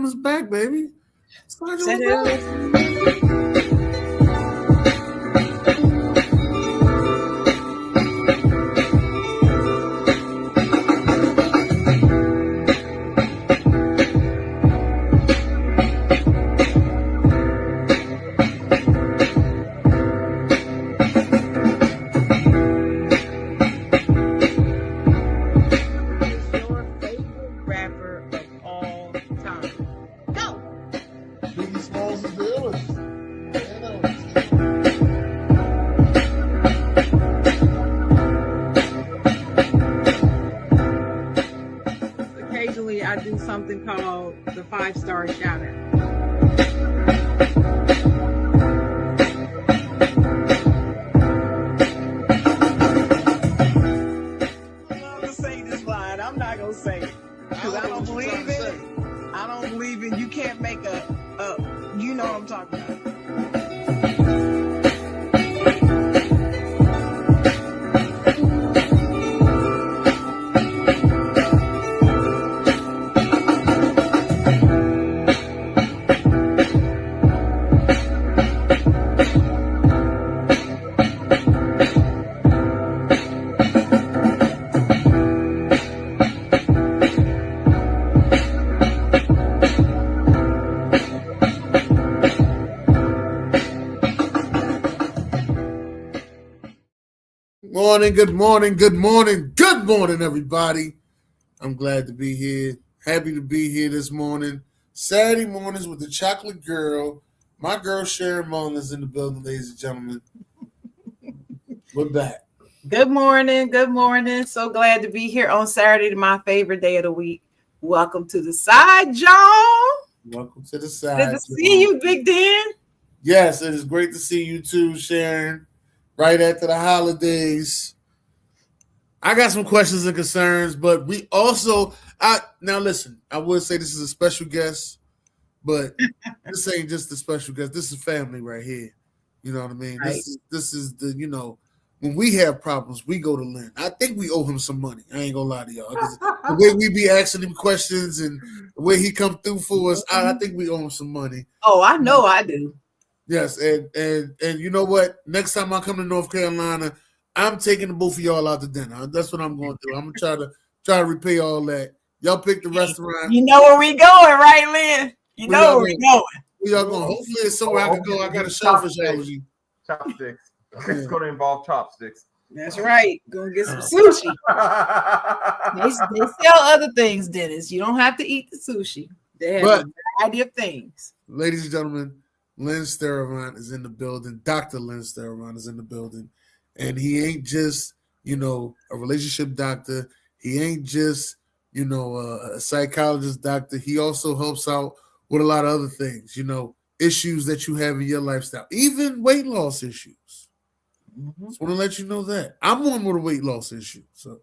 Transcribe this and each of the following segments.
Jawn is back, baby. Side Jawn is back. I do something called the 5-star shout out. I love to say this line. I'm not gonna say it because I don't believe in it. I don't believe in you can't make a you know what I'm talking about. Good morning, everybody. I'm glad to be here. Happy to be here this morning. Saturday mornings with the chocolate girl. My girl Sharon Mullen is in the building, ladies and gentlemen. We're back. Good morning. So glad to be here on Saturday, my favorite day of the week. Welcome to the Side Jawn. Welcome to the Side Good to see you, Big Dan. Yes, it is great to see you too, Sharon. Right after the holidays. I got some questions and concerns, but we also now listen, I would say this is a special guest, but this ain't just a special guest. This is family right here. You know what I mean? Right. This is the, you know, when we have problems, we go to Lynn. I think we owe him some money. I ain't gonna lie to y'all. The way we be asking him questions and the way he come through for us, I think we owe him some money. Oh, I know I do. Yes, and you know what? Next time I come to North Carolina, I'm taking the both of y'all out to dinner. That's what I'm going to do. I'm gonna try to repay all that. Y'all pick the restaurant. You know where we going, right, Lynn? You know where we going. We are going. Hopefully, it's somewhere I can go. I got a shellfish allergy. Chopsticks. It's going to involve chopsticks. That's right. Go get some sushi. They sell other things, Dennis. You don't have to eat the sushi. They have a variety of things. Ladies and gentlemen, Lynn Steravant is in the building. Dr. Lynn Steravant is in the building. And he ain't just, you know, a relationship doctor. He ain't just, you know, a psychologist doctor. He also helps out with a lot of other things, you know, issues that you have in your lifestyle, even weight loss issues. Just want to let you know that. I'm one with a weight loss issue. So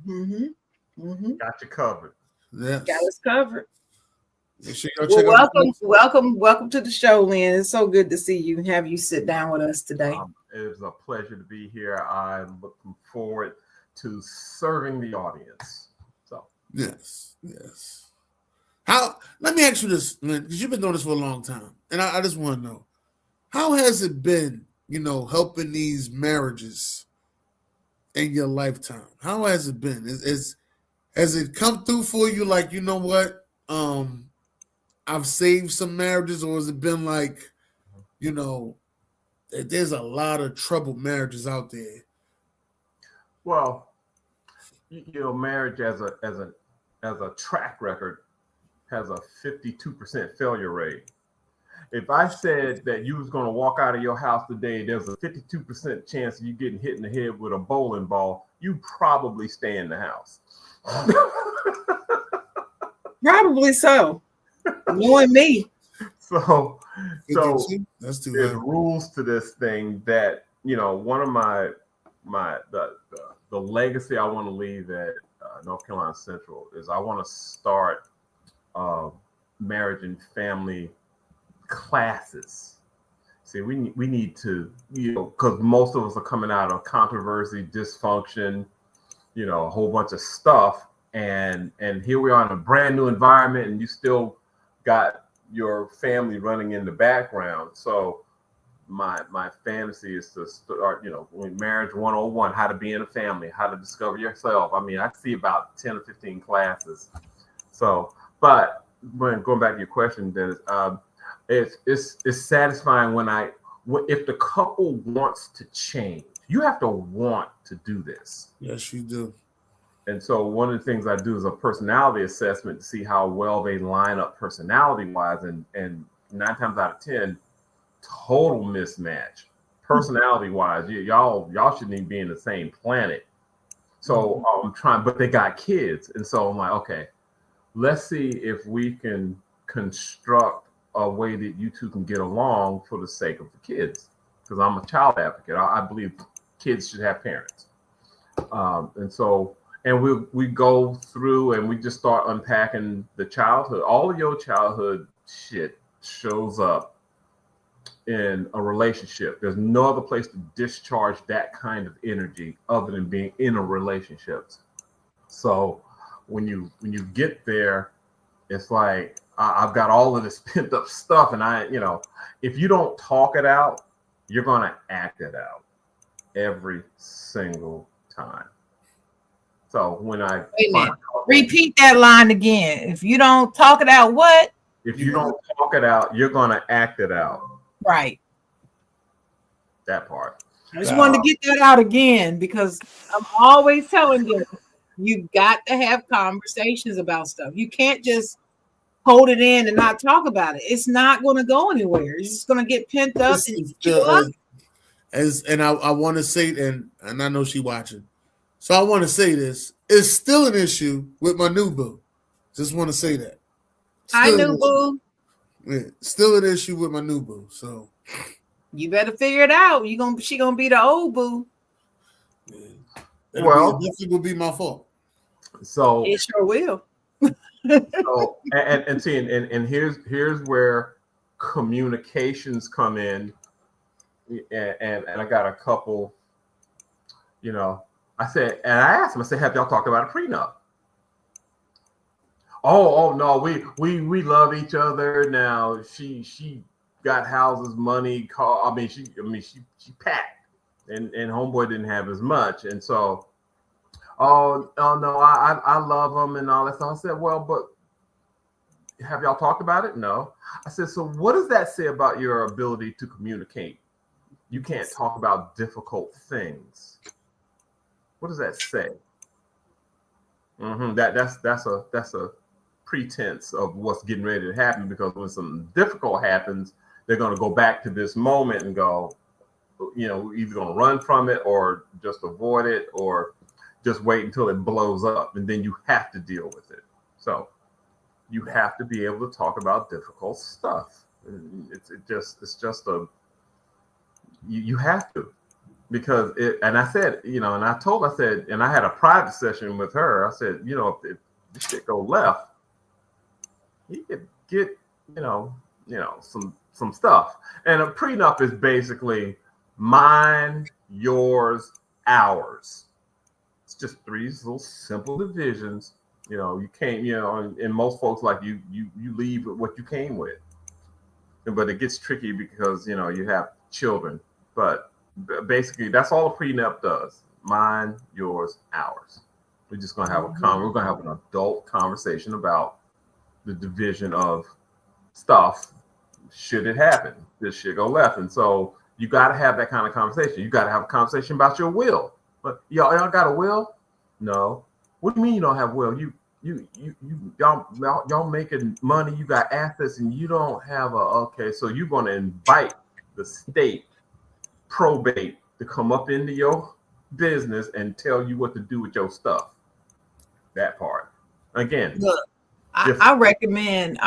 got you covered. Yes. Got us covered. Sure welcome to the show, Lynn. It's so good to see you and have you sit down with us today. It is a pleasure to be here. I'm looking forward to serving the audience. So yes. Let me ask you this, Lynn, because you've been doing this for a long time, and I just want to know, how has it been, you know, helping these marriages in your lifetime? How has it been? Has it come through for you like, you know what, I've saved some marriages, or has it been like, you know, there's a lot of troubled marriages out there? Well, you know, marriage as a track record has a 52% failure rate. If I said that you was going to walk out of your house today, there's a 52% chance of you getting hit in the head with a bowling ball, you probably stay in the house. Probably so. Knowing me. So there's rules to this thing that, you know, one of the legacy I want to leave at North Carolina Central is I want to start marriage and family classes. See, we need to, you know, because most of us are coming out of controversy, dysfunction, you know, a whole bunch of stuff, and here we are in a brand new environment, and you still got your family running in the background. So my fantasy is to start, marriage 101, how to be in a family, how to discover yourself. I mean, I see about 10 or 15 classes. So, but when going back to your question, Dennis, it's satisfying if the couple wants to change. You have to want to do this. Yes, you do. And so one of the things I do is a personality assessment to see how well they line up personality-wise, and 9 times out of 10, total mismatch. Personality-wise, y'all shouldn't even be in the same planet. So I'm trying, but they got kids, and so I'm like, okay, let's see if we can construct a way that you two can get along for the sake of the kids. Because I'm a child advocate. I believe kids should have parents. And we go through and we just start unpacking the childhood. All of your childhood shit shows up in a relationship. There's no other place to discharge that kind of energy other than being in a relationship. So when you get there, it's like I've got all of this pent up stuff, and if you don't talk it out, you're gonna act it out every single time. So when repeat that line again. If you don't talk it out, what? If you don't talk it out, you're gonna act it out. Right. That part. I just wanted to get that out again because I'm always telling you, you got to have conversations about stuff. You can't just hold it in and not talk about it. It's not going to go anywhere. It's just going to get pent up. And I want to say, and I know she watching, so I want to say this. It's still an issue with my new boo. Just want to say that. Hi, new boo. Yeah, still an issue with my new boo. So you better figure it out. She gonna be the old boo. Yeah. Well, it will be my fault. So it sure will. So and see, and here's where communications come in, and I got a couple, I said, and I asked them, I said, have y'all talked about a prenup? Oh no, we love each other now. She got houses, money, car. She packed, and homeboy didn't have as much, and so oh no, I love him and all that. So I said, well, but have y'all talked about it? No. I said, so what does that say about your ability to communicate? You can't talk about difficult things. What does that say? That's a pretense of what's getting ready to happen, because when something difficult happens, they're going to go back to this moment and go, either going to run from it or just avoid it or just wait until it blows up, and then you have to deal with it. So you have to be able to talk about difficult stuff. You have to, because and I said, and I said, and I had a private session with her. I said, if this shit go left, you could get, some stuff. And a prenup is basically mine, yours, ours. It's just 3 little simple divisions. You can't, and most folks like you leave with what you came with. But it gets tricky because, you have children. But basically, that's all a prenup does. Mine, yours, ours. We're just going to have we're going to have an adult conversation about the division of stuff. Should it happen? This should go left. And so you got to have that kind of conversation. You got to have a conversation about your will. But y'all got a will? No. What do you mean you don't have a will? Y'all making money, you got assets, and you don't have okay, so you're going to invite the state probate to come up into your business and tell you what to do with your stuff. That part. Again. Look, I recommend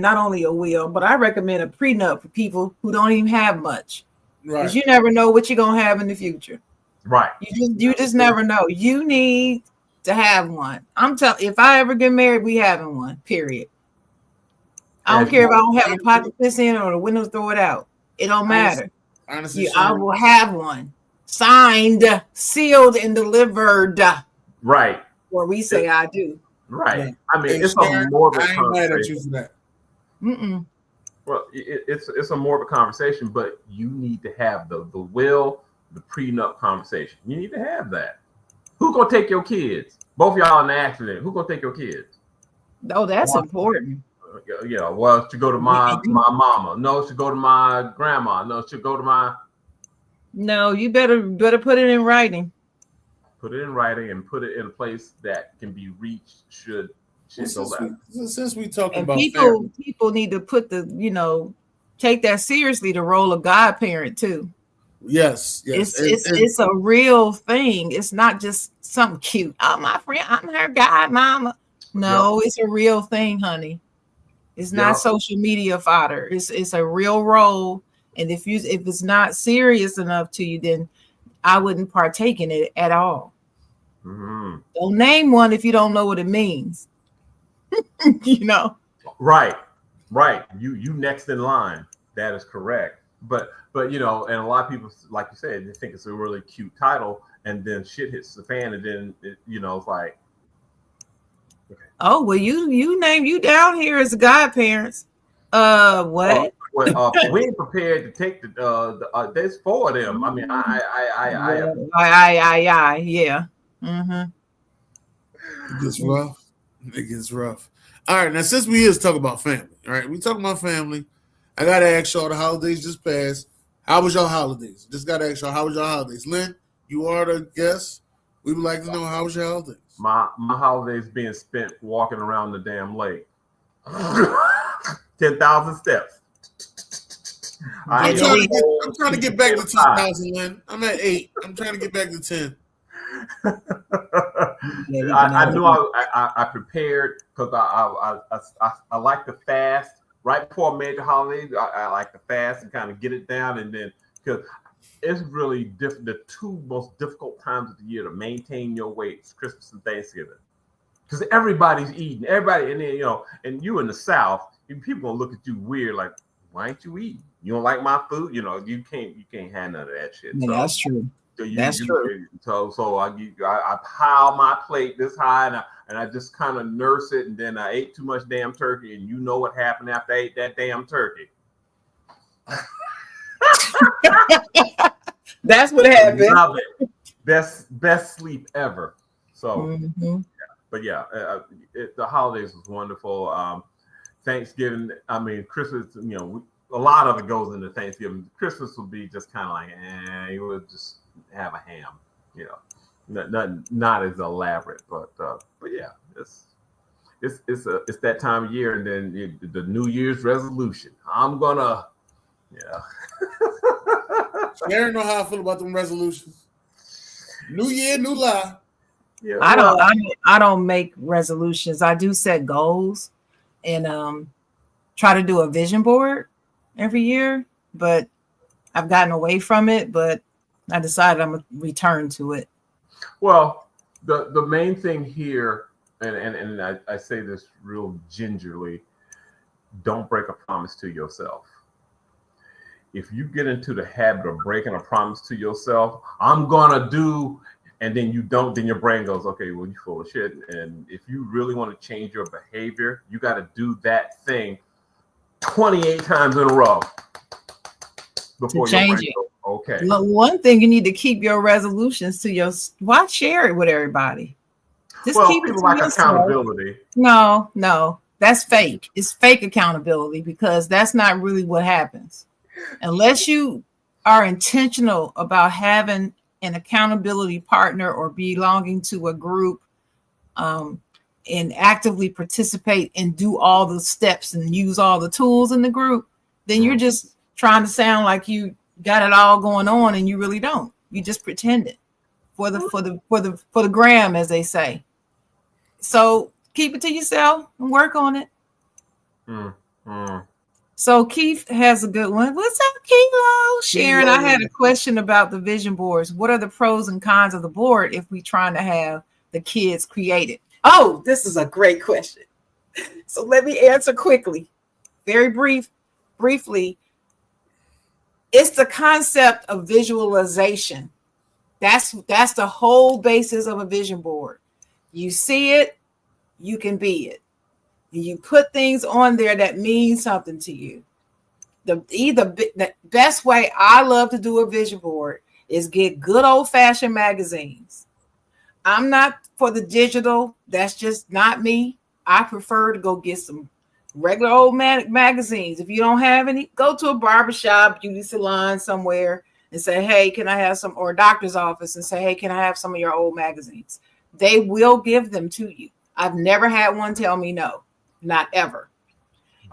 not only a will, but I recommend a prenup for people who don't even have much. Right. Because you never know what you're going to have in the future. Right. You just never know. You need to have one. I'm telling, if I ever get married, we having one, period. I don't care if I don't have a pocket piss in or the windows throw it out. It don't matter. Honestly, I will have one signed, sealed, and delivered. Right. Or we say I do. Right. Yeah. I mean, it's a morbid conversation. I ain't mad at you for that. Mm-mm. Well, it's a more of a conversation, but you need to have the will, the prenup conversation. You need to have that. Who gonna take your kids? Both y'all in the accident. Who gonna take your kids? Oh, that's important. Yeah. Well, it should go to my mama. No, it should go to my grandma. No, it should go to my. No, you better put it in writing. Put it in writing and put it in a place that can be reached. Should go left. Since we talking And about people need to put take that seriously. The role of godparent too. Yes. It's a real thing. It's not just something cute. Oh, my friend, I'm her godmama. No, it's a real thing, honey. It's not social media fodder. It's a real role. And if it's not serious enough to you, then I wouldn't partake in it at all. Mm-hmm. Don't name one if you don't know what it means. Right. You next in line. That is correct. But and a lot of people, like you said, they think it's a really cute title, and then shit hits the fan, and then it's like, okay. Oh well, you down here as godparents. What? Well, we ain't prepared to take there's 4 of them. I mean, yeah. Mm-hmm. It gets rough. All right, now since we is talking about family, all right, we talking about family. I gotta ask y'all, the holidays just passed. How was y'all holidays? Just gotta ask y'all, how was y'all holidays? Lynn, you are the guest. We would like to know, how was your holidays? My holidays being spent walking around the damn lake. 10,000 steps. I'm trying to get back to 10,000, Lynn. I'm at 8. I'm trying to get back to 10. I knew I prepared because I like to fast right before major holidays. I like to fast and kind of get it down, and then because it's really different. The 2 most difficult times of the year to maintain your weight is Christmas and Thanksgiving, because everybody's eating. Everybody, and then and you in the South, people gonna look at you weird, like, why ain't you eating? You don't like my food? You can't have none of that shit. Yeah, so, that's true. That's true. So I pile my plate this high, and I just kind of nurse it, and then I ate too much damn turkey, and you know what happened after I ate that damn turkey. That's what happened. Love it. Best sleep ever. So, but yeah, the holidays was wonderful. Thanksgiving, I mean, Christmas, a lot of it goes into Thanksgiving. Christmas will be just kind of like, you would just have a ham, not as elaborate, but yeah, it's that time of year, and then the New Year's resolution. I'm gonna, Sharon know how I feel about them resolutions. New year, new lie. Yeah, I don't make resolutions. I do set goals and try to do a vision board every year, but I've gotten away from it, but I decided I'm gonna return to it. Well, the main thing here, and I say this real gingerly, don't break a promise to yourself. If you get into the habit of breaking a promise to yourself, I'm gonna do, and then you don't, then your brain goes, okay, well, you full of shit. And if you really want to change your behavior, you got to do that thing 28 times in a row before to change it. Goes, okay. One thing, you need to keep your resolutions to why share it with everybody? Just keep it to like yourself. Accountability. No, that's fake. It's fake accountability, because that's not really what happens. Unless you are intentional about having an accountability partner or belonging to a group, and actively participate and do all the steps and use all the tools in the group, then you're just trying to sound like you got it all going on, and you really don't. You just pretend it for the gram, as they say. So keep it to yourself and work on it. So Keith has a good one. What's up, Kilo? Sharon, I had a question about the vision boards. What are the pros and cons of the board if we're trying to have the kids created? Oh, this is a great question. So let me answer quickly, very briefly. It's the concept of visualization. That's the whole basis of a vision board. You see it, you can be it. You put things on there that mean something to you. The best way I love to do a vision board is get good old-fashioned magazines. I'm not for the digital. That's just not me. I prefer to go get some regular old magazines. If you don't have any, go to a barbershop, beauty salon somewhere and say, hey, can I have some, or a doctor's office and say, hey, can I have some of your old magazines? They will give them to you. I've never had one tell me no, not ever.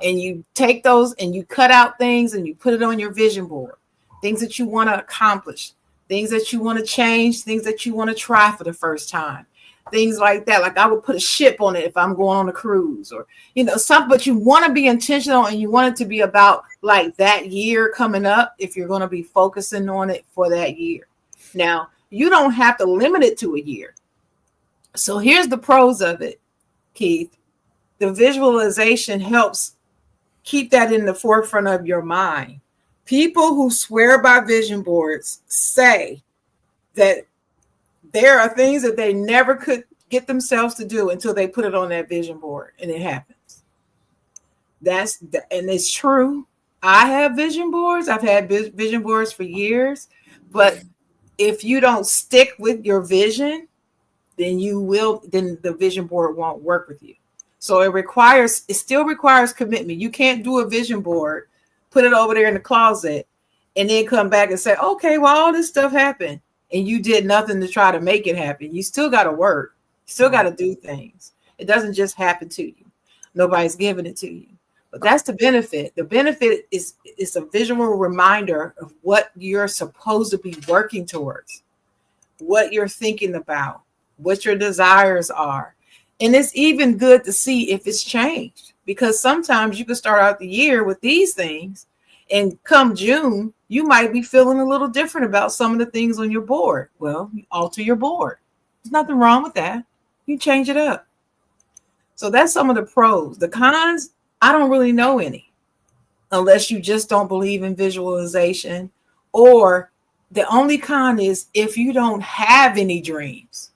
And you take those and you cut out things and you put it on your vision board, things that you want to accomplish, things that you want to change, things that you want to try for the first time, things like that. Like I would put a ship on it if I'm going on a cruise or, something, but you want to be intentional and you want it to be about like that year coming up if you're going to be focusing on it for that year. Now, you don't have to limit it to a year. So here's the pros of it, Keith. The visualization helps keep that in the forefront of your mind. People who swear by vision boards say that there are things that they never could get themselves to do until they put it on that vision board, and it happens. And it's true. I have vision boards. I've had vision boards for years, but if you don't stick with your vision, then the vision board won't work with you. So it still requires commitment. You can't do a vision board, put it over there in the closet, and then come back and say, okay, well, all this stuff happened and you did nothing to try to make it happen. You still got to work. You still got to do things. It doesn't just happen to you. Nobody's giving it to you. But that's the benefit. The benefit is a visual reminder of what you're supposed to be working towards, what you're thinking about, what your desires are. And it's even good to see if it's changed, because sometimes you can start out the year with these things and come June, you might be feeling a little different about some of the things on your board. Well, you alter your board. There's nothing wrong with that. You change it up. So that's some of the pros. The cons, I don't really know any, unless you just don't believe in visualization, or the only con is if you don't have any dreams.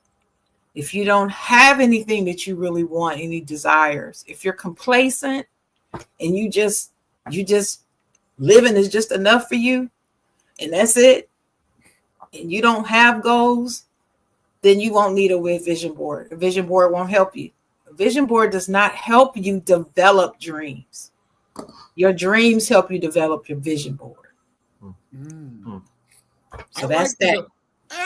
If you don't have anything that you really want, any desires, if you're complacent and you just living is just enough for you and that's it, and you don't have goals, then you won't need a vision board. A vision board won't help you. A vision board does not help you develop dreams. Your dreams help you develop your vision board. So that's that.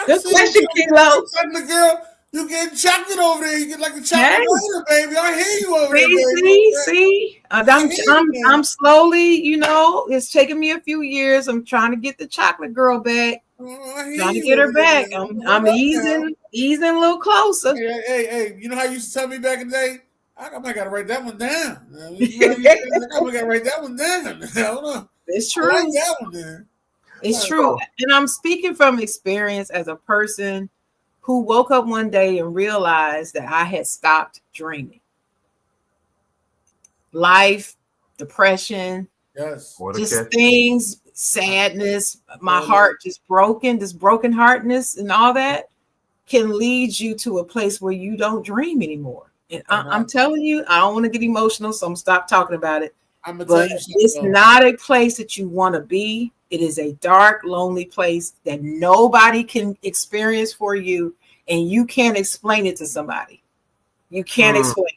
Good question, Kilo. Girl. You getting chocolate over there. You get like a chocolate water, baby. I hear you over there, baby. See. I'm slowly, it's taking me a few years. I'm trying to get the chocolate girl back. Trying to get her back. I'm easing a little closer. Hey, you know how you used to tell me back in the day? I might gotta write that one down. I might gotta write that one down. Hold on. It's true. I like that one down. It's true. And I'm speaking from experience as a person who woke up one day and realized that I had stopped dreaming. Life, depression, just things, sadness, my heart just broken, this broken heartness and all that can lead you to a place where you don't dream anymore. And I'm telling you, I don't want to get emotional, so I'm gonna stop talking about it. But it's not a place that you want to be. It is a dark, lonely place that nobody can experience for you, and you can't explain it to somebody. You can't explain it.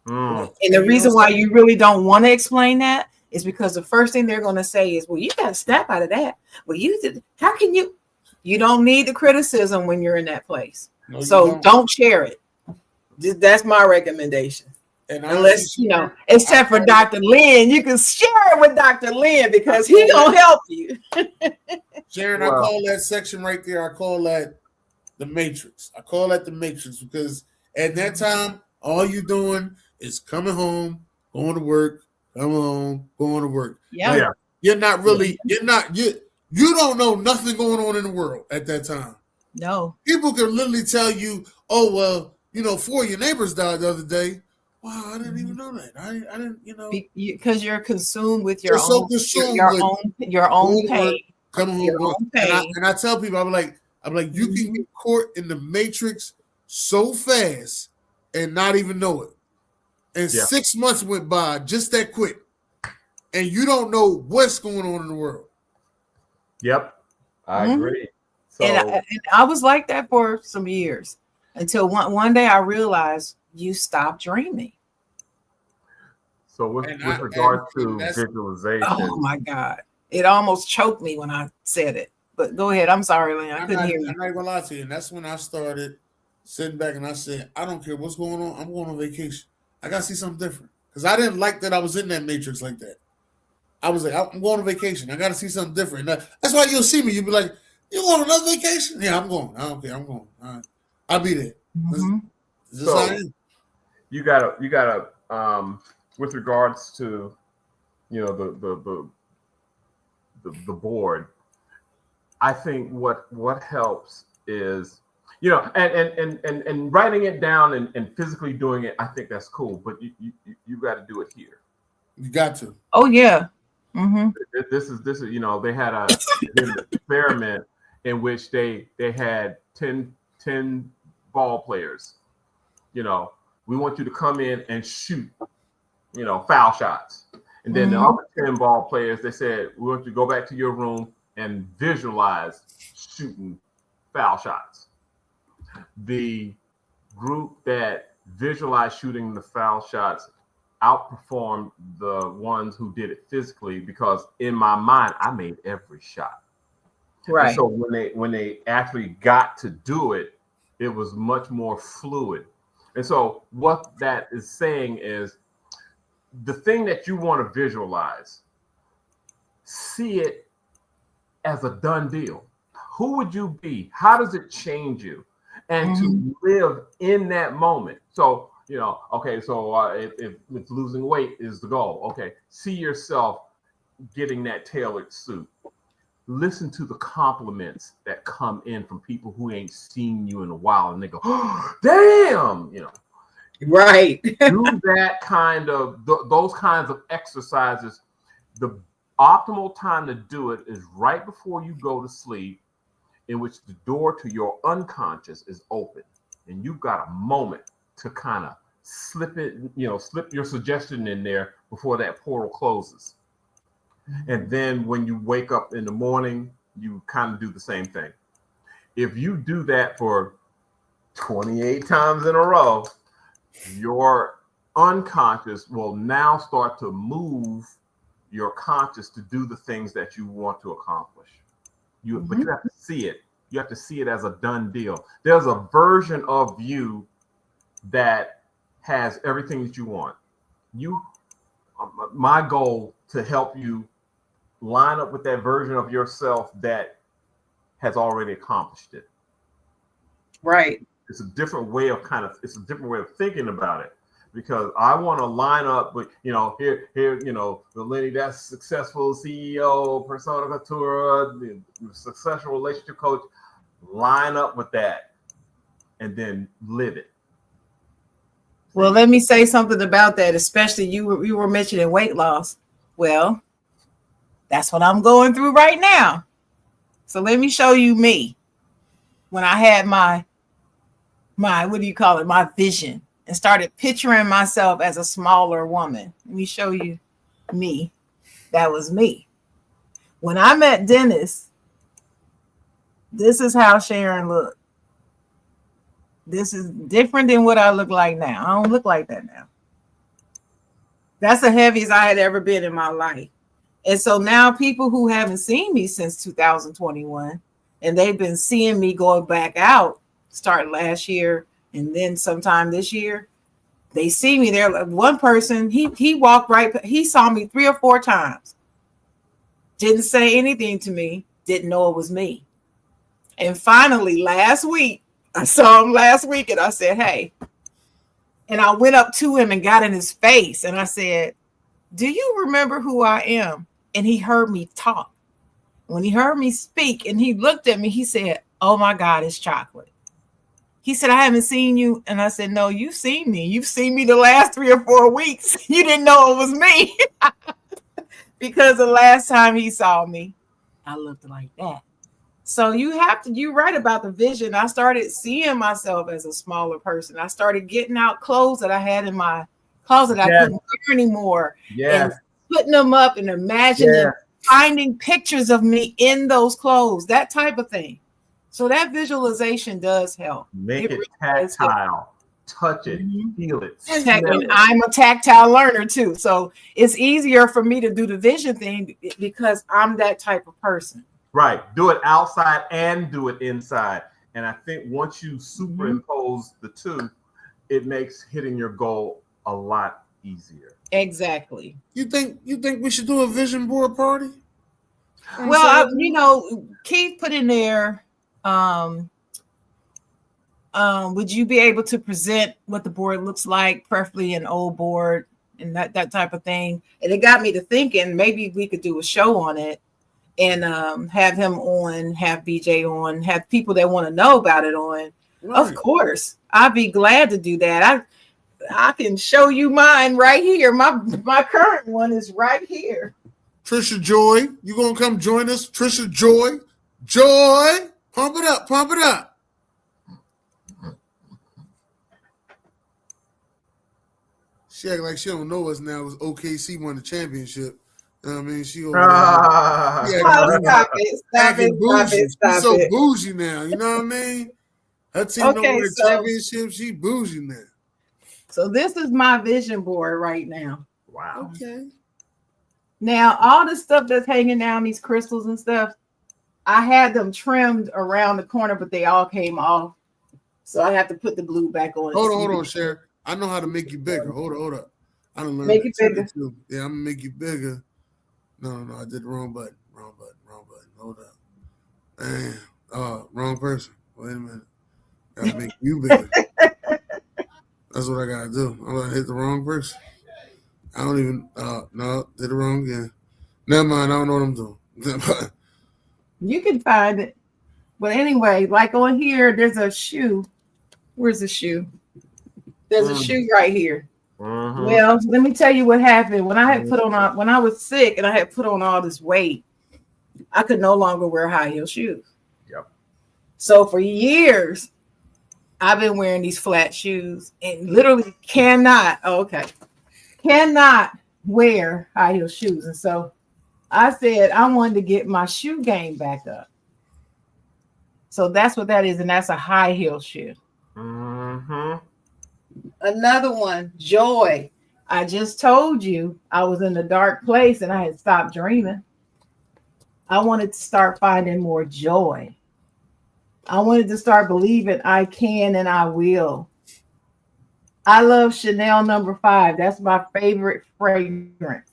And the reason why you really don't want to explain that is because the first thing they're going to say is, well, you got to snap out of that. Well, how can you? You don't need the criticism when you're in that place. No, so don't share it. That's my recommendation. And unless, except for Dr. Lynn, you can share it with Dr. Lynn because he's going to help you. Sharon, I call that section right there, I call that the matrix. I call that the matrix because at that time, all you're doing is coming home, going to work, coming home, going to work. Yeah. You're not really, you don't know nothing going on in the world at that time. No. People can literally tell you, oh, well, 4 of your neighbors died the other day. Wow, I didn't even know that. I didn't, because you're consumed with your own pain. And I tell people, I'm like, you can get caught in the matrix so fast and not even know it. and Yeah. 6 months went by just that quick, and you don't know what's going on in the world. Yep, I agree. So And I was like that for some years until one day I realized you stopped dreaming. so with And regard to that's visualization, Oh my God. It almost choked me when I said it. But go ahead. I'm sorry, Lynn. I couldn't hear you. I'm not gonna lie to you. And that's when I started sitting back and I said, I don't care what's going on. I'm going on vacation. I gotta see something different. Because I didn't like that I was in that matrix like that. I was like, I'm going on vacation. I gotta see something different. That's why you'll see me. You'll be like, you going on another vacation? Yeah, I'm going. I don't care. I'm going. All right. I'll be there. Mhm. Is this how I am? you gotta with regards to the board. I think what helps is and writing it down and physically doing it. I think that's cool, but you got to do it here. You got to. Oh yeah. Mm-hmm. This is they had an experiment in which they had 10 ball players. We want you to come in and shoot, foul shots. And then the other 10 ball players, they said, we want you to go back to your room and visualize shooting foul shots. The group that visualized shooting the foul shots outperformed the ones who did it physically, because in my mind, I made every shot. Right. And so when they actually got to do it, it was much more fluid. And so what that is saying is, the thing that you want to visualize, see it as a done deal. Who would you be? How does it change you? And to live in that moment. So, okay, so if losing weight is the goal, okay, see yourself getting that tailored suit. Listen to the compliments that come in from people who ain't seen you in a while, and they go, oh, damn, Right. do that kind of those kinds of exercises. The optimal time to do it is right before you go to sleep, in which the door to your unconscious is open, and you've got a moment to kind of slip your suggestion in there before that portal closes. And then when you wake up in the morning, you kind of do the same thing. If you do that for 28 times in a row, your unconscious will now start to move your conscious to do the things that you want to accomplish. But you have to see it. You have to see it as a done deal. There's a version of you that has everything that you want. My goal to help you line up with that version of yourself that has already accomplished it. Right. It's a different way of thinking about it, because I want to line up with, here, the Lenny that's successful CEO, persona couture, the successful relationship coach, line up with that and then live it. Well, let me say something about that, especially you were mentioning weight loss. Well, that's what I'm going through right now. So let me show you me when I had my what do you call it? My vision, and started picturing myself as a smaller woman. Let me show you me. That was me. When I met Dennis, this is how Sharon looked. This is different than what I look like now. I don't look like that now. That's the heaviest I had ever been in my life. And so now people who haven't seen me since 2021, and they've been seeing me going back out, start last year and then sometime this year, they see me there. Like one person, he walked right, he saw me 3 or 4 times, didn't say anything to me, didn't know it was me. And finally last week, I saw him last week and I said, hey, and I went up to him and got in his face and I said, do you remember who I am? And he heard me talk. When he heard me speak and he looked at me, he said, oh my God, it's Chocolate. He said, I haven't seen you. And I said, no, you've seen me. You've seen me the last 3 or 4 weeks. You didn't know it was me. Because the last time he saw me, I looked like that. So you're right about the vision. I started seeing myself as a smaller person. I started getting out clothes that I had in my closet. I Yeah. couldn't wear anymore. Yeah. And putting them up and imagining, finding pictures of me in those clothes, that type of thing. So that visualization does help. Make it really does help. tactile. Touch it, feel it. And I'm a tactile learner too. So it's easier for me to do the vision thing because I'm that type of person. Right. Do it outside and do it inside. And I think once you superimpose the two, it makes hitting your goal a lot easier. Exactly. You think we should do a vision board party? Well, Keith put in there, would you be able to present what the board looks like, preferably an old board and that type of thing? And it got me to thinking maybe we could do a show on it and have him on, have BJ on, have people that want to know about it on. Right. Of course, I'd be glad to do that. I can show you mine right here. My current one is right here. Trisha Joy, you gonna come join us? Trisha Joy, pump it up, pump it up. She act like she don't know us now. It was OKC won the championship. You know what I mean? She over stop it. She's so bougie now. You know what I mean? Her team don't win the championship. She bougie now. So this is my vision board right now. Wow. Okay. Now all the stuff that's hanging down, these crystals and stuff, I had them trimmed around the corner, but they all came off. So I have to put the glue back on. Hold on, Sharon. I know how to make you bigger. Hold up. I don't learn. Make it bigger. Too. Yeah, I'm gonna make you bigger. No, I did the wrong button. Hold up. Man, wrong person. Wait a minute. Gotta make you bigger. That's what I gotta do. I'm gonna hit the wrong person. I don't even. No, did it wrong again. Never mind. I don't know what I'm doing. You can find it. But anyway, like on here, there's a shoe. Where's the shoe? There's a shoe right here. Well, let me tell you what happened. When I had when I was sick and I had put on all this weight, I could no longer wear high heel shoes. Yep. So for years, I've been wearing these flat shoes and literally cannot wear high heel shoes. And so I said I wanted to get my shoe game back up. So that's what that is, and that's a high heel shoe. Another one, joy. I just told you I was in a dark place and I had stopped dreaming. I wanted to start finding more joy. I wanted to start believing I can and I will. I love Chanel No. 5. That's my favorite fragrance.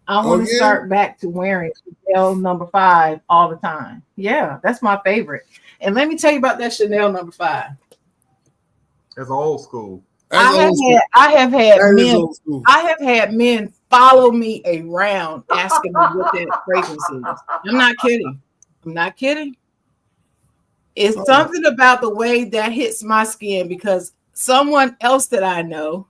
I want to start back to wearing Chanel No. 5 all the time. Yeah, that's my favorite. And let me tell you about that Chanel No. 5. It's old school. I have had men follow me around asking me what that fragrance is. I'm not kidding. It's something about the way that hits my skin because someone else that I know,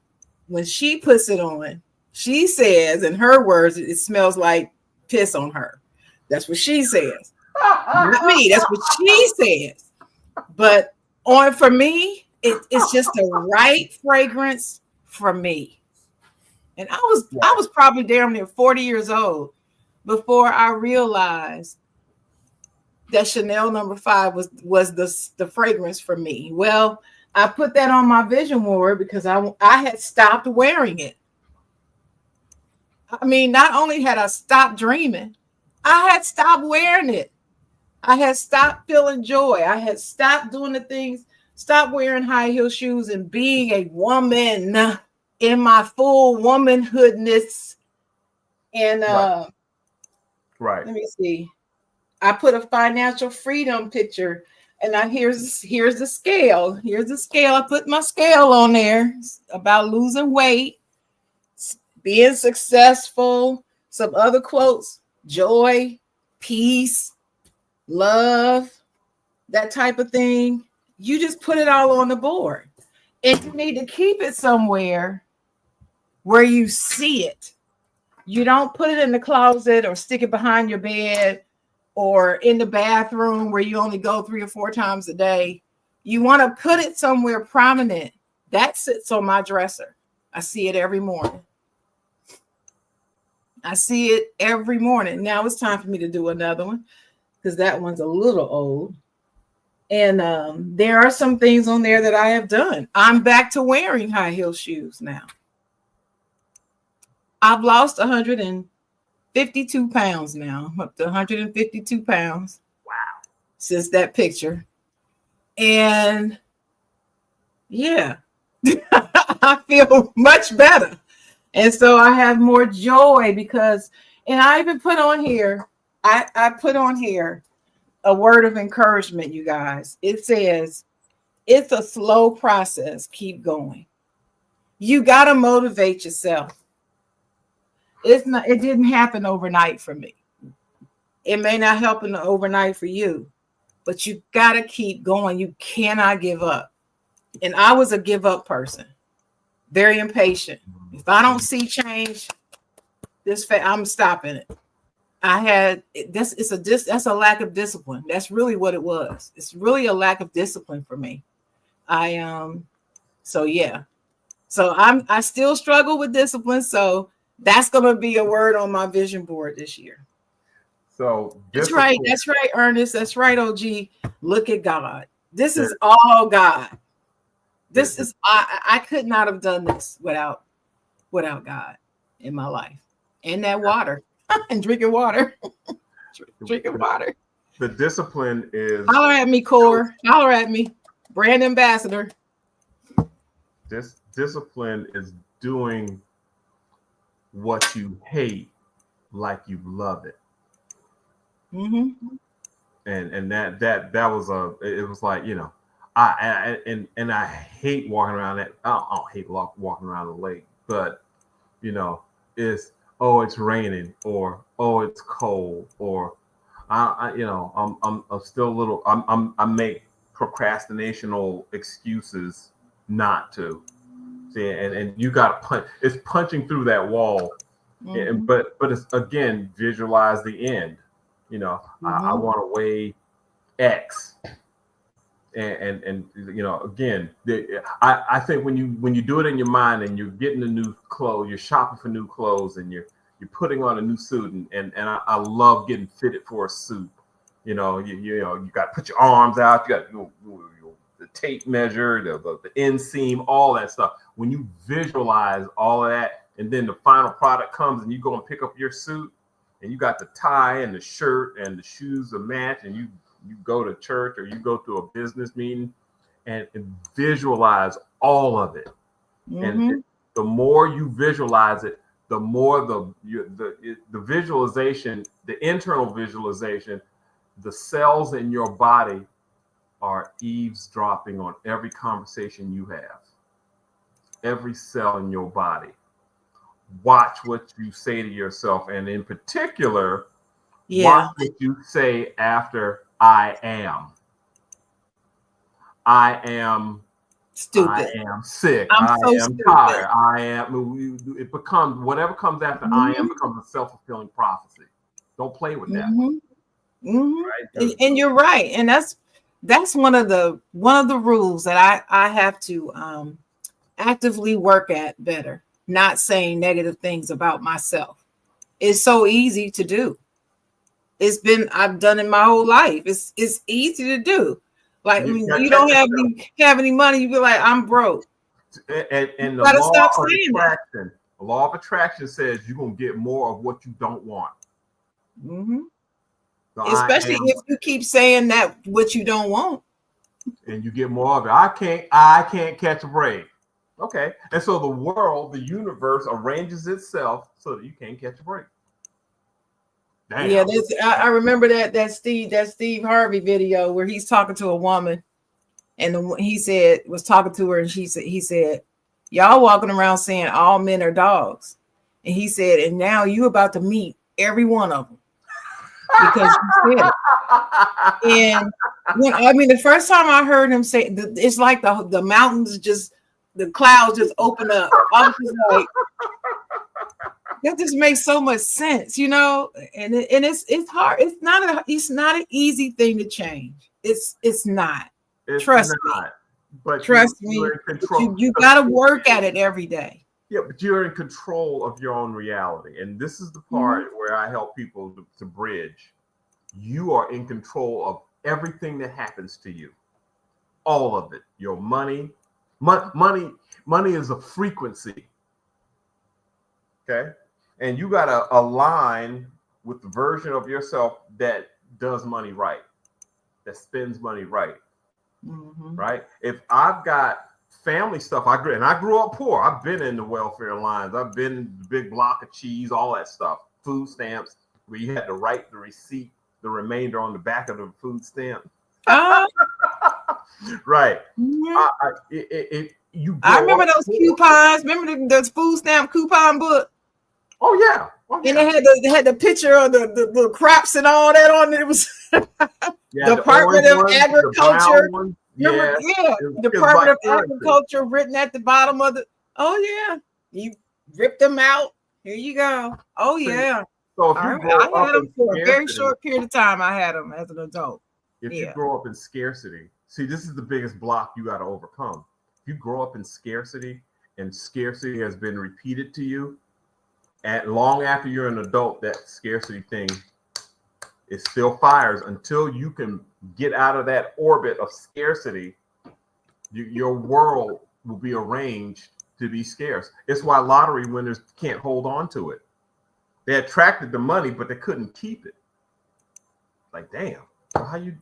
when she puts it on, she says, in her words, it smells like piss on her. That's what she says. Not me. That's what she says. But for me, it's just the right fragrance for me. And I was probably damn near 40 years old before I realized that Chanel No. 5 was the fragrance for me. Well, I put that on my vision board because I had stopped wearing it. I mean, not only had I stopped dreaming, I had stopped wearing it. I had stopped feeling joy. I had stopped doing the things, stopped wearing high heel shoes and being a woman in my full womanhoodness. And right. Let me see. I put a financial freedom picture, and here's the scale. Here's the scale. I put my scale on there. It's about losing weight, being successful, some other quotes, joy, peace, love, that type of thing. You just put it all on the board. And you need to keep it somewhere where you see it. You don't put it in the closet or stick it behind your bed or in the bathroom where you only go 3 or 4 times a day. You want to put it somewhere prominent. That sits on my dresser. I see it every morning. I see it every morning. Now it's time for me to do another one because that one's a little old. And there are some things on there that I have done. I'm back to wearing high heel shoes now. I've lost 152 pounds now. I'm up to 152 pounds. Wow. Since that picture. And yeah, I feel much better. And so I have more joy because, and I even put on here, I put on here a word of encouragement, you guys. It says, it's a slow process. Keep going. You got to motivate yourself. It didn't happen overnight for me. It may not happen overnight for you, but you got to keep going. You cannot give up. And I was a give up person, very impatient. If I don't see change, I'm stopping it. I had this. That's a lack of discipline. That's really what it was. It's really a lack of discipline for me. So yeah. So I still struggle with discipline. So that's gonna be a word on my vision board this year. So that's right. That's right, Ernest. That's right, OG. Look at God. This is all God. This is I could not have done this without God in my life. And that water. And drinking water. Drinking water. The discipline is holler at me, Core. Holler at me. Brand ambassador. This discipline is doing what you hate like you love it. Mm-hmm. And that was it was like, you know, I hate walking around that. I don't hate walking around the lake, but you know, it's raining, or it's cold, or I still a little. I make procrastinational excuses not to. See, and you got to punch. It's punching through that wall, but it's again visualize the end. You know, I want to weigh X. And you know, again, I think when you do it in your mind and you're getting the new clothes, you're shopping for new clothes, and you're putting on a new suit, and I love getting fitted for a suit. You know, you got to put your arms out, you got the tape measure, the inseam, all that stuff. When you visualize all of that, and then the final product comes, and you go and pick up your suit, and you got the tie and the shirt and the shoes to match, and you go to church or you go to a business meeting and visualize all of it. And the more you visualize it, the more the visualization, the internal visualization, the cells in your body are eavesdropping on every conversation you have. Every cell in your body. Watch what you say to yourself, and in particular, watch what you say after I am stupid. I am sick. I am stupid. Tired. I am. It becomes whatever comes after I am becomes a self-fulfilling prophecy. Don't play with that. Right? And you're right. And that's one of the rules that I have to actively work at better. Not saying negative things about myself. It's so easy to do. I've done it my whole life. It's easy to do. Like when you don't have any money, you be like, I'm broke. And the law of attraction says you're gonna get more of what you don't want. So especially if you keep saying that what you don't want. And you get more of it. I can't catch a break. Okay. And so the universe arranges itself so that you can't catch a break. Damn. Yeah, I remember that Steve Harvey video where he's talking to a woman, and he was talking to her, and he said, y'all walking around saying all men are dogs, and he said, and now you about to meet every one of them because you said it. And the first time I heard him say, it's like the mountains the clouds just open up. I was just like, that just makes so much sense, you know. And it's hard. It's not an easy thing to change. It's not. Trust me. But trust me. You got to work at it every day. Yeah, but you're in control of your own reality. And this is the part where I help people to bridge. You are in control of everything that happens to you. All of it. Your money. Money is a frequency. Okay? And you got to align with the version of yourself that does money right, that spends money right. Right? If I've got family stuff, I grew up poor. I've been in the welfare lines. I've been in the big block of cheese, all that stuff. Food stamps, where you had to write the receipt, the remainder on the back of the food stamp. Right. I remember those coupons. Remember those food stamp coupon book? Oh yeah. And they had the picture of the crops and all that on it. It was Department of Agriculture. Department of Agriculture written at the bottom of the. Oh yeah, you ripped them out. Here you go. Oh yeah. So if I had them for a very short period of time. I had them as an adult. If you grow up in scarcity, see, this is the biggest block you got to overcome. If you grow up in scarcity, and scarcity has been repeated to you, and long after you're an adult, that scarcity thing, it still fires until you can get out of that orbit of scarcity. Your world will be arranged to be scarce. It's why lottery winners can't hold on to it. They attracted the money, but they couldn't keep it. Like, damn, how you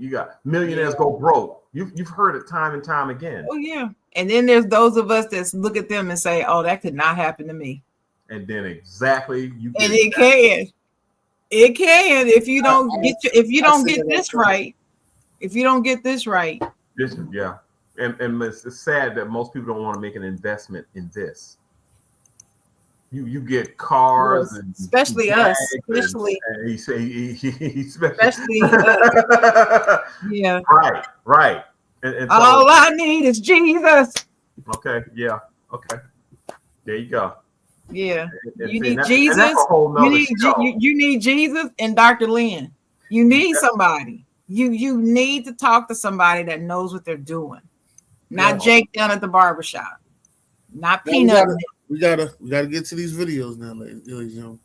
got millionaires go broke. You've heard it time and time again. Oh yeah. And then there's those of us that look at them and say, "Oh, that could not happen to me." And then it can. It can if you don't get this right. If you don't get this right. Yeah. And it's sad that most people don't want to make an investment in this. You get cars, and especially us, especially yeah. Right. And so, all I need is Jesus. Okay, yeah, okay. There you go. Yeah, you need Jesus. You need Jesus and Dr. Lynn. You need somebody. You need to talk to somebody that knows what they're doing. Not Jake down at the barbershop. Not Peanut. We gotta get to these videos now, ladies and gentlemen.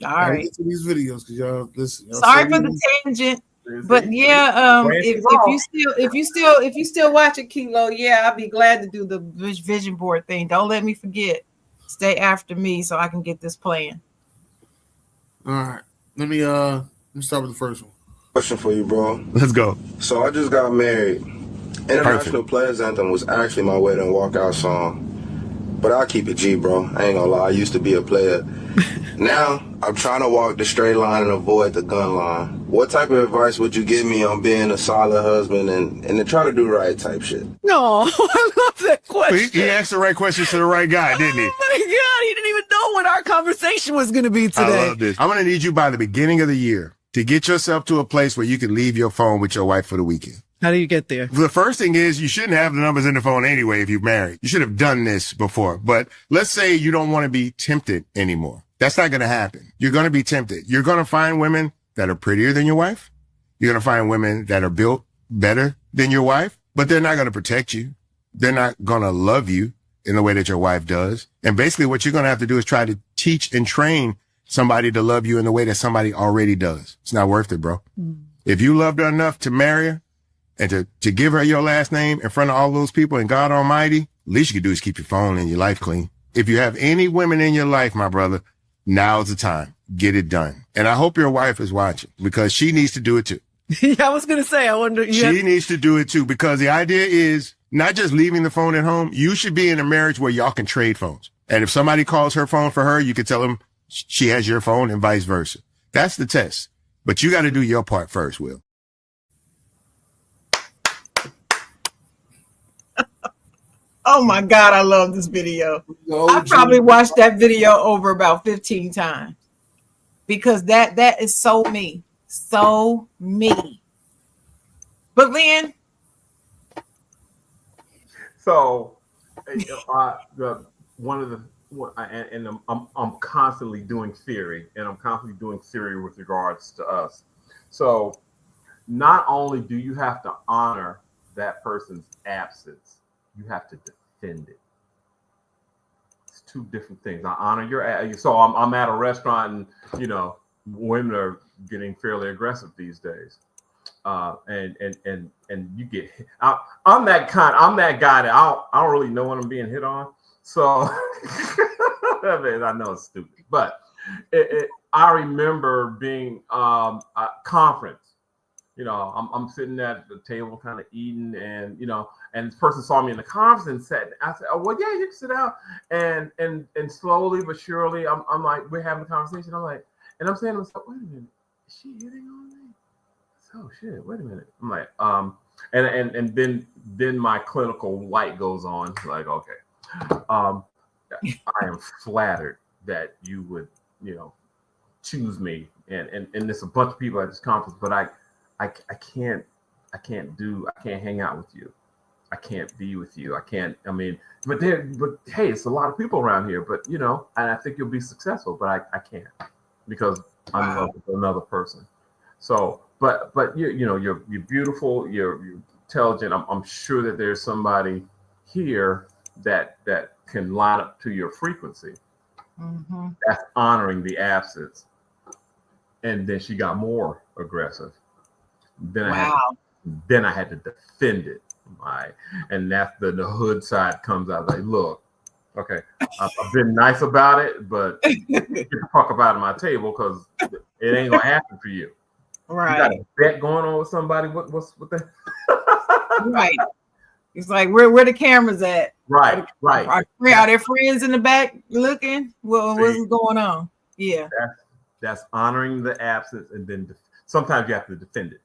All right. Get to these videos because y'all listen. Sorry for the tangent, but yeah, if you still watch it, Kilo, yeah, I'll be glad to do the vision board thing. Don't let me forget. Stay after me so I can get this playing. All right, let me start with the first one. Question for you, bro. Let's go. So I just got married. International Players Anthem was actually my wedding walkout song. But I'll keep it G, bro. I ain't gonna lie. I used to be a player. Now, I'm trying to walk the straight line and avoid the gun line. What type of advice would you give me on being a solid husband and to try to do right type shit? No, I love that question. He asked the right questions to the right guy, didn't he? Oh my God, he didn't even know what our conversation was going to be today. I love this. I'm going to need you by the beginning of the year to get yourself to a place where you can leave your phone with your wife for the weekend. How do you get there? The first thing is you shouldn't have the numbers in the phone anyway if you're married. You should have done this before. But let's say you don't want to be tempted anymore. That's not going to happen. You're going to be tempted. You're going to find women that are prettier than your wife. You're going to find women that are built better than your wife, but they're not going to protect you. They're not going to love you in the way that your wife does. And basically what you're going to have to do is try to teach and train somebody to love you in the way that somebody already does. It's not worth it, bro. If you loved her enough to marry her, and to give her your last name in front of all those people and God Almighty, least you can do is keep your phone and your life clean. If you have any women in your life, my brother, now's the time. Get it done. And I hope your wife is watching because she needs to do it too. Yeah, I was going to say, I wonder. She needs to do it too because the idea is not just leaving the phone at home. You should be in a marriage where y'all can trade phones. And if somebody calls her phone for her, you can tell them she has your phone and vice versa. That's the test. But you got to do your part first, Will. Oh my God, I love this video. I probably watched that video over about 15 times because that is so me. So me. But Lynn. So I'm constantly doing theory, and I'm constantly doing theory with regards to us. So not only do you have to honor that person's absence, you have to defend it. two different things. I honor your. So I'm at a restaurant, and you know, women are getting fairly aggressive these days. And you get. I'm that guy that I don't really know when I'm being hit on. So I know it's stupid, but I remember being a conference. You know, I'm sitting at the table, kind of eating, and you know, and this person saw me in the conference and said, I said, "Oh, well, yeah, you can sit down." And slowly but surely, I'm like, we're having a conversation. I'm like, and I'm saying to myself, wait a minute, is she hitting on me? Oh shit, wait a minute. I'm like, and then my clinical light goes on. Like, okay, I am flattered that you would, you know, choose me, and there's a bunch of people at this conference, but I can't hang out with you. I can't be with you. I can't. I mean, but hey, it's a lot of people around here. But you know, and I think you'll be successful. But I can't because I'm in love with another person. So, but you know, you're beautiful. You're intelligent. I'm sure that there's somebody here that can line up to your frequency. Mm-hmm. That's honoring the absence. And then she got more aggressive. Then I had to defend it. And that's the hood side comes out like, look, okay, I've been nice about it, but get the fuck up out of my table because it ain't gonna happen for you. Right. You got a bet going on with somebody. What the right. It's like where the cameras at? Right. Are their friends in the back looking? What's going on? Yeah. That's honoring the absence, and then sometimes you have to defend it.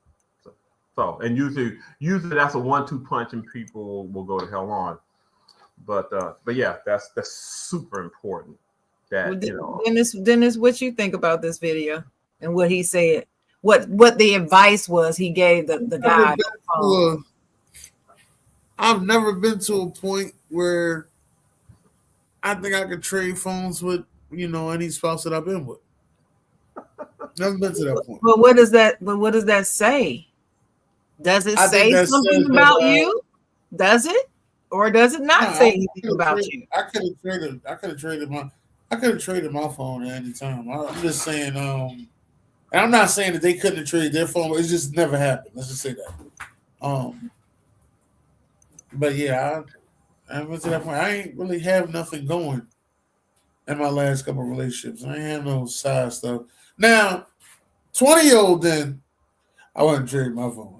So and usually that's a 1-2 punch, and people will go to hell on. But yeah, that's super important. That you know, Dennis, what you think about this video and what he said? What the advice was he gave the guy? I've never been to a point where I think I could trade phones with, you know, any spouse that I've been with. Never been to that point. But what does that say? Does it say something about you? Does it? Or does it not say anything about you? I could have traded my phone at any time. I'm just saying, and I'm not saying that they couldn't have traded their phone, but it just never happened. Let's just say that. But yeah, I went to that point. I ain't really have nothing going in my last couple of relationships. I ain't have no side stuff. Now, 20-year-old, then I wouldn't trade my phone.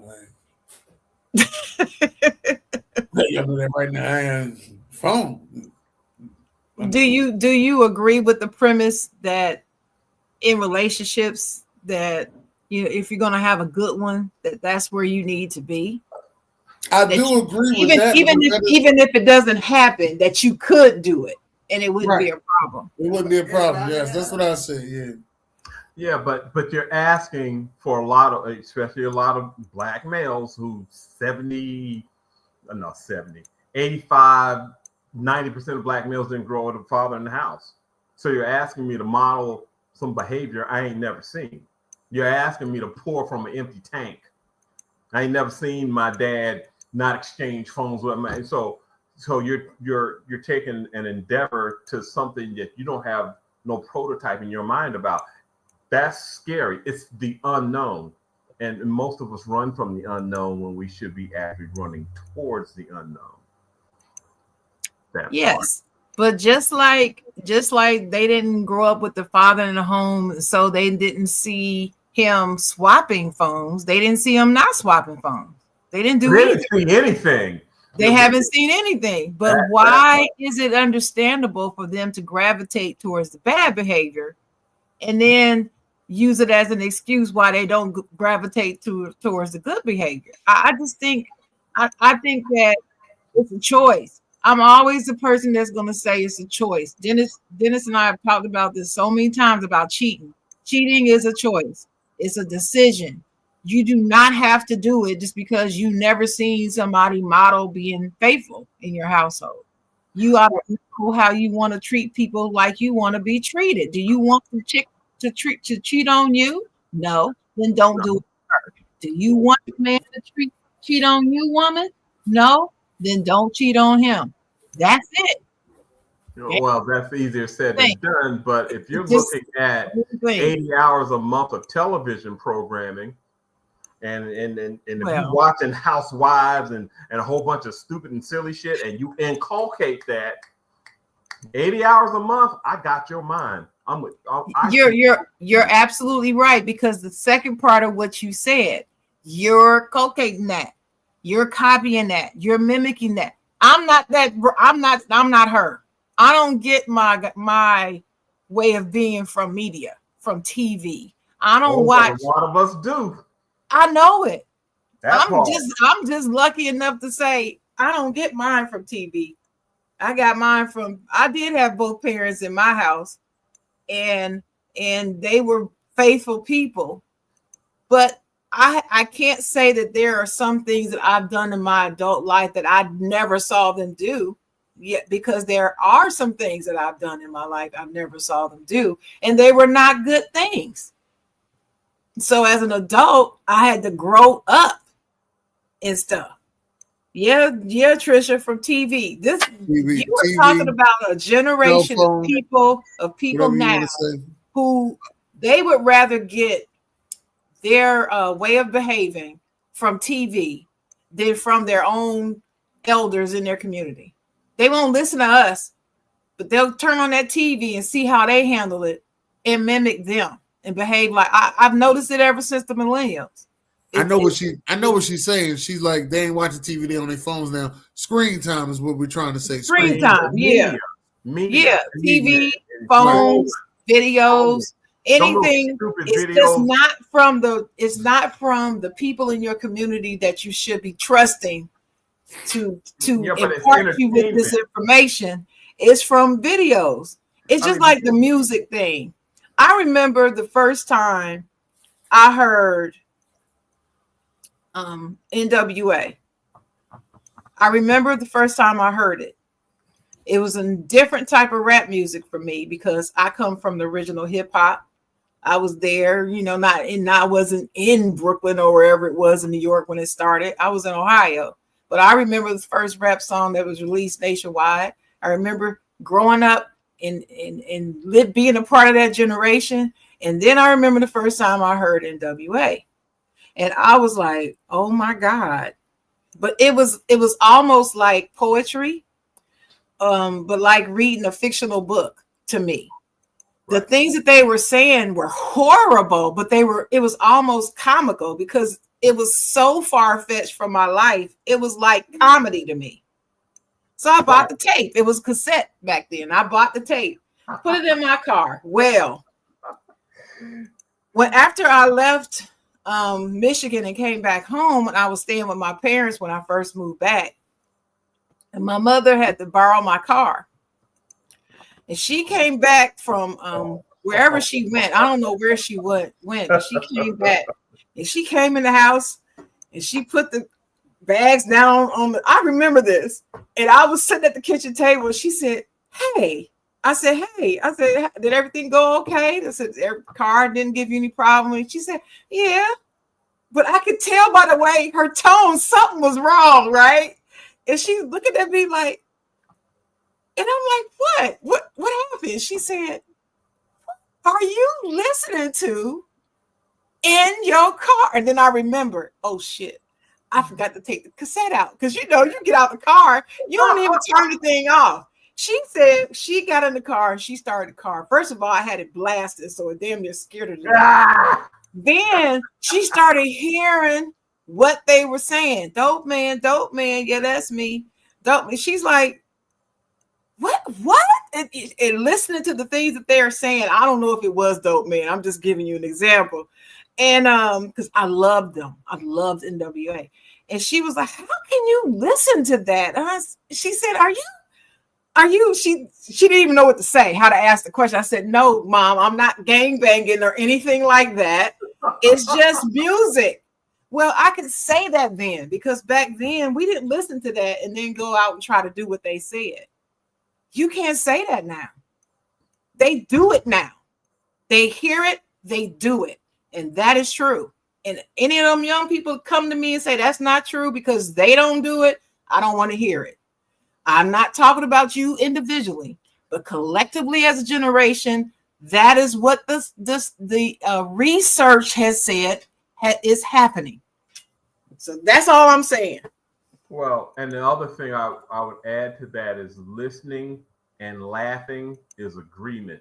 Right now, I have phone. Do you agree with the premise that in relationships that, you know, if you're gonna have a good one, that's where you need to be? I do agree with that. Even if it doesn't happen, that you could do it and it wouldn't be a problem. It wouldn't be a problem. Yes, that's what I said. Yeah. Yeah, but you're asking for especially a lot of black males who 85, 90% of black males didn't grow with a father in the house. So you're asking me to model some behavior I ain't never seen. You're asking me to pour from an empty tank. I ain't never seen my dad not exchange phones with my. So you're taking an endeavor to something that you don't have no prototype in your mind about. That's scary. It's the unknown. And most of us run from the unknown when we should be actually running towards the unknown. Yes. But just like they didn't grow up with the father in the home, so they didn't see him swapping phones. They didn't see him not swapping phones. They didn't do anything. They haven't seen anything. But why is it understandable for them to gravitate towards the bad behavior and then use it as an excuse why they don't gravitate towards the good behavior? I just think I think that it's a choice. I'm always the person that's going to say it's a choice. Dennis and I have talked about this so many times about cheating. Cheating is a choice. It's a decision. You do not have to do it just because you never seen somebody model being faithful in your household. You ought to know how you want to treat people like you want to be treated. Do you want the chick to cheat on you? No, then don't do it with her. Do you want the man to cheat on you, woman? No, then don't cheat on him. That's it. Well, that's easier said than done. But if you're Just looking at 80 hours a month of television programming, and if you watching Housewives and a whole bunch of stupid and silly shit, and you inculcate that 80 hours a month, I got your mind. You're absolutely right, because the second part of what you said, you're inculcating that, you're copying that, you're mimicking that. I'm not her. I don't get my way of being from media, from TV. I don't watch. A lot of us do. I know it. I'm just lucky enough to say I don't get mine from TV. I got mine I did have both parents in my house, and they were faithful people. But I can't say that there are some things that I've done in my adult life that I never saw them do yet, because there are some things that I've done in my life I've never saw them do, and they were not good things. So as an adult, I had to grow up and stuff. Yeah, Trisha, from TV. You were talking about a generation of people now who they would rather get their way of behaving from TV than from their own elders in their community. They won't listen to us, but they'll turn on that TV and see how they handle it and mimic them and behave like I've noticed it ever since the millennials. I know what she's saying. She's like, they ain't watching TV, they on their phones now. Screen time is what we're trying to say. Screen time, yeah. TV, phones, videos, anything. It's just not from the people in your community that you should be trusting to impart you with this information. It's from videos. It's just like the music thing. I remember the first time I heard NWA. I remember the first time I heard it. It was a different type of rap music for me because I come from the original hip hop. I was there, I wasn't in Brooklyn or wherever it was in New York when it started. I was in Ohio, but I remember the first rap song that was released nationwide. I remember growing up and being a part of that generation. And then I remember the first time I heard NWA. And I was like, oh my God. But it was almost like poetry, but like reading a fictional book to me. The things that they were saying were horrible, but it was almost comical because it was so far-fetched from my life. It was like comedy to me. So I bought the tape. It was cassette back then. I bought the tape, put it in my car. Well, after I left Michigan and came back home, and I was staying with my parents when I first moved back, and my mother had to borrow my car. And she came back from wherever she went. I don't know where she went, but she came back. And she came in the house and she put the bags down on I remember this. And I was sitting at the kitchen table. And she said, hey. I said, did everything go okay? I said, the car didn't give you any problem. And she said, yeah. But I could tell by the way her tone, something was wrong, right? And she's looking at me like, and I'm like, what happened? She said, what are you listening to in your car? And then I remember, oh shit, I forgot to take the cassette out. Because you get out the car, you don't even turn the thing off. She said she got in the car and she started the car. First of all, I had it blasted, so it damn near scared her to death. Then she started hearing what they were saying. Dope man, yeah, that's me. Dope. She's like, what? And listening to the things that they're saying, I don't know if it was dope man. I'm just giving you an example. And because I loved them. I loved NWA. And she was like, how can you listen to that? She said, are you? She didn't even know what to say, how to ask the question. I said, no, Mom, I'm not gangbanging or anything like that. It's just music. Well, I could say that then, because back then we didn't listen to that and then go out and try to do what they said. You can't say that now. They do it now. They hear it, they do it. And that is true. And any of them young people come to me and say that's not true because they don't do it, I don't want to hear it. I'm not talking about you individually, but collectively as a generation, that is what the research has said is happening. So that's all I'm saying. Well, and the other thing I would add to that is listening and laughing is agreement.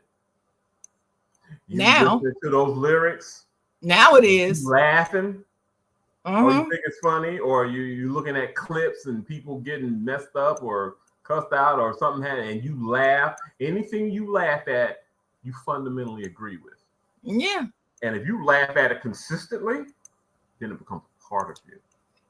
You Now, listen to those lyrics. Now it is. Laughing. Mm-hmm. Or you think it's funny, or you looking at clips and people getting messed up or cussed out or something, and you laugh. Anything you laugh at, you fundamentally agree with. Yeah. And if you laugh at it consistently, then it becomes part of you.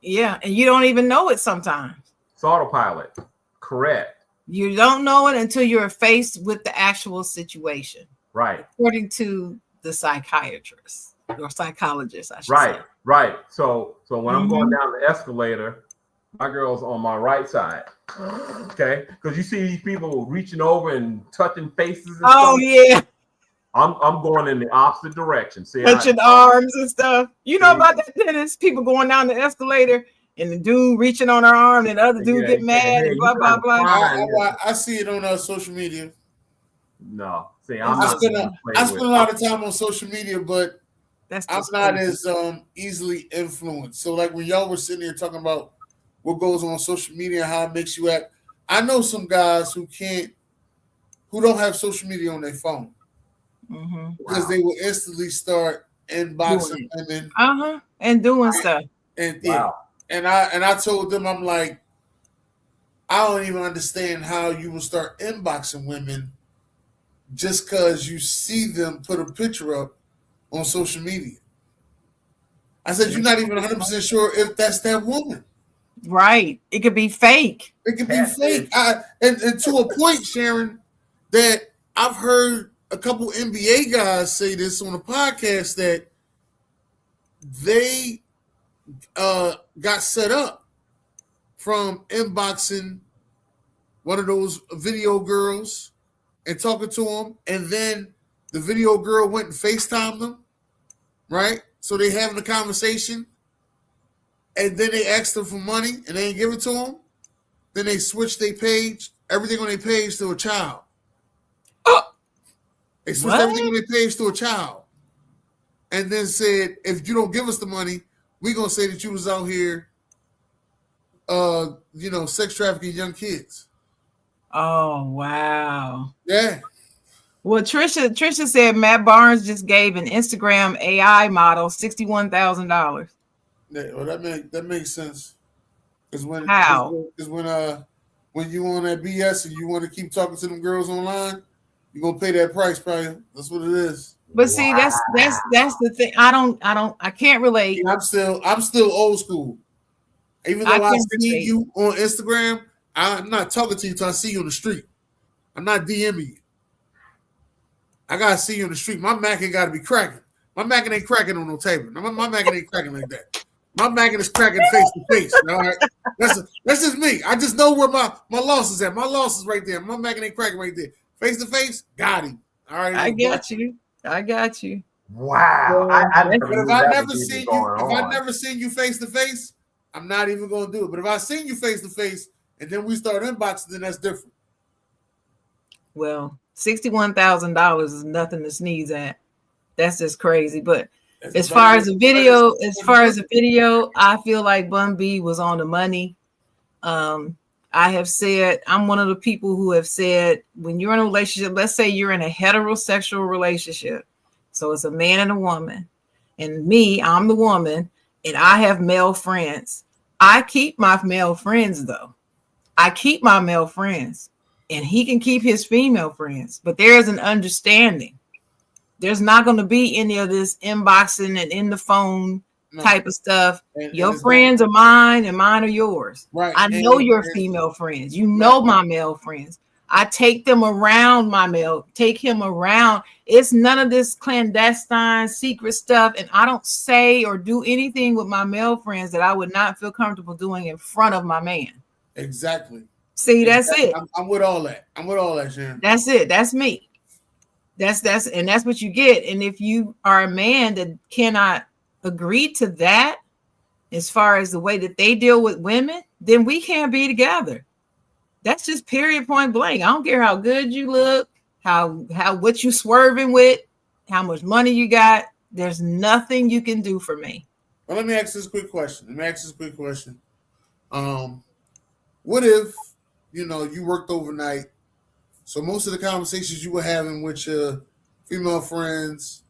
Yeah, and you don't even know it sometimes. It's autopilot. Correct. You don't know it until you're faced with the actual situation. Right. According to the psychiatrist or psychologist, I should say. Right. So when I'm going down the escalator, my girl's on my right side. Okay. Because you see these people reaching over and touching faces and stuff. Yeah. I'm going in the opposite direction. See, touching arms and stuff. You know about that, Dennis? People going down the escalator and the dude reaching on her arm and the other dude get mad and blah, blah, blah. I see it on social media. No. See, I spend a lot of time on social media, but I'm not as easily influenced. So like when y'all were sitting here talking about what goes on social media, how it makes you act, I know some guys who don't have social media on their phone. Because they will instantly start inboxing women, and doing stuff. And I told them, I'm like, I don't even understand how you will start inboxing women just because you see them put a picture up on social media. I said, you're not even 100% sure if that's that woman. Right. It could be fake. It could be fake. And to a point, Sharon, that I've heard a couple NBA guys say this on a podcast that they got set up from inboxing one of those video girls and talking to them, and then the video girl went and FaceTimed them, right? So they having a conversation, and then they asked them for money, and they ain't give it to them. Then they switched their page, everything on their page to a child. They switched everything on their page to a child, and then said, "If you don't give us the money, we're gonna say that you was out here, sex trafficking young kids." Oh wow! Yeah. Well, Trisha said Matt Barnes just gave an Instagram AI model $61,000. Yeah, well, that makes sense. Because when you on that BS and you want to keep talking to them girls online, you're gonna pay that price, probably. That's what it is. But see, that's the thing. I can't relate. I'm still old school. Even though I see you on Instagram, I'm not talking to you until I see you on the street. I'm not DMing you. I gotta see you on the street. My Mackin gotta be cracking. My Mackin ain't cracking on no table. My Mackin ain't cracking like that. My Mackin is cracking face to face. All right, that's just me. I just know where my loss is at. My loss is right there. My Mackin ain't cracking right there. Face to face, got him. All right, I got you. Wow. But if I never seen you face to face, I'm not even gonna do it. But if I seen you face to face and then we start inboxing, then that's different. Well, $61,000 is nothing to sneeze at. That's just crazy. But as far as the video, I feel like Bun B was on the money. I have said, I'm one of the people who have said, when you're in a relationship, let's say you're in a heterosexual relationship. So it's a man and a woman. And me, I'm the woman, and I have male friends. I keep my male friends, though. I keep my male friends, and he can keep his female friends. But there is an understanding. There's not going to be any of this inboxing and in the phone type of stuff. Your friends are mine and mine are yours. Right. I know your female friends. You know my male friends. I take them around take him around. It's none of this clandestine secret stuff. And I don't say or do anything with my male friends that I would not feel comfortable doing in front of my man. Exactly. See, that's it. I'm with all that. Sharon. That's it. That's me. That's what you get. And if you are a man that cannot agree to that, as far as the way that they deal with women, then we can't be together. That's just period, point blank. I don't care how good you look, how what you swerving with, how much money you got. There's nothing you can do for me. Well, let me ask this quick question. What if, you worked overnight? So most of the conversations you were having with your female friends,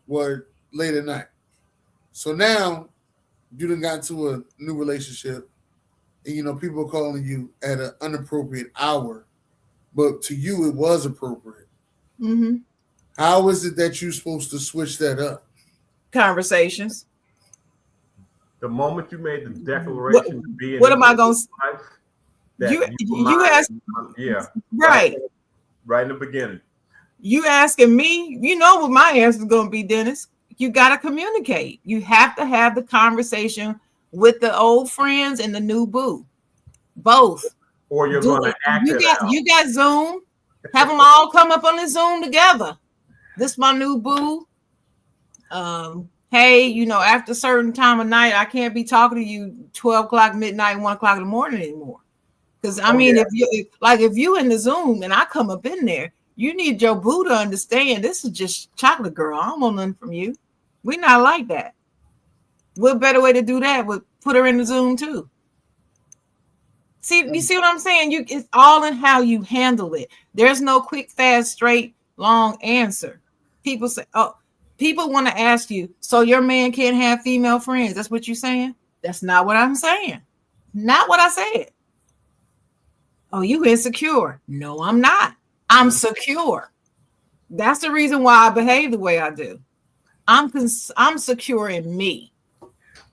were late at night. So now you done got into a new relationship, and people are calling you at an inappropriate hour, but to you it was appropriate. Mm-hmm. How is it that you're supposed to switch that up? Conversations. The moment you made the declaration to be in what am I going to you ask? Yeah, right in the beginning. You asking me, you know what my answer is going to be, Dennis. You got to communicate. You have to have the conversation with the old friends and the new boo, both. Or you're going to act it out. You got Zoom. Have them all come up on the Zoom together. This my new boo. Hey, after a certain time of night, I can't be talking to you 12 o'clock, midnight, 1 o'clock in the morning anymore. Because if you in the Zoom and I come up in there, you need your boo to understand this is just chocolate girl. I don't want nothing from you. We're not like that. What better way to do that would put her in the Zoom too. You see what I'm saying? It's all in how you handle it. There's no quick, fast, straight, long answer. People say, people want to ask you, so your man can't have female friends. That's what you're saying? That's not what I'm saying. Not what I said. Oh, you insecure. No, I'm not. I'm secure. That's the reason why I behave the way I do. I'm secure in me.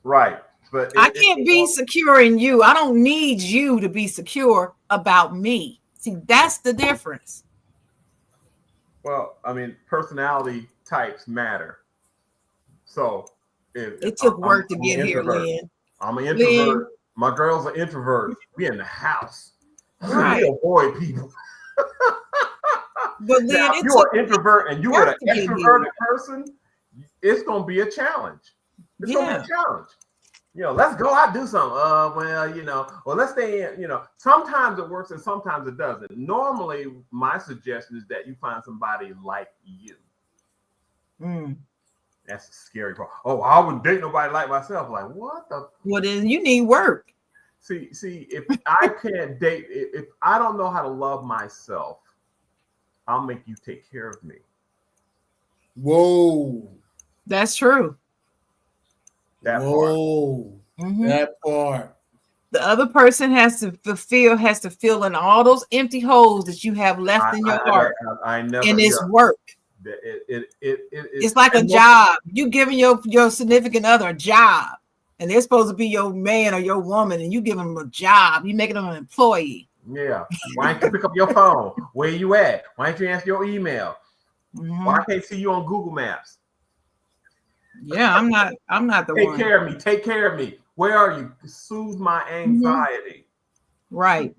Right. But I can't be secure in you. I don't need you to be secure about me. See, that's the difference. Well, I mean, personality types matter. So it took work to get here, Lynn. I'm an introvert. Lynn. My girl's an introvert. We in the house. Right. We avoid people. But now, if you're an introvert and you're an extroverted person, it's going to be a challenge. It's going to be a challenge. Let's go out and do something. Well, let's stay in. Sometimes it works and sometimes it doesn't. Normally, my suggestion is that you find somebody like you. That's a scary part. Oh, I wouldn't date nobody like myself. Like, what the? Well, then you need work. See, if I can't date, if I don't know how to love myself, I'll make you take care of me. Whoa. That's true. That part. The other person has to fill in all those empty holes that you have left in your heart. And it's work. It's like a job. You giving your significant other a job, and they're supposed to be your man or your woman, and you give them a job. You making them an employee. Yeah. Why don't you pick up your phone? Where you at? Why don't you answer your email? Why can't see you on Google Maps? Yeah, I'm not the one. Take care of me. Where are you? Soothe my anxiety. Right.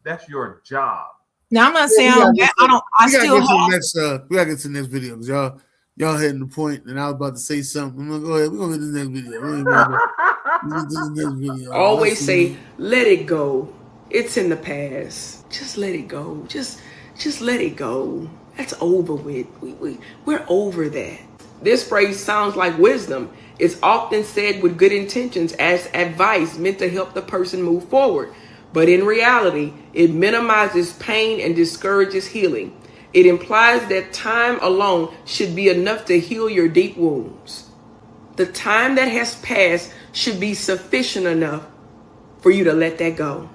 That's your job. Now I'm not saying we gotta get to the next video because y'all hitting the point, and I was about to say something. I'm gonna go ahead. We're gonna get to the next video. Always say, let it go. It's in the past. Just let it go. Just let it go. That's over with. We're over that. This phrase sounds like wisdom. It's often said with good intentions as advice meant to help the person move forward. But in reality, it minimizes pain and discourages healing. It implies that time alone should be enough to heal your deep wounds. The time that has passed should be sufficient enough for you to let that go.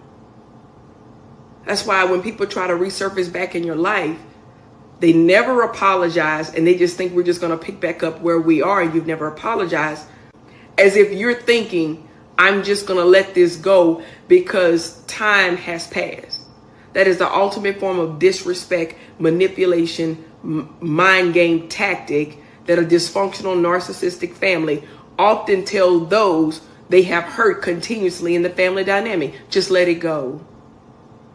That's why when people try to resurface back in your life, they never apologize, and they just think we're just going to pick back up where we are, and you've never apologized, as if you're thinking, I'm just going to let this go because time has passed. That is the ultimate form of disrespect, manipulation, mind game tactic that a dysfunctional narcissistic family often tell those they have hurt continuously in the family dynamic. Just let it go.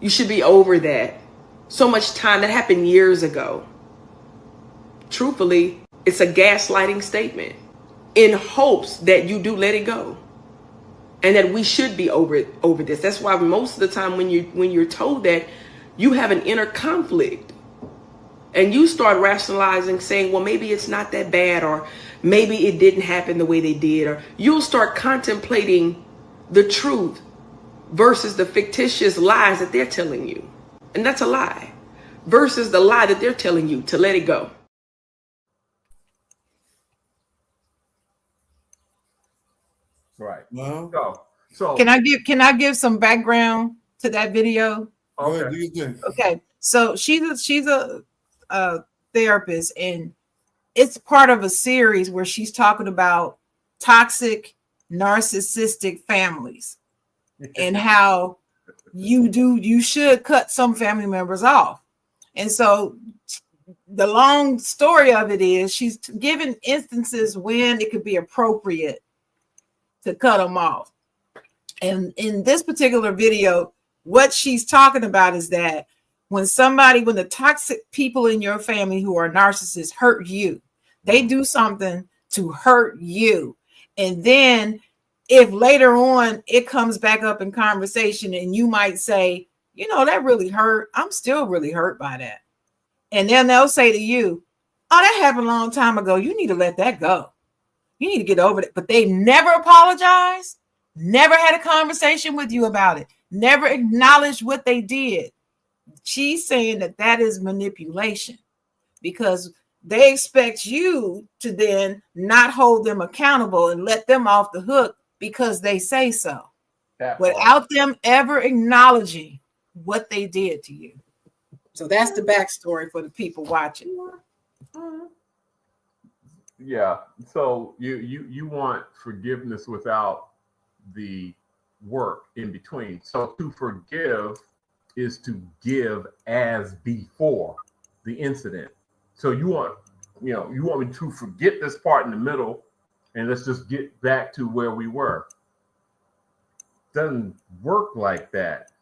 You should be over that. So much time that happened years ago. Truthfully, it's a gaslighting statement in hopes that you do let it go. and that we should be over this. That's why most of the time when you're told that, you have an inner conflict. And you start rationalizing, saying, well, maybe it's not that bad, or maybe it didn't happen the way they did, or you'll start contemplating the truth versus the fictitious lies that they're telling you. And that's a lie. Versus the lie that they're telling you to let it go. Right. Well, So Can I give some background to that video? what do you think? Okay, so she's a therapist, and it's part of a series where she's talking about toxic, narcissistic families and how you should cut some family members off. And so the long story of it is she's given instances when it could be appropriate to cut them off. And in this particular video, what she's talking about is that when the toxic people in your family who are narcissists hurt you, they do something to hurt you. And then if later on it comes back up in conversation and you might say, you know, that really hurt. I'm still really hurt by that. And then they'll say to you, oh, that happened a long time ago. You need to let that go. You need to get over it. But they never apologized, never had a conversation with you about it, never acknowledged what they did. She's saying that is manipulation, because they expect you to then not hold them accountable and let them off the hook because they say so, without them ever acknowledging what they did to you. So that's the backstory for the people watching. Yeah. So you want forgiveness without the work in between. So to forgive is to give as before the incident. So you want me to forget this part in the middle and let's just get back to where we were. Doesn't work like that.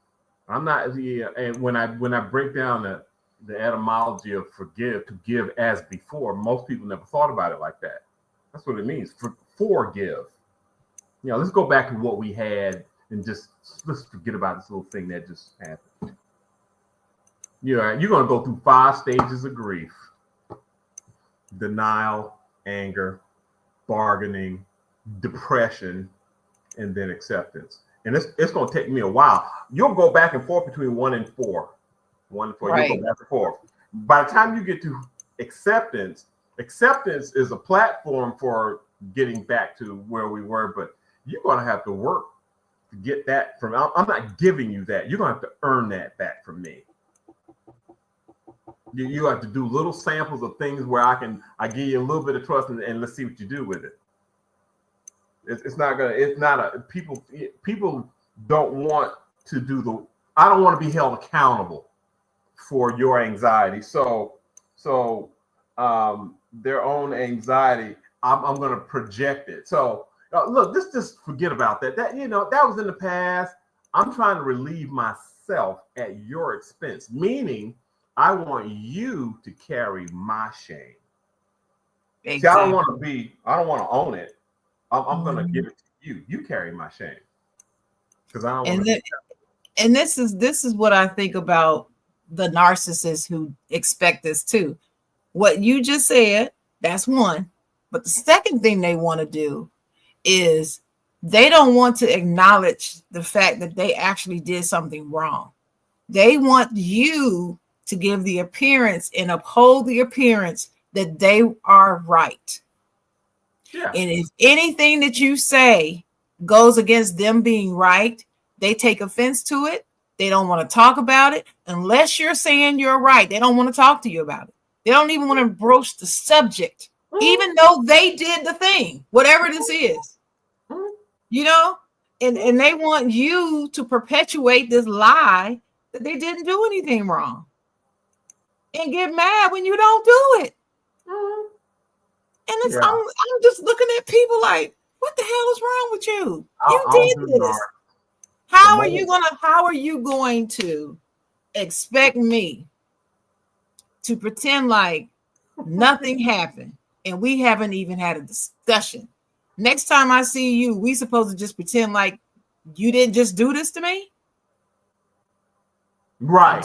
I'm not. And when I break down the etymology of forgive, to give as before, most people never thought about it like that. That's what it means. Forgive. Let's go back to what we had and let's forget about this little thing that just happened. You're going to go through 5 stages of grief: denial, anger, bargaining, depression, and then acceptance. And it's going to take me a while. You'll go back and forth between 1 and 4. 1 and 4. Right. You'll go back and forth. By the time you get to acceptance is a platform for getting back to where we were, but you're going to have to work to get that from. I'm not giving you that. You're going to have to earn that back from me. You have to do little samples of things where I give you a little bit of trust and let's see what you do with it. People don't want to I don't want to be held accountable for your anxiety. So their own anxiety, I'm going to project it. So look, just forget about that. That was in the past. I'm trying to relieve myself at your expense, meaning I want you to carry my shame. Exactly. See, I don't want to own it. I'm going to give it to you. You carry my shame. Because I don't want to. And this is what I think about the narcissists who expect this too. What you just said, that's one. But the second thing they want to do is they don't want to acknowledge the fact that they actually did something wrong. They want you to give the appearance and uphold the appearance that they are right. Yeah. And if anything that you say goes against them being right, they take offense to it. They don't want to talk about it unless you're saying you're right. They don't want to talk to you about it. They don't even want to broach the subject, even though they did the thing, whatever this is, and they want you to perpetuate this lie that they didn't do anything wrong and get mad when you don't do it. And I'm just looking at people like, what the hell is wrong with you? You did this. How are you going to expect me to pretend like nothing happened and we haven't even had a discussion? Next time I see you, we supposed to just pretend like You didn't just do this to me? Right.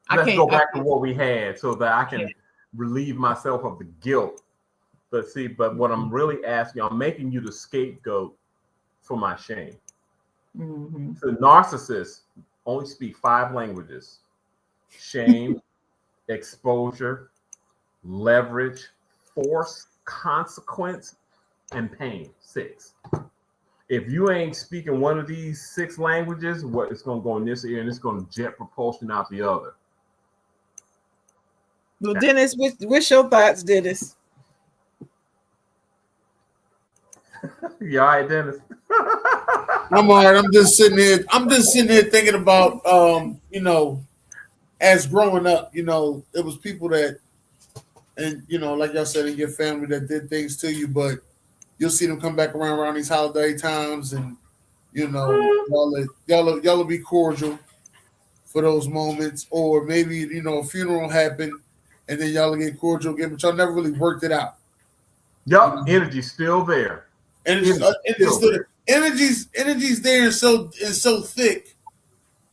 I Let's can't go back to what we had so that I can relieve myself of the guilt. But what I'm really asking, I'm making you the scapegoat for my shame. Mm-hmm. So narcissists only speak 5 languages: shame, exposure, leverage, force, consequence, and pain. 6. If you ain't speaking one of these 6 languages, what it's going to go in this ear and it's going to jet propulsion out the other. Well, Dennis, what's your thoughts, Dennis? You all right, Dennis? I'm all right. I'm just sitting here thinking about, as growing up, it was people that, and like y'all said, in your family that did things to you, but you'll see them come back around these holiday times, and y'all will be cordial for those moments, or maybe a funeral happened, and then y'all will get cordial again, but y'all never really worked it out. Yup, energy's still there. Energy's there and so thick.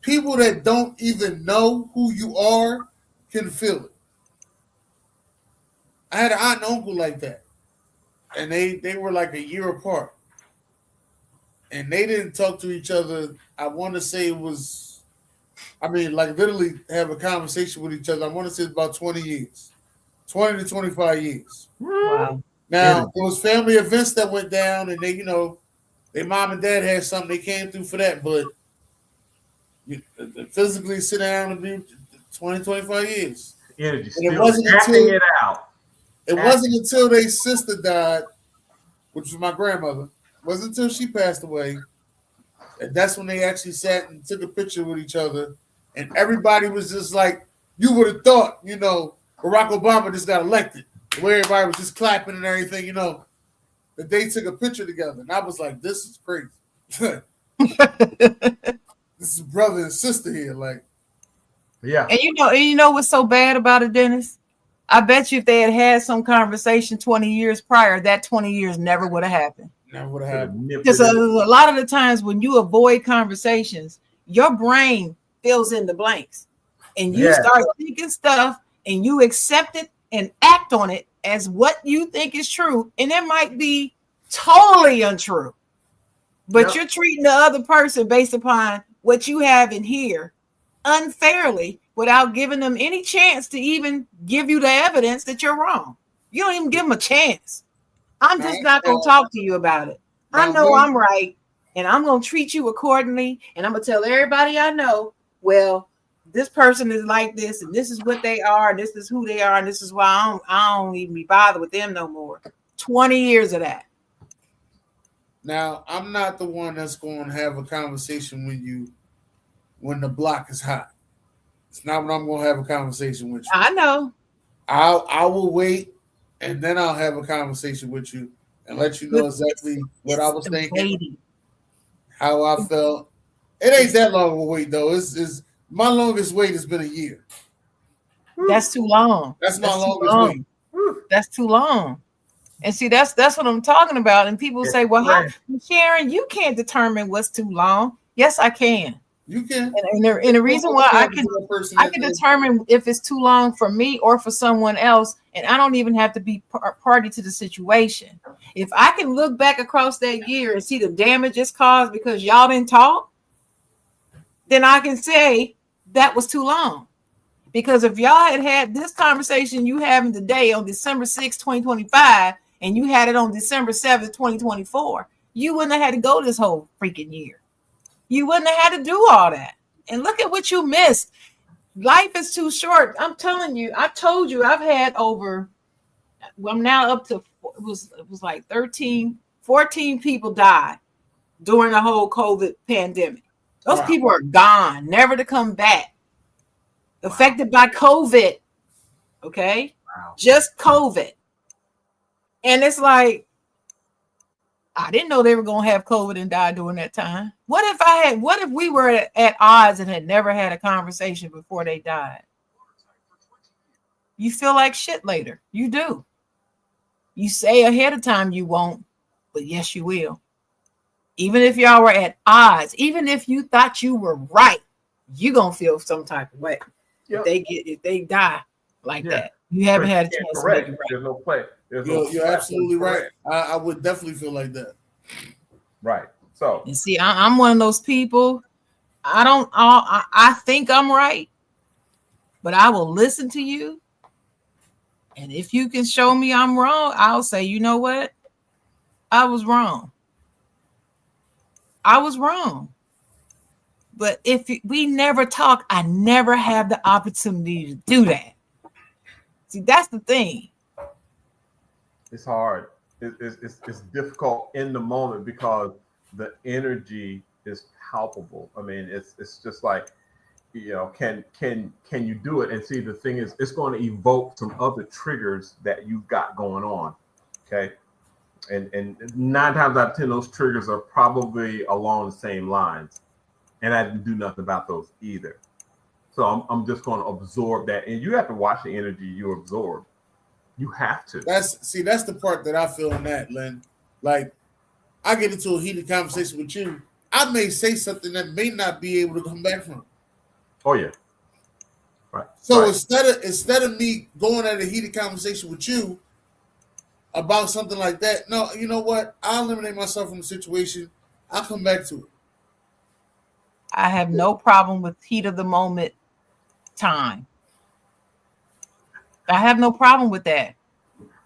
People that don't even know who you are can feel it. I had an aunt and uncle like that, and they were like a year apart, and they didn't talk to each other. I want to say it was, like literally have a conversation with each other. I want to say it's about 20 years, 20 to 25 years. Wow. Now, there was family events that went down, and they, their mom and dad had something. They came through for that, but physically sit down and be 20, 25 years. Energy still acting it out. It wasn't until their sister died, which was my grandmother. It wasn't until she passed away. And that's when they actually sat and took a picture with each other. And everybody was just like, you would have thought, Barack Obama just got elected. Where everybody was just clapping and everything, that they took a picture together. And I was like, this is crazy. This is brother and sister here. Like, yeah. And you know what's so bad about it, Dennis? I bet you if they had some conversation 20 years prior, that 20 years never would have happened. Never would have happened. Because a lot of the times when you avoid conversations, your brain fills in the blanks. And you start thinking stuff and you accept it and act on it as what you think is true. And it might be totally untrue. But you're treating the other person based upon what you have in here unfairly without giving them any chance to even give you the evidence that you're wrong. You don't even give them a chance. I'm just not going to talk to you about it. I know I'm right, and I'm going to treat you accordingly, and I'm going to tell everybody I know, well, this person is like this, and this is what they are, and this is who they are, and this is why I don't even be bothered with them no more. 20 years of that. Now, I'm not the one that's going to have a conversation when the block is hot. It's not when I'm going to have a conversation with you. I know. I will wait, and then I'll have a conversation with you and let you know exactly what I was thinking, how I felt. It ain't that long of a wait, though. It's my longest wait has been a year. That's too long. That's my longest wait. That's too long. And see, that's what I'm talking about. And people say, well, Sharon, you can't determine what's too long. Yes, I can. You can. And the reason why I can determine if it's too long for me or for someone else, and I don't even have to be party to the situation. If I can look back across that year and see the damage it's caused because y'all didn't talk, then I can say that was too long. Because if y'all had this conversation you having today on December 6, 2025, and you had it on December 7th, 2024, you wouldn't have had to go this whole freaking year. You wouldn't have had to do all that. And look at what you missed. Life is too short. I'm telling you, I told you I've had I'm now up to, it was like 14 people died during the whole COVID pandemic. Those people are gone, never to come back. Affected by COVID. Okay? Wow. Just COVID. And it's like, I didn't know they were going to have COVID and die during that time. What if we were at odds and had never had a conversation before they died? You feel like shit later. You do. You say ahead of time you won't, but yes, you will. Even if y'all were at odds, even if you thought you were right, you gonna feel some type of way. Yep. If they die like that. You haven't had a chance to make it right. There's no play. You're absolutely right. I would definitely feel like that. Right. So and see, I'm one of those people. I think I'm right, but I will listen to you. And if you can show me I'm wrong, I'll say, you know what? I was wrong. I was wrong. But if we never talk, I never have the opportunity to do that. See, that's the thing. It's hard. It's difficult in the moment because the energy is palpable. I mean, it's just like, you know, can you do it? And see, the thing is, it's going to evoke some other triggers that you've got going on. Okay. And 9 times out of 10, those triggers are probably along the same lines. And I didn't do nothing about those either. So I'm just going to absorb that. And you have to watch the energy you absorb. You have to. That's the part that I feel in that, Lynn. Like, I get into a heated conversation with you. I may say something that may not be able to come back from. Oh, yeah. Right. So right. instead of me going at a heated conversation with you about something like that, no, you know what? I'll eliminate myself from the situation. I'll come back to it. I have no problem with heat of the moment time. I have no problem with that.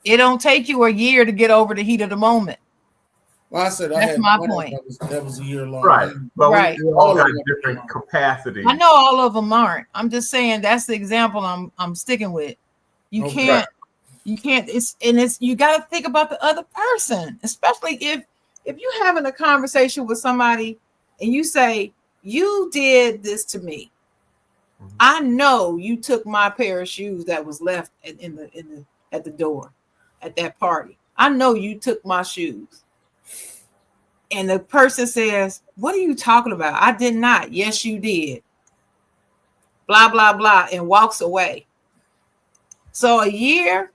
It don't take you a year to get over the heat of the moment. Well, I said that's my point. That was a year long. Right. But right. we all got different capacities. I know all of them aren't. I'm just saying that's the example I'm sticking with. You can't. It's you got to think about the other person, especially if you're having a conversation with somebody and you say, you did this to me. Mm-hmm. I know you took my pair of shoes that was left at the door at that party. I know you took my shoes. And the person says, what are you talking about? I did not. Yes, you did. Blah, blah, blah, and walks away. So a year,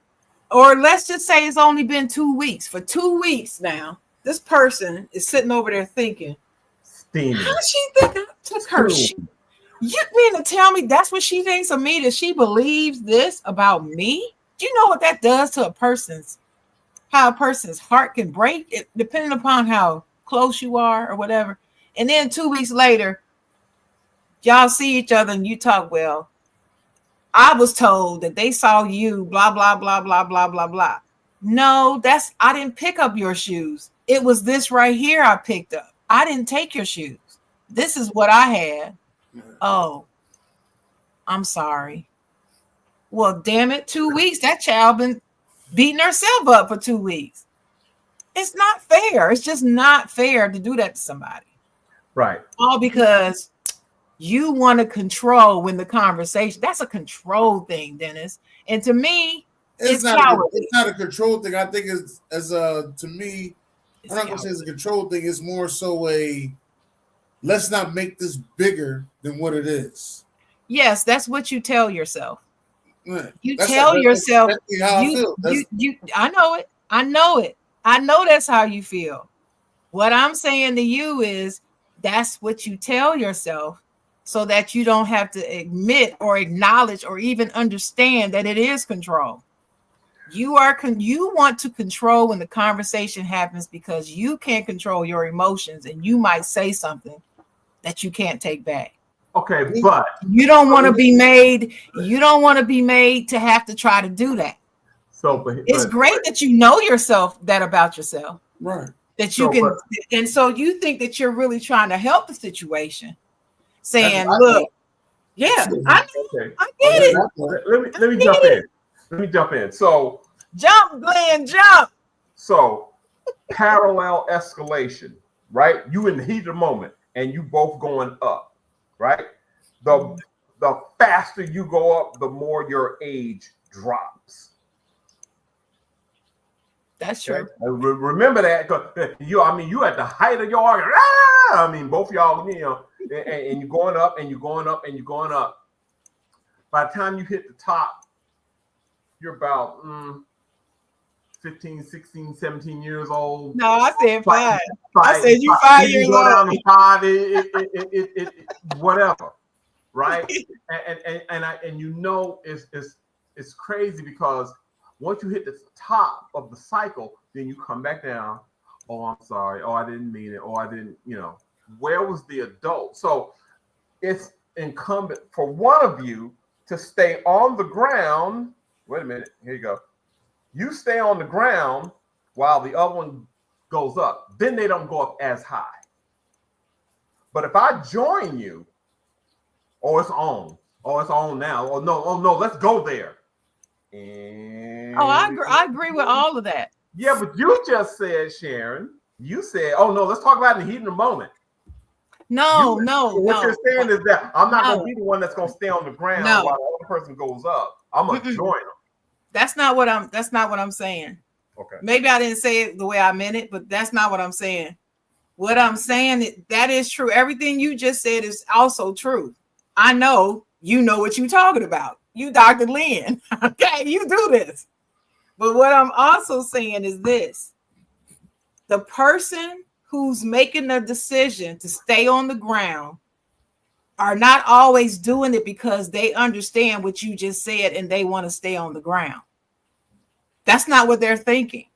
or let's just say it's only been 2 weeks. For 2 weeks now, this person is sitting over there thinking, steaming. How does she think I took her shoe? You mean to tell me that's what she thinks of me? That she believes this about me? Do you know what that does to how a person's heart can break? It, depending upon how close you are or whatever. And then 2 weeks later, y'all see each other and you talk, well, I was told that they saw you, blah, blah, blah, blah, blah, blah, blah. No, I didn't pick up your shoes. It was this right here I picked up. I didn't take your shoes. This is what I had. Oh, I'm sorry. Well, damn it, 2 weeks. That child been beating herself up for 2 weeks. It's not fair. It's just not fair to do that to somebody. Right. All because you want to control when the conversation. That's a control thing, Dennis. And to me, it's not a control thing. I think to me, I'm not gonna say it's a control thing. It's more so let's not make this bigger than what it is. Yes, that's what you tell yourself. Man, you tell yourself. I know it. I know it. I know that's how you feel. What I'm saying to you is that's what you tell yourself so that you don't have to admit or acknowledge or even understand that it is control. You want to control when the conversation happens because you can't control your emotions and you might say something that you can't take back. Okay, but you don't want to be made. You don't want to be made to have to try to do that. So, it's great that you know yourself that about yourself, right? That you can, and so you think that you're really trying to help the situation, saying, "Look, yeah, I get it." Let me jump in. Let me jump in. So, jump, Glenn, jump. So, parallel escalation, right? You in the heat of the moment, and you both going up, right? The faster you go up, the more your age drops. That's true. Remember that, because you at the height of your argument. I mean, both y'all, and you're going up, and you're going up, and you're going up. By the time you hit the top, you're about 15, 16, 17 years old. No, I said 5. Fight, I said you 5 years go down old. to 5, whatever, right? and you know it's crazy because once you hit the top of the cycle, then you come back down. Oh, I'm sorry. Oh, I didn't mean it. Oh, I didn't, where was the adult? So it's incumbent for one of you to stay on the ground. Wait a minute. Here you go. You stay on the ground while the other one goes up. Then they don't go up as high. But if I join you, it's on. Oh, it's on now. Oh no, let's go there. And I agree with all of that. yeah, but you just said, Sharon, you said, oh no, let's talk about it in the heat of the moment. No. What you're saying is that I'm not going to be the one that's going to stay on the ground while the other person goes up. I'm going to join them. That's not what I'm saying. Okay. Maybe I didn't say it the way I meant it, but that's not what I'm saying. What I'm saying, that is true. Everything you just said is also true. I know you know what you're talking about. You, Dr. Lynn. Okay, you do this. But what I'm also saying is this. The person who's making the decision to stay on the ground are not always doing it because they understand what you just said and they want to stay on the ground. That's not what they're thinking.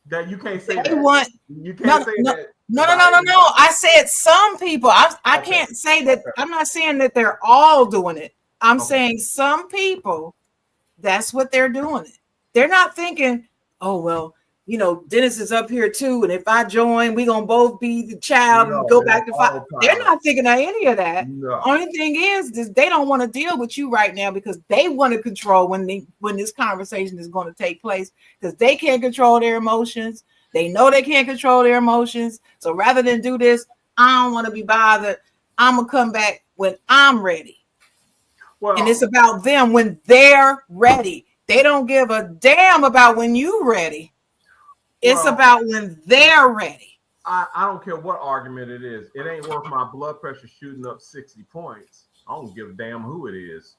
That you can't say they that. You can't say that. No. I said some people. I can't say that. Okay. I'm not saying that they're all doing it. I'm saying some people, that's what they're doing. They're not thinking, oh, well, Dennis is up here too. And if I join, we're going to both be the child and go back to 5. They're not thinking of any of that. No. Only thing is they don't want to deal with you right now because they want to control when this conversation is going to take place because they can't control their emotions. They know they can't control their emotions. So rather than do this, I don't want to be bothered. I'm going to come back when I'm ready. Well, and it's about them when they're ready. They don't give a damn about when you're ready. It's about when they're ready. I don't care what argument it is. It ain't worth my blood pressure shooting up 60 points. I don't give a damn who it is.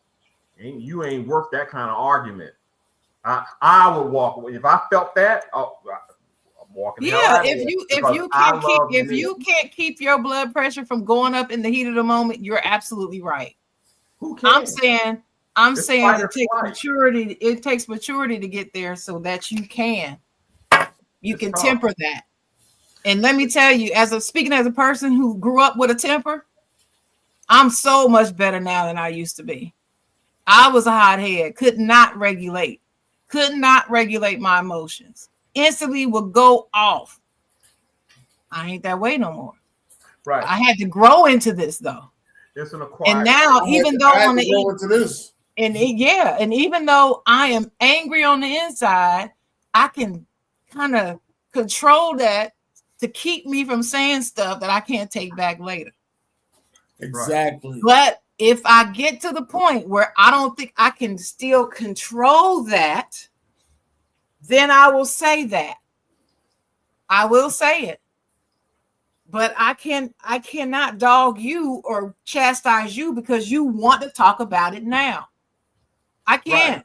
You ain't worth that kind of argument. I would walk away. If I felt that, I'm walking. Yeah, if you can't keep your blood pressure from going up in the heat of the moment, you're absolutely right. Who can? I'm saying it takes maturity. It takes maturity to get there so that you can temper that. And let me tell you, speaking as a person who grew up with a temper, I'm so much better now than I used to be. I was a hothead, could not regulate my emotions. Instantly would go off. I ain't that way no more. Right. I had to grow into this though. It's an acquired. And now, even though on the even though I am angry on the inside, I can kind of control that to keep me from saying stuff that I can't take back later. Exactly. But if I get to the point where I don't think I can still control that, then I will say that. I will say it. But I cannot dog you or chastise you because you want to talk about it now. I can't.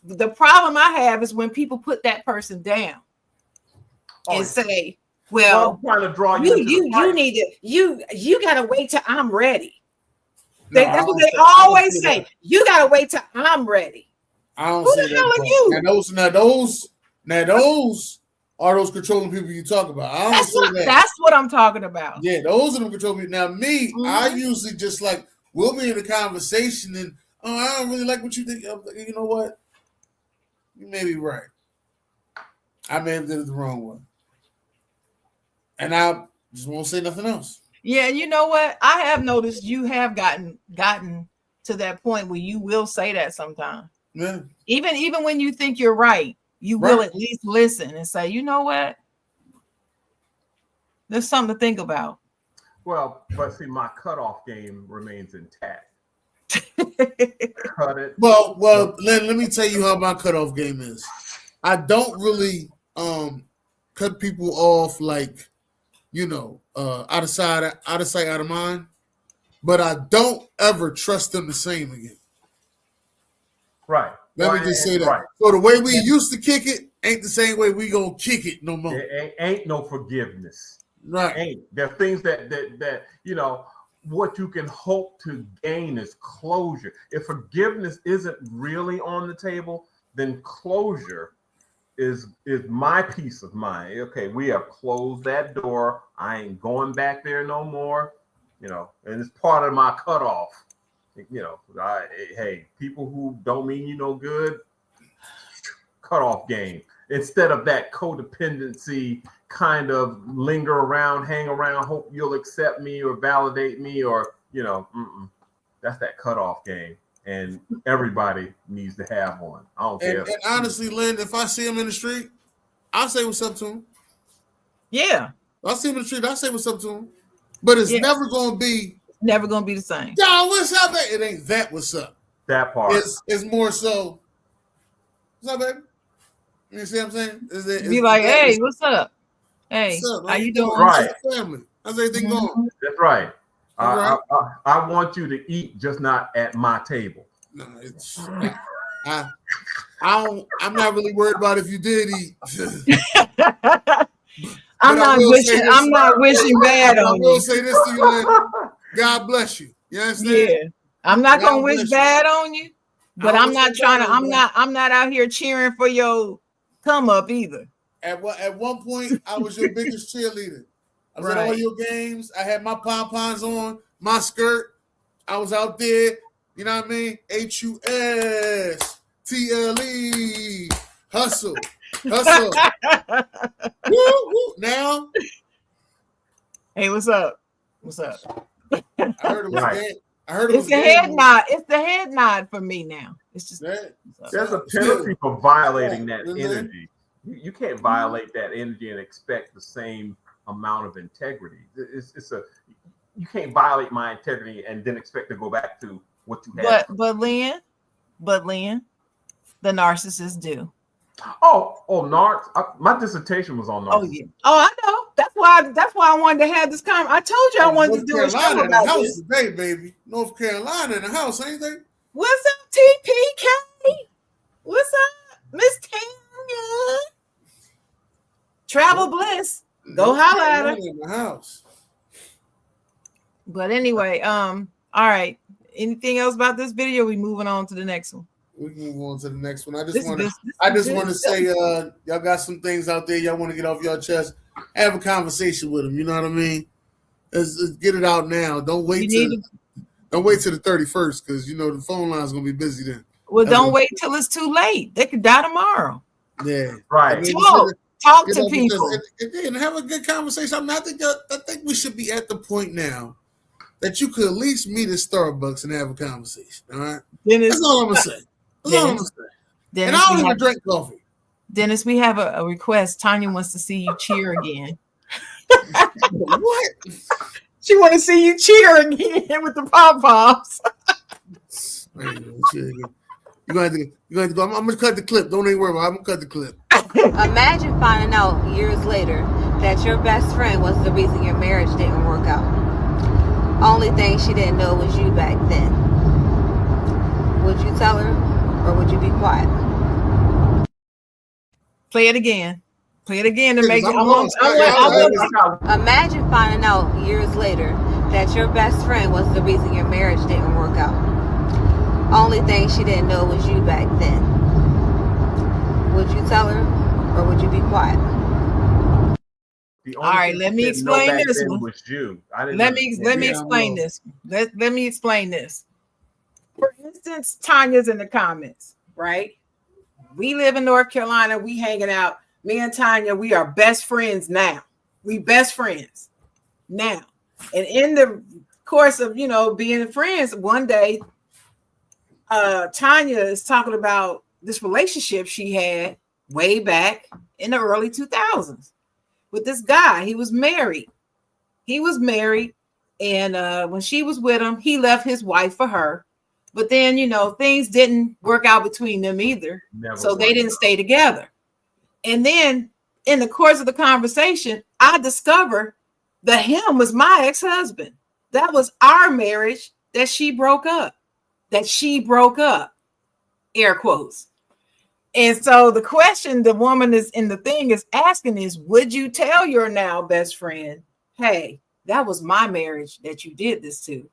Right. The problem I have is when people put that person down and say, well, I'm trying to draw you gotta wait till I'm ready. That's what they always say. You gotta wait till I'm ready. I don't say that. Now those are those controlling people you talk about. I don't say that. That's what I'm talking about. Yeah, those are the controlling people. Now me, I usually just we'll be in a conversation and I don't really like what you think. You know what? You may be right. I may have did it the wrong way. And I just won't say nothing else. Yeah, you know what? I have noticed you have gotten to that point where you will say that sometimes. Yeah. Even when you think you're right, you will at least listen and say, you know what? There's something to think about. Well, but see, my cutoff game remains intact. Cut it. Well, let me tell you how my cutoff game is. I don't really cut people off out of sight, out of mind. But I don't ever trust them the same again. Right. Let me just say that. Right. So the way we used to kick it, ain't the same way we gonna kick it no more. Ain't no forgiveness. Right. There are things that what you can hope to gain is closure. If forgiveness isn't really on the table, then closure is my peace of mind. Okay, we have closed that door. I ain't going back there no more. And it's part of my cutoff. Hey, people who don't mean you no good, cutoff game. Instead of that codependency kind of linger around, hang around, hope you'll accept me or validate me, or that's that cutoff game. And everybody needs to have one. I don't care. And honestly, Lynn, if I see him in the street, I'll say what's up to him. Yeah. I'll see him in the street, I'll say what's up to him. But it's never gonna be the same. Yo, what's up, baby? It ain't that what's up. That part. It's more so, what's up, baby? You see what I'm saying? Be like, hey, what's up? Hey, what's up, how you doing? Right. Family. How's everything going? That's right. Right. I want you to eat, just not at my table. No, I'm not really worried about if you did eat. I'm not wishing bad on you. I will say this to you, Lynn. God bless you. You understand? Yeah. I'm not gonna wish bad on you, but I'm not out here cheering for your come up either. At one point, I was your biggest cheerleader. I was at all your games. I had my pom-poms on, my skirt. I was out there, you know what I mean? HUSTLE. Hustle. Woo, woo. Now. Hey, what's up? What's up? I heard it was right. It's the head nod. It's the head nod for me now. It's just there's a penalty for violating that energy. You can't violate that energy and expect the same amount of integrity. You can't violate my integrity and then expect to go back to what you had. But Lynn, the narcissists do. My dissertation was on narcissism. Oh yeah. Oh, I know. That's why I wanted to have this conversation. I told you I wanted to do a show about this today, baby. North Carolina in the house, ain't they? What's up, TPK? What's up, Miss Tanya? Travel Bliss. Go holla at her. In the house. But anyway, all right. Anything else about this video? We moving on to the next one. We can move on to the next one. I just want to say, y'all got some things out there y'all want to get off your chest. Have a conversation with them. You know what I mean? Let's get it out now. Don't wait till the 31st, because the phone line's gonna be busy then. Well, don't wait till it's too late. They could die tomorrow. Yeah, right. I mean, talk to people and have a good conversation. I think we should be at the point now that you could at least meet at Starbucks and have a conversation. All right, that's all I'm gonna say. Dennis, and I don't even drink coffee. Dennis, we have a request. Tanya wants to see you cheer again. What? She want to see you cheer again with the pom-poms. You're gonna have to go. I'm gonna cut the clip. Don't even worry about it. I'm gonna cut the clip. Imagine finding out years later that your best friend was the reason your marriage didn't work out. Only thing she didn't know was you back then. Would you tell her, or would you be quiet? Play it again. Play it again to make it. Imagine finding out years later that your best friend was the reason your marriage didn't work out. Only thing she didn't know was you back then. Would you tell her, or would you be quiet? All right, let me explain this one. Let me explain this. Let me explain this. For instance, Tanya's in the comments, right? We live in North Carolina. We hanging out. Me and Tanya, we are best friends now. We best friends now. And in the course of, being friends, one day, Tanya is talking about this relationship she had way back in the early 2000s with this guy. He was married. And when she was with him, he left his wife for her. But then, things didn't work out between them either. So they didn't stay together. And then in the course of the conversation, I discovered that him was my ex-husband. That was our marriage that she broke up. Air quotes. And so the question the woman is in the thing is asking is, would you tell your now best friend, hey, that was my marriage that you did this to?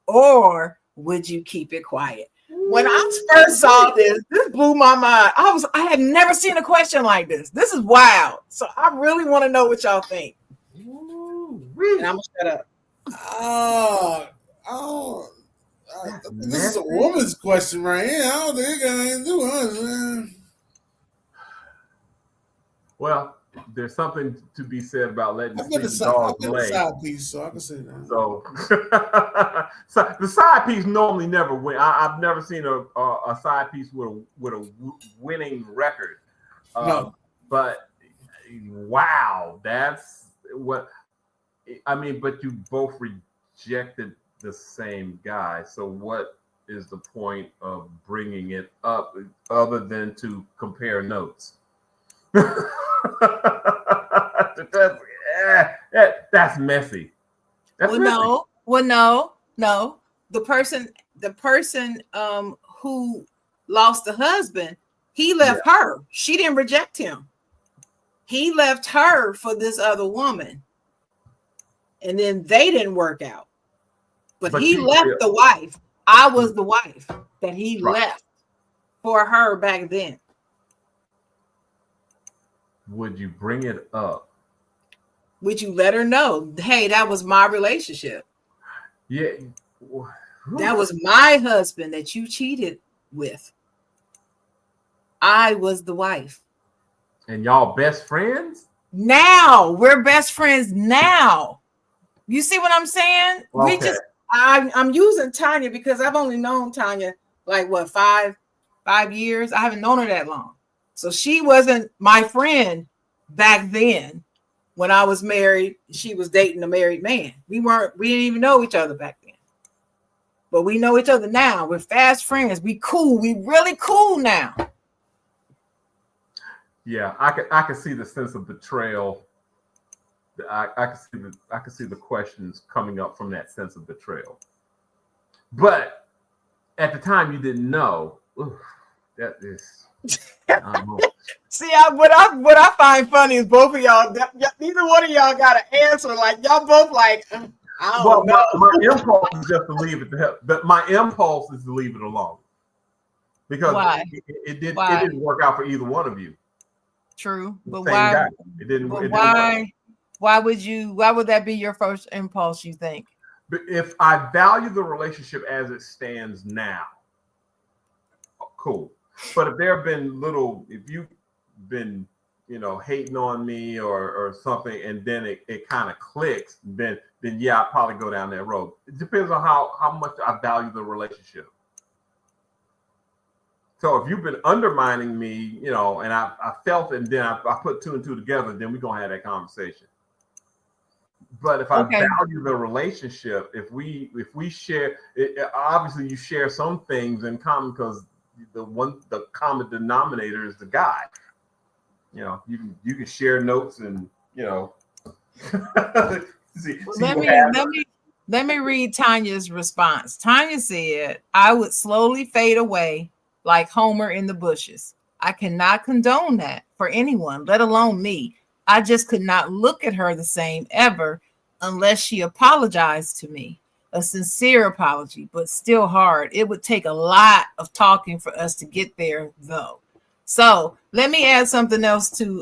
Or would you keep it quiet? When I first saw this blew my mind. I had never seen a question like this. This is wild. So I really want to know what y'all think. And I'm gonna shut up. This is a woman's question right here. I don't think it got anything to do with us, man. Well, there's something to be said about letting I've been the a dogs lay. side piece, so I can say that. So the side piece normally never win. I've never seen a side piece with a winning record. No. But wow, that's what I mean. But you both rejected the same guy. So what is the point of bringing it up other than to compare notes? That's messy. That's messy. No. The person who lost the husband, he left her. She didn't reject him. He left her for this other woman, and then they didn't work out. But he left the wife. I was the wife that he left for her back then. Would you bring it up? Would you let her know, hey, that was my relationship? Yeah. That was my husband that you cheated with. I was the wife. And y'all best friends? Now. We're best friends now. You see what I'm saying? Okay. I'm using Tanya because I've only known Tanya like what, five years. I haven't known her that long. So she wasn't my friend back then when I was married. She was dating a married man. We didn't even know each other back then. But we know each other now. We're fast friends. We cool. We really cool now. Yeah, I can see the sense of betrayal. I can see the questions coming up from that sense of betrayal. But at the time you didn't know. That is. See, what I find funny is both of y'all. Neither one of y'all got an answer. Like y'all both like. I don't know. My impulse is just to leave it to help. But my impulse is to leave it alone because it didn't work out for either one of you. True, but why? Guy. It didn't. But it why? Didn't Why would that be your first impulse? You think? But if I value the relationship as it stands now, cool. But if there have been if you've been, hating on me or something, and then it kind of clicks, then yeah, I'll probably go down that road. It depends on how much I value the relationship. So if you've been undermining me, and I felt it, and then I put two and two together, then we're gonna have that conversation. But if I value the relationship, if we share, obviously you share some things in common because the common denominator is the guy. You can share notes and let me read Tanya's response. Tanya said, "I would slowly fade away like Homer in the bushes. I cannot condone that for anyone, let alone me. I just could not look at her the same ever unless she apologized to me. A sincere apology, but still hard. It would take a lot of talking for us to get there, though." So let me add something else to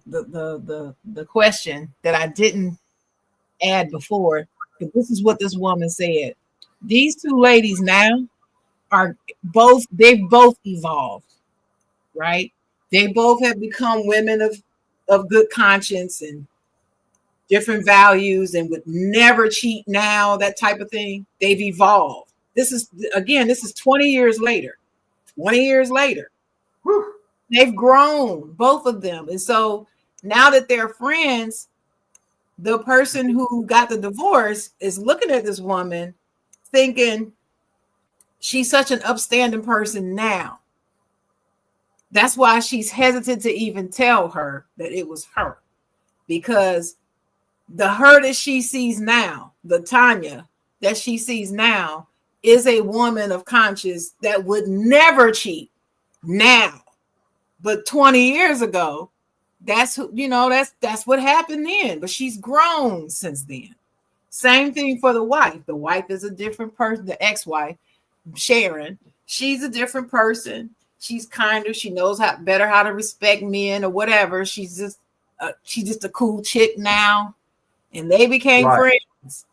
the question that I didn't add before. This is what this woman said. These two ladies now they've both evolved, right? They both have become women of good conscience and different values and would never cheat now, that type of thing. They've evolved. This is 20 years later. 20 years later. Whew. They've grown, both of them. And so now that they're friends, the person who got the divorce is looking at this woman thinking she's such an upstanding person now. That's why she's hesitant to even tell her that it was her, because the her that she sees now, the Tanya that she sees now, is a woman of conscience that would never cheat now. But 20 years ago, that's what happened then. But she's grown since then. Same thing for the wife. The wife is a different person. The ex-wife, Sharon, she's a different person. She's kinder. She knows how to respect men or whatever. She's just a cool chick now, and they became friends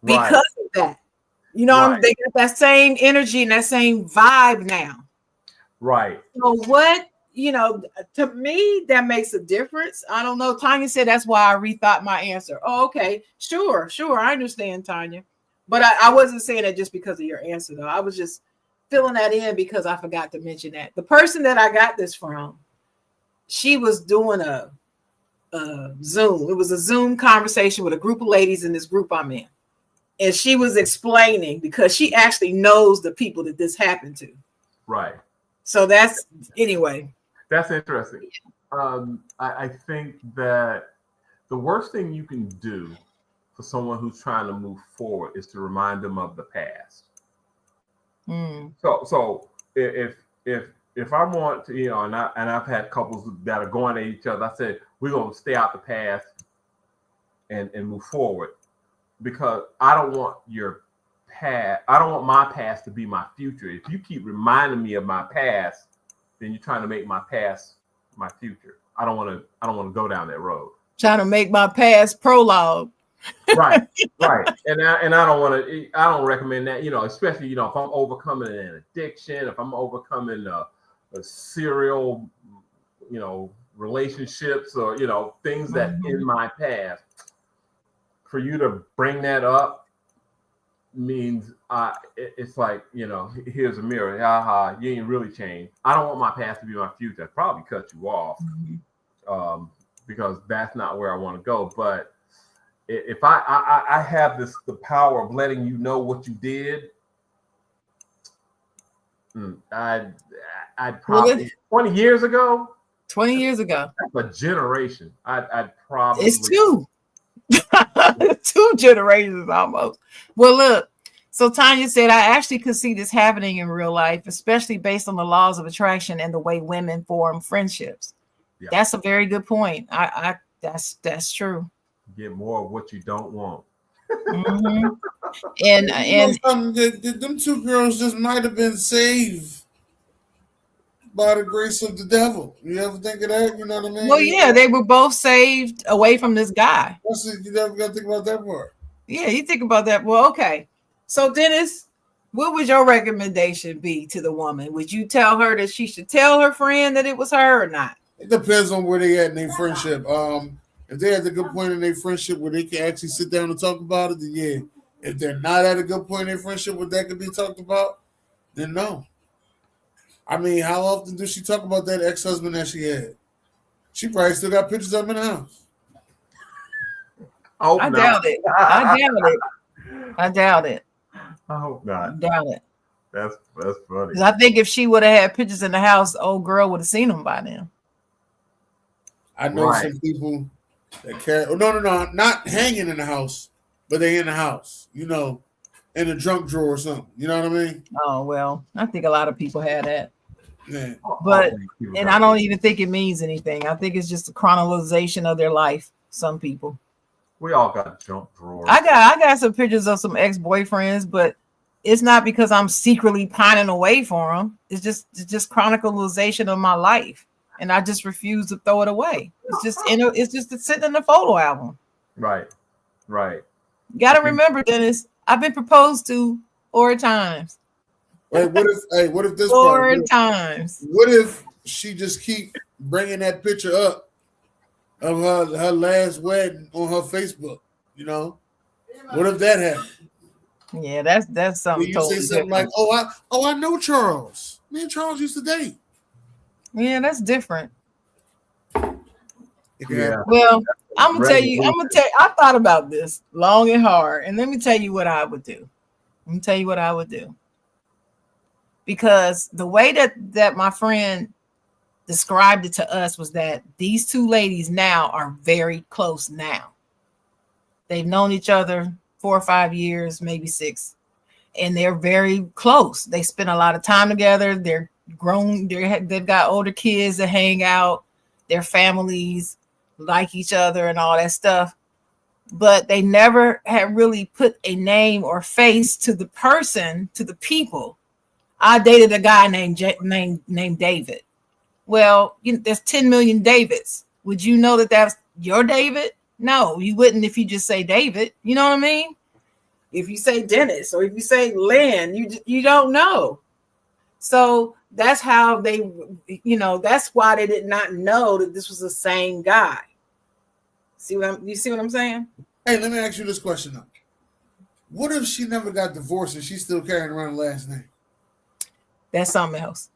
because of that. They got that same energy and that same vibe now. Right. So what, to me, that makes a difference. I don't know. Tanya said that's why I rethought my answer. Oh, okay. Sure. I understand, Tanya. But I wasn't saying that just because of your answer, though. I was just filling that in because I forgot to mention that. The person that I got this from, she was doing a Zoom. It was a Zoom conversation with a group of ladies in this group I'm in. And she was explaining because she actually knows the people that this happened to. Right. So that's interesting. I think that the worst thing you can do for someone who's trying to move forward is to remind them of the past. So if I want to, and I've had couples that are going at each other, I said we're gonna stay out the past and move forward, because I don't want my past to be my future. If you keep reminding me of my past, then you're trying to make my past my future. I don't want to go down that road. Trying to make my past prologue. Right. And I don't recommend that, especially, if I'm overcoming an addiction, if I'm overcoming a serial, relationships or, things that in my past, for you to bring that up means it's like, here's a mirror. You ain't really changed. I don't want my past to be my future. I'd probably cut you off because that's not where I want to go. But if I have the power of letting you know what you did, I'd probably 20 years ago. That's a generation. I'd probably. It's two. 2 generations almost. Well, look. So Tanya said, I actually could see this happening in real life, especially based on the laws of attraction and the way women form friendships. Yeah. That's a very good point. That's true. Get more of what you don't want. And them 2 girls just might have been saved by the grace of the devil. You ever think of that? You know what I mean? Well, yeah, they were both saved away from this guy. You never got to think about that part. Yeah, you think about that. Well, okay. So, Dennis, what would your recommendation be to the woman? Would you tell her that she should tell her friend that it was her or not? It depends on where they at in their friendship. If they're at a good point in their friendship where they can actually sit down and talk about it, then yeah. If they're not at a good point in their friendship where that can be talked about, then no. I mean, how often does she talk about that ex-husband that she had? She probably still got pictures of him in the house. I doubt it. I doubt it. I hope not. I doubt it. That's funny. Because I think if she would have had pictures in the house, old girl would have seen them by now. I know some people that carry. Oh, no, not hanging in the house, but they in the house. In a trunk drawer or something. You know what I mean? Oh well, I think a lot of people have that. Yeah. But I don't even think it means anything. I think it's just a chronologization of their life. Some people. We all got junk drawers. I got some pictures of some ex-boyfriends, but it's not because I'm secretly pining away for them. It's just chronicalization of my life, and I just refuse to throw it away. It's just sitting in the photo album. Right. You got to remember, Dennis. I've been proposed to 4 times. Wait, what if this 4 times? What if she just keep bringing that picture up of her last wedding on her Facebook? What if that happened? Yeah, that's something. You say something like, "Oh, I know Charles. Me and Charles used to date." Yeah, that's different. Yeah. Well, I'm gonna tell you. I thought about this long and hard, and let me tell you what I would do. Because the way that my friend described it to us was that these 2 ladies now are very close now. They've known each other 4 or 5 years, maybe 6, and they're very close. They spend a lot of time together. grown. They've got older kids that hang out. Their families like each other and all that stuff. But they never had really put a name or face to the person, to the people. I dated a guy named David. Well, there's 10 million Davids. Would you know that that's your David? No, you wouldn't if you just say David. You know what I mean? If you say Dennis or if you say Lynn, you don't know. So that's how they, that's why they did not know that this was the same guy. You see what I'm saying? Hey, let me ask you this question though. What if she never got divorced and she's still carrying around the last name? That's something else.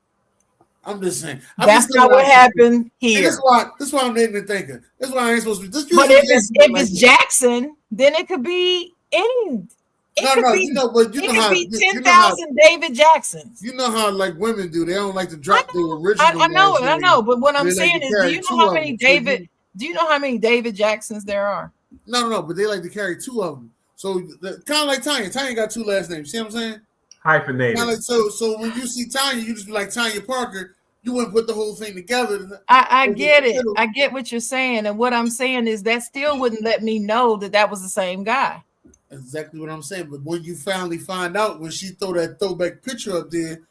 I'm just saying. That's not what happened here. This is why I'm not even thinking. That's why I ain't supposed to be. But if it's Jackson, then it could be any. It could be 10,000 David Jacksons. You know how like women do. They don't like to drop the original. I know. But what I'm saying is, do you know how many David? Do you know how many David Jacksons there are? No. But they like to carry two of them. So kind of like Tanya. Tanya got two last names. See what I'm saying? Hyphenated. Like, so when you see Tanya, you just be like Tanya Parker. You wouldn't put the whole thing together. I get it. I get what you're saying. And what I'm saying is that still wouldn't let me know that was the same guy. That's exactly what I'm saying. But when you finally find out, when she throw that throwback picture up there,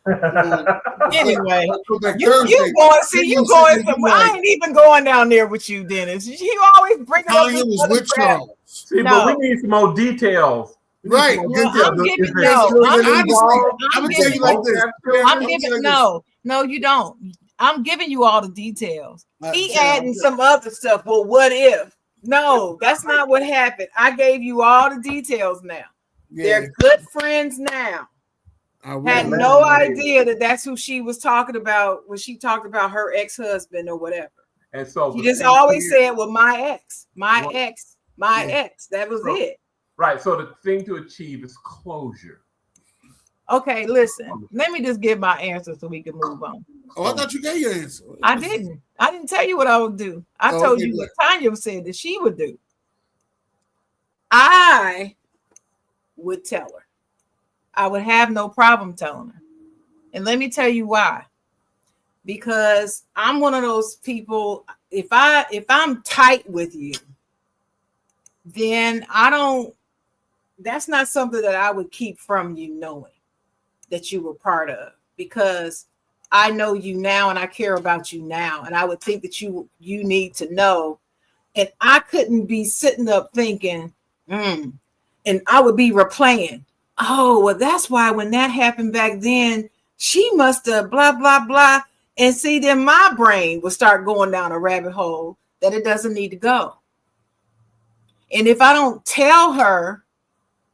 anyway, you going somewhere. I ain't even going down there with you, Dennis. You always bring it up. Tanya was with Charles. See, but we need some more details. Right. I'm giving no, you don't. I'm giving you all the details. He adding some other stuff. Well, what if? No, that's not what happened. I gave you all the details now. Yeah. They're good friends now. Had no idea that that's who she was talking about when she talked about her ex-husband or whatever. And so she just always said, well, my ex. That was it. Right. So the thing to achieve is closure. Okay, listen. Let me just give my answer so we can move on. Oh, I thought you gave your answer. I didn't tell you what I would do. I told you what Tanya said that she would do. I would tell her. I would have no problem telling her. And let me tell you why. Because I'm one of those people, if I'm tight with you, then that's not something that I would keep from you knowing that you were part of, because I know you now and I care about you now. And I would think that you need to know. And I couldn't be sitting up thinking, and I would be replaying. Oh, well, that's why when that happened back then, she must have blah, blah, blah. And see, then my brain will start going down a rabbit hole that it doesn't need to go. And if I don't tell her,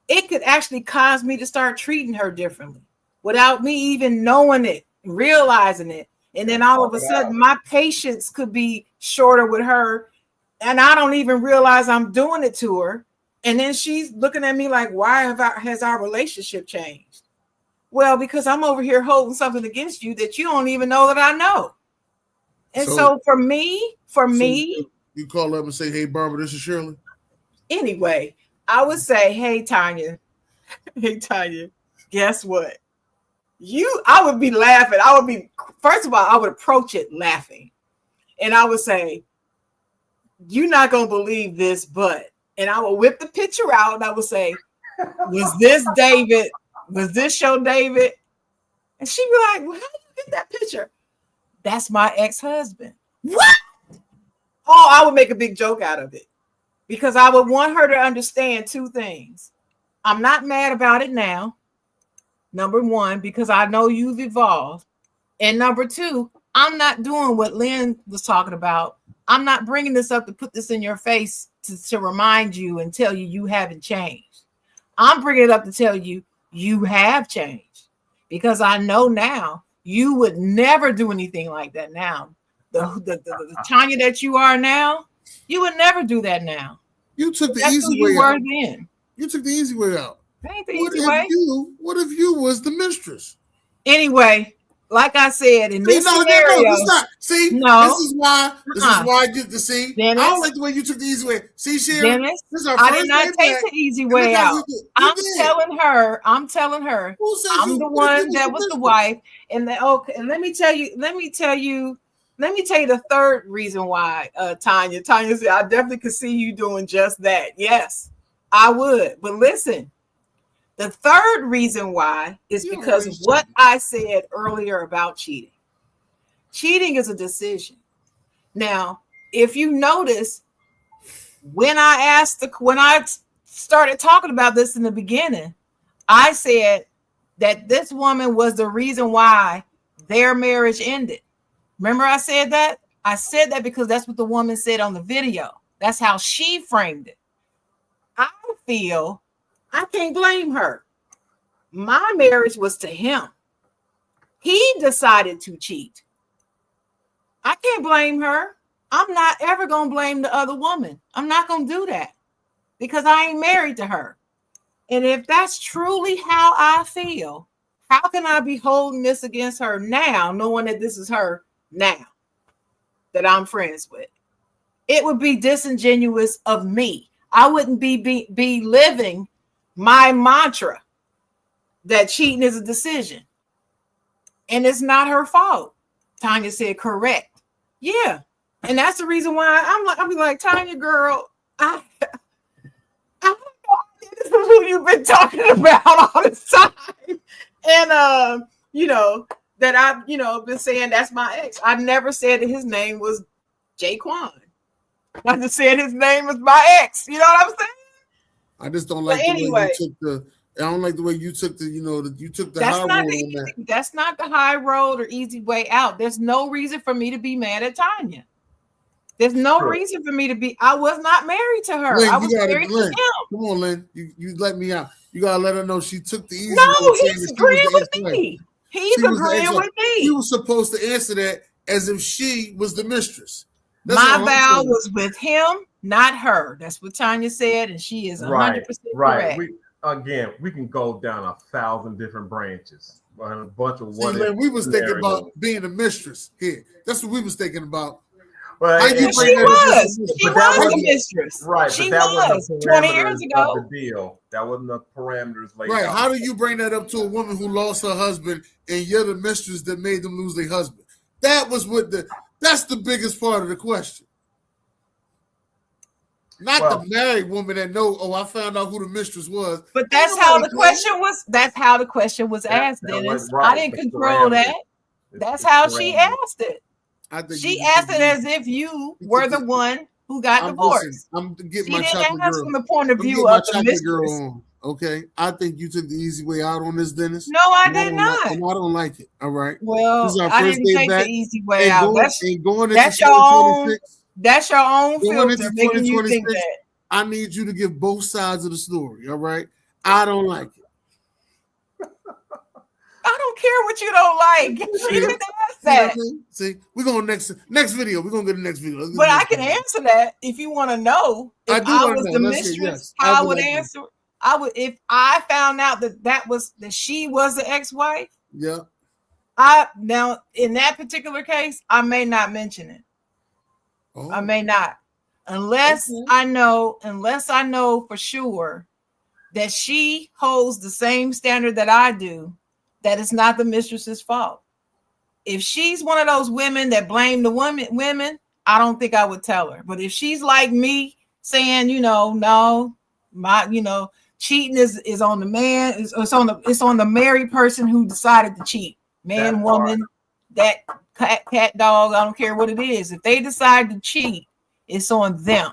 it could actually cause me to start treating her differently without me even knowing it, realizing it. And then all of a sudden, my patience could be shorter with her. And I don't even realize I'm doing it to her. And then she's looking at me like, why has our relationship changed? Well, because I'm over here holding something against you that you don't even know that I know. And so for me, you call up and say, hey, Barbara, this is Shirley. Anyway, I would say, hey, Tanya, guess what? I would be laughing. First of all, I would approach it laughing. And I would say, you're not going to believe this, but, and I would whip the picture out and I would say, was this David? Was this your David? And she'd be like, well, how did you get that picture? That's my ex-husband. What? Oh, I would make a big joke out of it because I would want her to understand two things. I'm not mad about it now. Number one, because I know you've evolved. And number two, I'm not doing what Lynn was talking about. I'm not bringing this up to put this in your face to remind you and tell you haven't changed. I'm bringing it up to tell you have changed, because I know now you would never do anything like that now. The Tanya that you are now, you would never do that now. You took the easy way out. You took the easy way out. That ain't the easy way. What if you was the mistress? Anyway, like I said, in this no, scenario, it's not. See, no, this is why I get to see. Dennis, I don't like the way you took the easy way. See, Sharon, Dennis, this is our I first did not day take back, the easy and way look how out. you I'm did. telling her, Who said I'm you the would've one given that some was the business? wife. And and let me tell you the third reason why, Tanya. Tanya said, I definitely could see you doing just that. Yes, I would. But listen, the third reason why is because of what I said earlier about cheating. Cheating is a decision. Now, if you notice, when I started talking about this in the beginning, I said that this woman was the reason why their marriage ended. Remember I said that? I said that because that's what the woman said on the video. That's how she framed it. I feel I can't blame her. My marriage was to him. He decided to cheat. I can't blame her. I'm not ever going to blame the other woman. I'm not going to do that because I ain't married to her. And if that's truly how I feel, how can I be holding this against her now, knowing that this is her now that I'm friends with? It would be disingenuous of me. I wouldn't be living my mantra that cheating is a decision. And it's not her fault. Tanya said, correct. Yeah. And that's the reason why I'm like, Tanya, girl, I don't know. This is who you've been talking about all this time. And that I've been saying that's my ex. I never said that his name was Jaquan. I just said his name was my ex. You know what I'm saying? I just don't like the way you took the. I don't like the way you took the. You took the high road on that. That's not the high road or easy way out. There's no reason for me to be mad at Tanya. There's no reason for me to be. I was not married to her. Lynn, I was married to him. Come on, Lynn. You let me out. You gotta let her know she took the easy. No, he's agreeing with me. He's agreeing with me. He was supposed to answer that as if she was the mistress. My vow was with him, not her. That's what Tanya said, and she is 100% correct. We can go down 1,000 different branches. A bunch of what. Lynn, we was thinking about being a mistress here. That's what we was thinking about. Well, she was a mistress. Right. She but that was 20 years ago. Of the deal. That wasn't the parameters laid right. out. How do you bring that up to a woman who lost her husband and you're the mistress that made them lose their husband? That's the biggest part of the question. Not the married woman that I found out who the mistress was. But that's how the question was. That's how the question was asked, Dennis. I didn't control that. That's how she asked it. She asked it as if you were the one who got divorced. I'm getting my chocolate girl. From the point of view of the mistress. Okay, I think you took the easy way out on this, Dennis. No, I did not. I don't like it. All right. Well, I didn't take the easy way out. That's your own. That's your own filter making you think that. I need you to give both sides of the story. All right. I don't like it. I don't care what you don't like. She didn't ask that. See, we're going next video. We're gonna get the next video. But I can answer that if you want to know. If I was the mistress, how I would answer. I would, if I found out that she was the ex-wife. Yeah. Now in that particular case, I may not mention it. Oh. I may not, unless I know for sure that she holds the same standard that I do. That it's not the mistress's fault. If she's one of those women that blame the women, I don't think I would tell her. But if she's like me, saying, no, cheating is on the man, it's on the married person who decided to cheat. Man, woman, that cat, dog, I don't care what it is. If they decide to cheat, it's on them.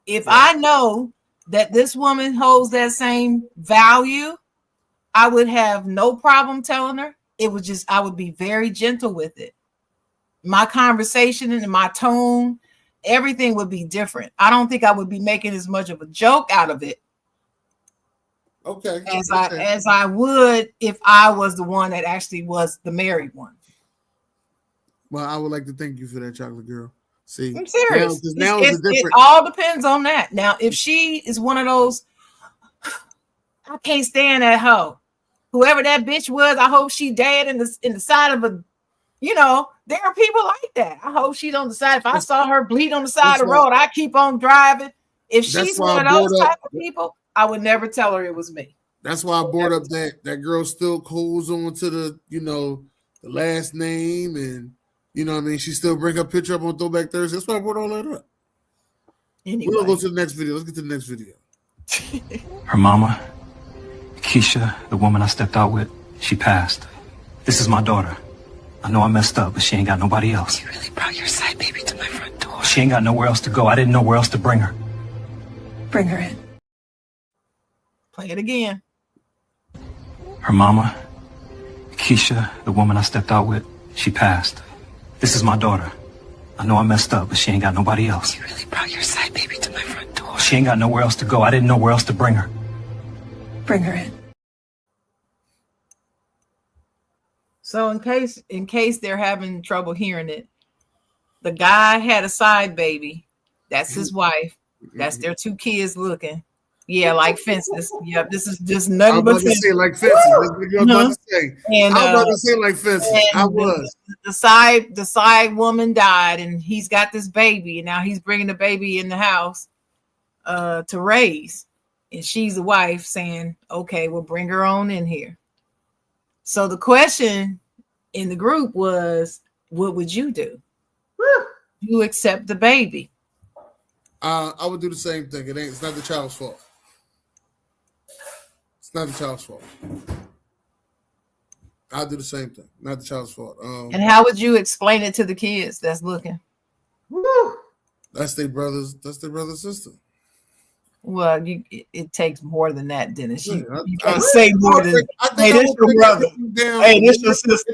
If I know that this woman holds that same value, I would have no problem telling her. I would be very gentle with it. My conversation and my tone, everything would be different. I don't think I would be making as much of a joke out of it. Okay. As I would if I was the one that actually was the married one. Well, I would like to thank you for that, chocolate girl. See, I'm serious. It all depends on that. Now, if she is one of those, I can't stand that hoe. whoever that bitch was, I hope she dead in the side of a, you know, there are people like that. I hope she's on the side. If I saw her bleed on the side of the road, I keep on driving. If she's one of those type of people, I would never tell her it was me. That's why I brought up that girl still holds on to the, you know, the last name, and you know what I mean, she still bring her picture up on Throwback Thursday. That's why I brought all that up. Anyway. We're gonna go to the next video. Let's get to the next video. Her mama, Keisha, the woman I stepped out with, she passed. This is my daughter. I know I messed up, but she ain't got nobody else. You really brought your side baby to my front door. She ain't got nowhere else to go. I didn't know where else to bring her. Bring her in. Play it again. Her mama, Keisha, the woman I stepped out with, she passed. This is my daughter. I know I messed up, but she ain't got nobody else. You really brought your side baby to my front door. She ain't got nowhere else to go. I didn't know where else to bring her. Bring her in. So in case they're having trouble hearing it, the guy had a side baby. That's his wife. That's their two kids looking. Yeah, like fences. Yeah, this is just nothing but fences. Say like fences. That's what you're about to say. And, I was about to say like fences. I was. The side woman died, and he's got this baby, and now he's bringing the baby in the house to raise. And she's the wife saying, "Okay, we'll bring her on in here." So the question in the group was, "What would you do? You accept the baby?" I would do the same thing. It's not the child's fault. It's not the child's fault. I'll do the same thing. Not the child's fault. And how would you explain it to the kids that's looking? That's their brothers. That's their brother sister. Well, it takes more than that, Dennis. You can't say more than, hey, this your brother. Hey, this your sister.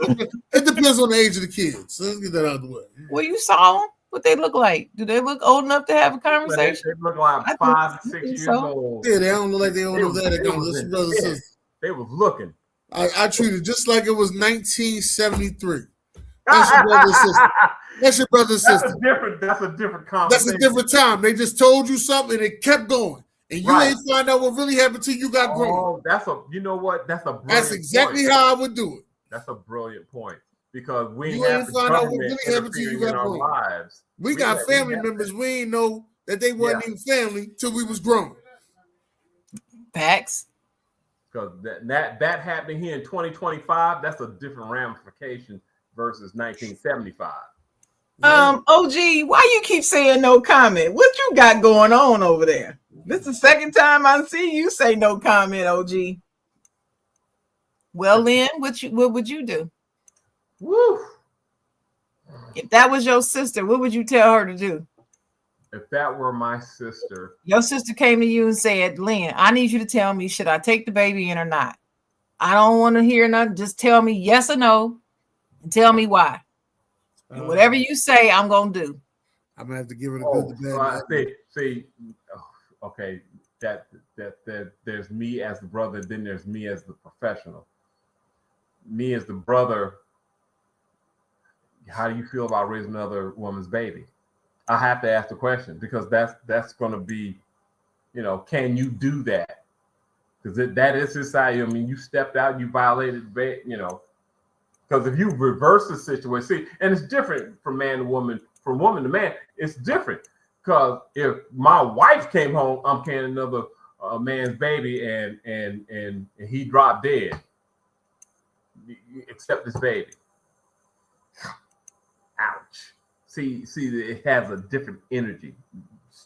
It depends on the age of the kids. So let's get that out of the way. Well, you saw them. What they look like? Do they look old enough to have a conversation? They look like 5 to 6 years old. Yeah, they don't look like they old enough that. They was looking. I treated just like it was 1973. That's your brother and sister. That's your brother and sister. That's a different conversation. That's a different time. They just told you something and it kept going. And you ain't find out what really happened till you got grown. You know what? That's exactly how I would do it. That's a brilliant point. Because we ain't find out what really happened till you got grown. Lives. We got family members. We ain't know that they wasn't even family till we was grown. Facts. Because that happening here in 2025, that's a different ramification versus 1975. OG, why you keep saying no comment? What you got going on over there? This is the second time I see you say no comment, OG. Well, Lynn, what would you do? Woo. If that was your sister, what would you tell her to do? If that were my sister. Your sister came to you and said, Lynn, I need you to tell me, should I take the baby in or not? I don't want to hear nothing. Just tell me yes or no and tell me why. And whatever you say, I'm going to do. I'm going to have to give it a good bad. Okay, that there's me as the brother, then there's me as the professional. Me as the brother, how do you feel about raising another woman's baby? I have to ask the question because that's going to be, can you do that? Because that is society. I mean, you stepped out, you violated, because if you reverse the situation, see, and it's different from man to woman, from woman to man, it's different. Because if my wife came home, I'm carrying another man's baby, and he dropped dead. You accept this baby. Ouch. See, it has a different energy.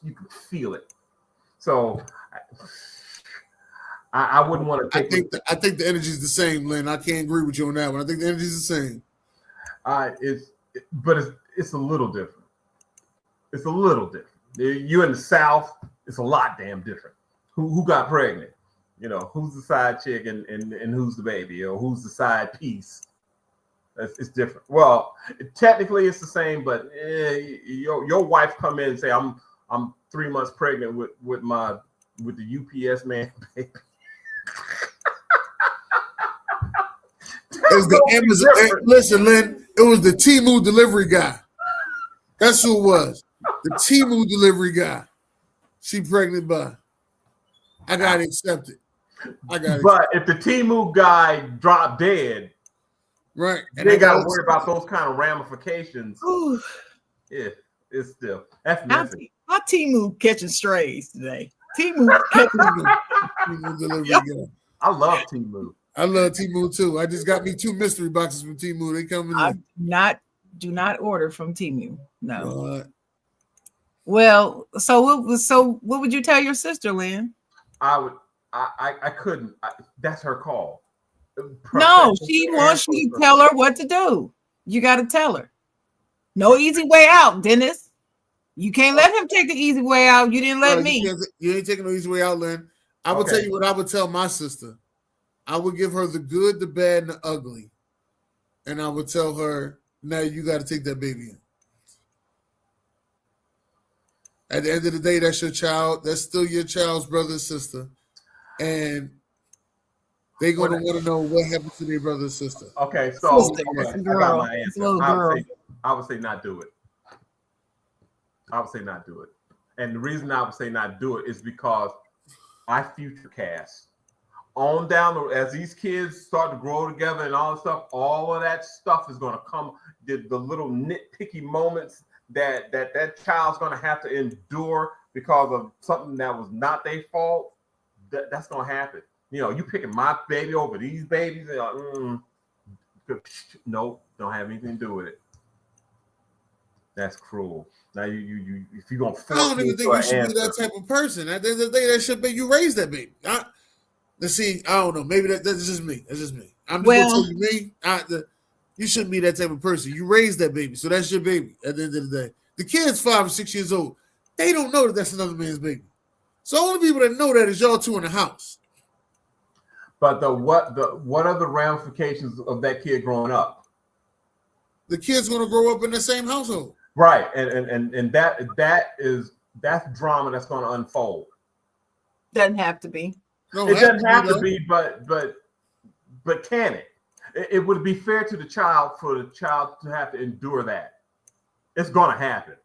You can feel it. So I wouldn't want to take I think the energy is the same, Lynn. I can't agree with you on that one. I think the energy is the same. But it's a little different. It's a little different. You in the South, it's a lot damn different. Who got pregnant? Who's the side chick and who's the baby, or who's the side piece? It's different. Well, technically it's the same, but your wife come in and say, I'm 3 months pregnant with the UPS man baby. It's the Amazon. Listen, Lynn, it was the Temu delivery guy. That's who it was. The Temu delivery guy. She pregnant by. I gotta accept it. I got it. But if the Timu guy dropped dead, right, and they got to worry about those kind of ramifications. Ooh. Yeah, it's still that's messy. How Timu catching strays today? Timu catching Timu delivery guy. I love Timu. I love Timu too. I just got me 2 mystery boxes from Timu. They coming in. Do not order from Timu. No. What? Well, so what would you tell your sister, Lynn? I couldn't. That's her call. No, she wants you to tell her what to do. You got to tell her. No easy way out, Dennis. You can't let him take the easy way out. You didn't let me. You ain't taking no easy way out, Lynn. I will tell you what I would tell my sister. I would give her the good, the bad, and the ugly. And I would tell her, now you got to take that baby in. At the end of the day, that's your child. That's still your child's brother and sister. And they're going to want to know what happened to their brother and sister. Okay, so Sister, I got my answer. I would say not do it. I would say not do it. And the reason I would say not do it is because I future cast. On down as these kids start to grow together and all that stuff, all of that stuff is going to come. The little nitpicky moments that child's going to have to endure because of something that was not their fault. That's going to happen. You know, you picking my baby over these babies. No, don't have anything to do with it. That's cruel. Now you if you're gonna force, I don't even think you should be that type of person. At the end of the day, that should be you raise that baby. Let's see. I don't know. Maybe that's just me. That's just me. I'm just gonna tell you me. You shouldn't be that type of person. You raise that baby, so that's your baby. At the end of the day, the kid's 5 or 6 years old. They don't know that that's another man's baby. So only people that know that is y'all two in the house. But what are the ramifications of that kid growing up? The kid's gonna grow up in the same household. Right, and that's drama that's going to unfold. Doesn't have to be. It doesn't have to be, but can it? It would be fair to the child for the child to have to endure that. It's going to happen.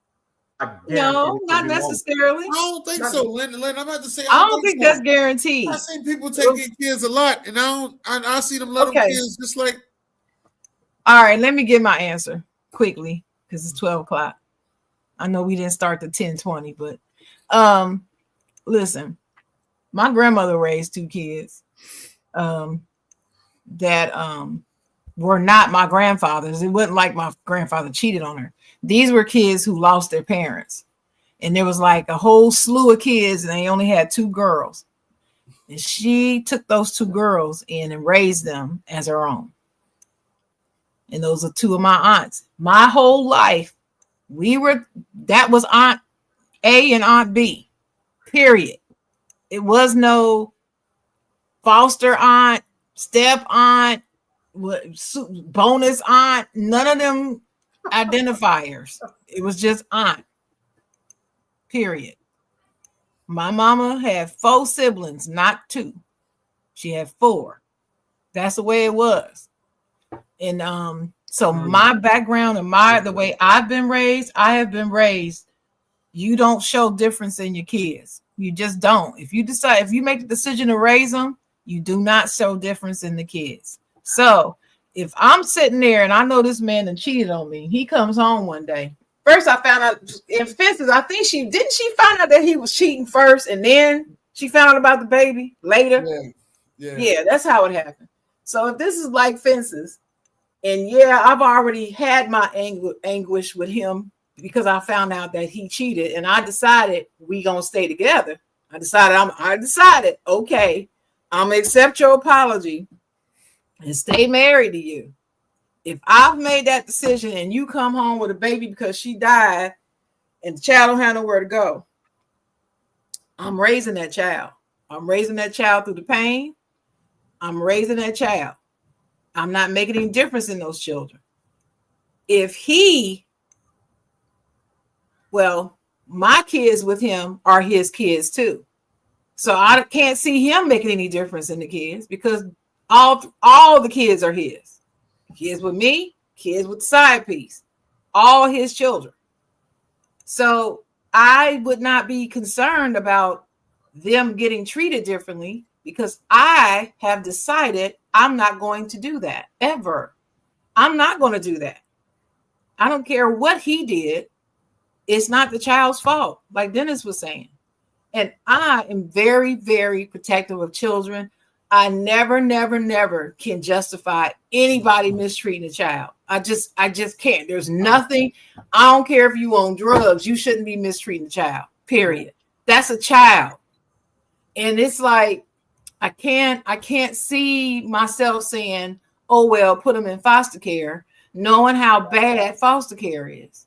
No, not necessarily. I don't think so, Lynn. I'm about to say I don't think that's guaranteed. I've seen people taking kids a lot, and I see them let them kids just like. All right, let me get my answer quickly because it's 12 o'clock. I know we didn't start the 10:20, but listen, my grandmother raised 2 kids that were not my grandfather's. It wasn't like my grandfather cheated on her. These were kids who lost their parents. And there was like a whole slew of kids, and they only had 2 girls. And she took those 2 girls in and raised them as her own. And those are 2 of my aunts. My whole life, that was Aunt A and Aunt B, period. It was no foster aunt, step aunt, bonus aunt, none of them identifiers. It was just aunt, period. My mama had 4 siblings, not 2. She had 4. That's the way it was. And so my background and the way I have been raised, you don't show difference in your kids. You just don't. If you make the decision to raise them, you do not show difference in the kids. So if I'm sitting there and I know this man done cheated on me, he comes home one day. First, I found out in Fences, I think she find out that he was cheating first, and then she found out about the baby later. Yeah, that's how it happened. So if this is like Fences, and I've already had my anguish with him because I found out that he cheated, and I decided we gonna stay together. I decided, okay, I'm gonna accept your apology and stay married to you. If I've made that decision and you come home with a baby because she died and the child don't have nowhere to go, I'm raising that child. I'm raising that child through the pain. I'm raising that child. I'm not making any difference in those children. My kids with him are his kids too. So I can't see him making any difference in the kids because all the kids are his. Kids with me, kids with the side piece, all his children. So I would not be concerned about them getting treated differently because I have decided I'm not going to do that ever. I'm not going to do that. I don't care what he did. It's not the child's fault, like Dennis was saying. And I am very, very protective of children. I never, never, never can justify anybody mistreating a child. I just can't. There's nothing. I don't care if you on drugs. You shouldn't be mistreating a child, period. That's a child. And it's like, I can't see myself saying, oh, well, put them in foster care, knowing how bad foster care is.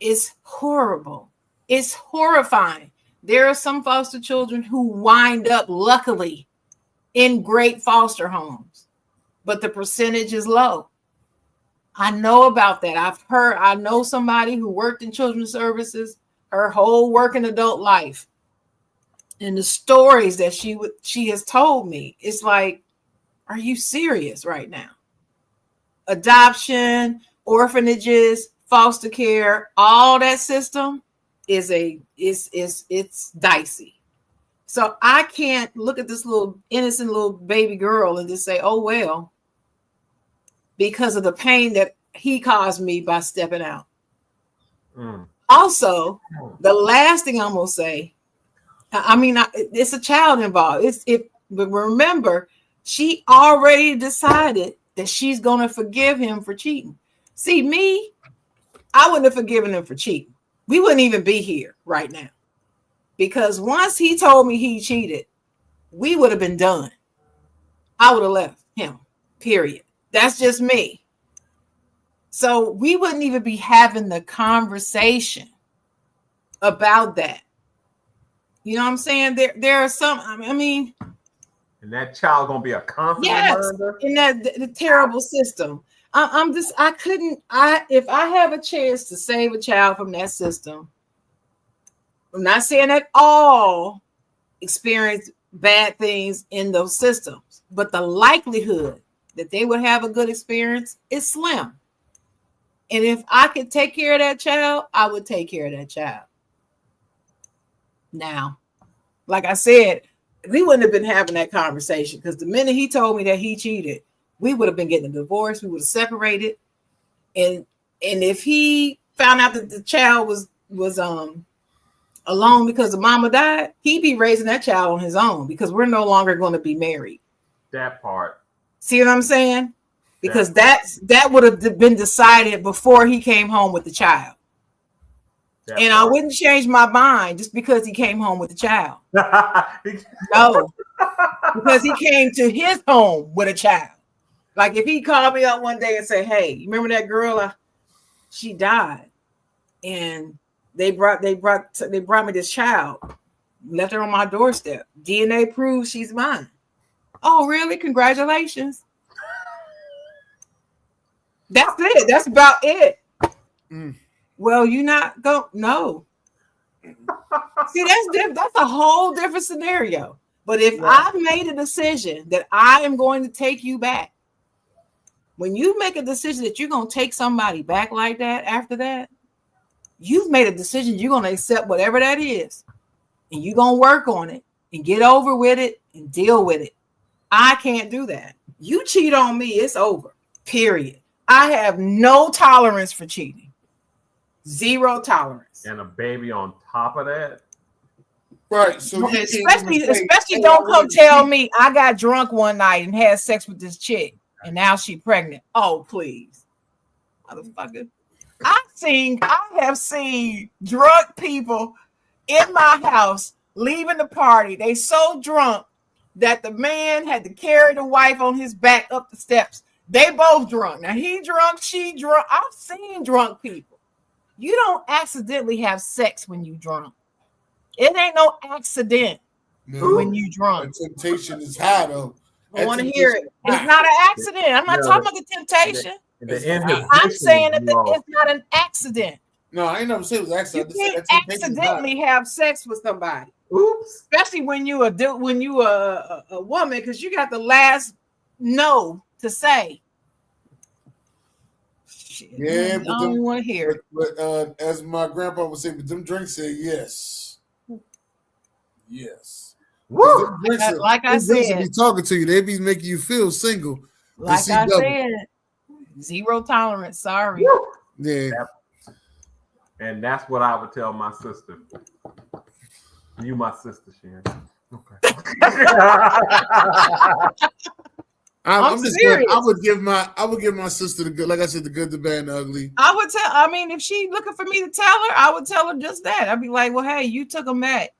It's horrible. It's horrifying. There are some foster children who wind up, luckily, in great foster homes, but the percentage is low. I know about that. I know somebody who worked in children's services her whole working adult life. And the stories that she has told me, it's like, are you serious right now? Adoption, orphanages, foster care, all that system it's dicey. So I can't look at this little innocent little baby girl and just say, oh, well, because of the pain that he caused me by stepping out. Also, the last thing I'm going to say, it's a child involved. But remember, she already decided that she's going to forgive him for cheating. See, me, I wouldn't have forgiven him for cheating. We wouldn't even be here right now. Because once he told me he cheated, we would have been done. I would have left him, period. That's just me. So we wouldn't even be having the conversation about that. You know what I'm saying? There are some, and that child gonna be a confident learner? In the terrible system. If I have a chance to save a child from that system, I'm not saying that all experience bad things in those systems, but the likelihood that they would have a good experience is slim. And if I could take care of that child, I would take care of that child. Now, like I said, we wouldn't have been having that conversation because the minute he told me that he cheated, we would have been getting a divorce. We would have separated. And if he found out that the child was alone because the mama died, he'd be raising that child on his own because we're no longer going to be married. That part. See what I'm saying? Because that would have been decided before he came home with the child. I wouldn't change my mind just because he came home with the child. No, because he came to his home with a child. Like if he called me up one day and said, "Hey, you remember that girl? She died, and they brought me this child, left her on my doorstep. DNA proves she's mine." Oh, really? Congratulations. That's it. That's about it. Well, you're not going. No. See, that's a whole different scenario. But if I've made a decision that I am going to take you back, when you make a decision that you're going to take somebody back like that after that, you've made a decision you're going to accept whatever that is, and you're going to work on it and get over with it and deal with it. I can't do that. You cheat on me, it's over. Period. I have no tolerance for cheating. Zero tolerance. And a baby on top of that. Right. So especially don't come tell me I got drunk one night and had sex with this chick and now she pregnant. Oh, please. Motherfucker. I have seen drunk people in my house leaving the party. They so drunk that the man had to carry the wife on his back up the steps. They both drunk. Now he drunk, she drunk. I've seen drunk people. You don't accidentally have sex when you drunk. It ain't no accident when you drunk. The temptation is high though. I want to hear it. It's not an accident. I'm not talking about the temptation. I'm saying that it's not an accident. No, I ain't never said it was accident. You can't accidentally have sex with somebody. Oops. Especially when you a woman, because you got the last no to say. Shit, yeah, I don't want to hear it. But as my grandpa would say, but them drinks say yes. Yes. Woo! Like I said, be talking to you. They be making you feel single. Like I said, zero tolerance. Sorry. Woo! Yeah. And that's what I would tell my sister. You, my sister, Sharon. Okay. I'm just serious. I would give my sister the good, like I said, the good, the bad, and the ugly. I mean, if she looking for me to tell her, I would tell her just that. I'd be like, well, hey, you took him back.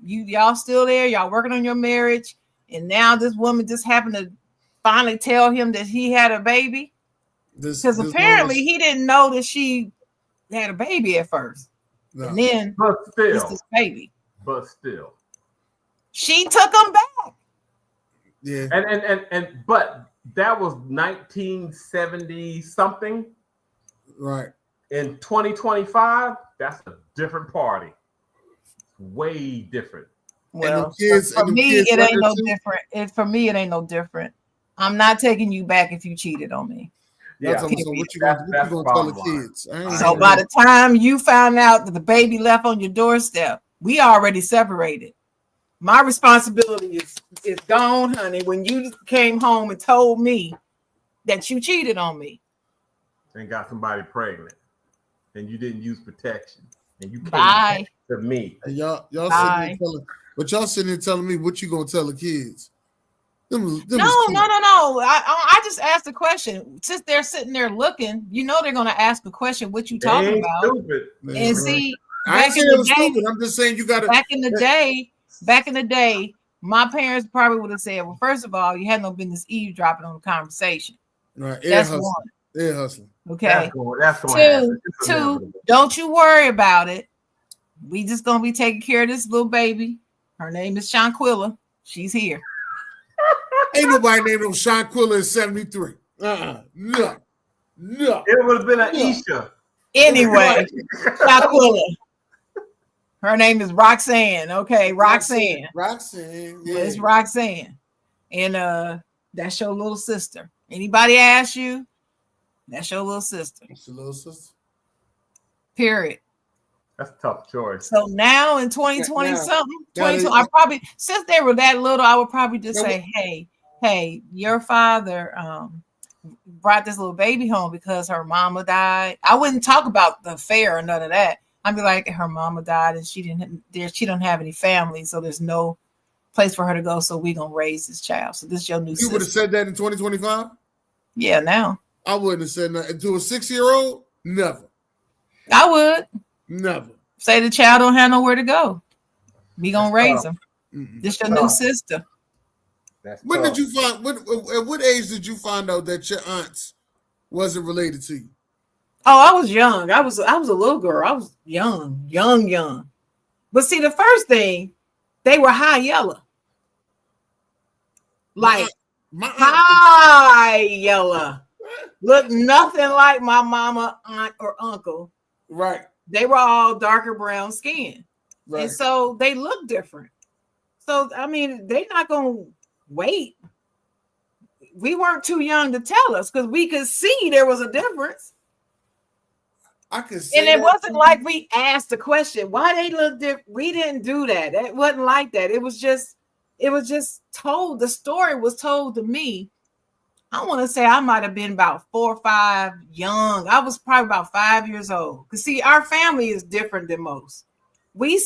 Y'all still there, y'all working on your marriage, and now this woman just happened to finally tell him that he had a baby. Because apparently he didn't know that she had a baby at first. No. And then it's this baby. But still. She took him back. Yeah. But that was 1970 something. Right. In 2025, that's a different party. Way different. Well, for me, it ain't no different. For me, it ain't no different. I'm not taking you back if you cheated on me. Yeah. So what you gonna tell the kids? So by the time you found out that the baby left on your doorstep, we already separated. My responsibility is gone, honey. When you came home and told me that you cheated on me and got somebody pregnant, and you didn't use protection, and you came back to me. And y'all sitting there telling me what you gonna tell the kids. No. I just asked the question. Since they're sitting there looking, they're gonna ask the question, what you talking about? Stupid. And see, I ain't saying it was stupid. I'm just saying you gotta back in the day, my parents probably would have said, well, first of all, you had no business eavesdropping on the conversation. Right. That's one. Air hustling. Okay. That's going two, don't you worry about it. We just gonna be taking care of this little baby. Her name is Shanquilla. She's here. Ain't nobody named him Shanquilla in 73. No. It would have been an Isha. Anyway, Shanquilla. Her name is Roxanne. Okay, Roxanne. Roxanne. Yeah. It's Roxanne. And that's your little sister. Anybody ask you? That's your little sister. That's your little sister. Period. That's a tough choice. So now in 2020 I probably, since they were that little, I would probably just say, hey, your father brought this little baby home because her mama died. I wouldn't talk about the affair or none of that. I'd be like, her mama died and she don't have any family, so there's no place for her to go. So we gonna raise this child. So this is your new sister. You would have said that in 2025? Yeah, now. I wouldn't have said that to a 6-year-old. Never. I would. Never. Say the child don't have nowhere to go. We gonna raise him. This your new sister. When did you find? At what age did you find out that your aunts wasn't related to you? Oh, I was young. I was a little girl. I was young. But see, the first thing, they were high yellow. Like high yellow. Look nothing like my mama, aunt, or uncle. Right. They were all darker brown skin. Right. And so they look different. So, I mean, they're not going to wait. We weren't too young to tell us because we could see there was a difference. I could see. And it wasn't like we asked the question, why they look different. We didn't do that. It wasn't like that. It was just told. The story was told to me. I want to say I might have been about 4 or 5 young. I was probably about 5 years old. Because see, our family is different than most. We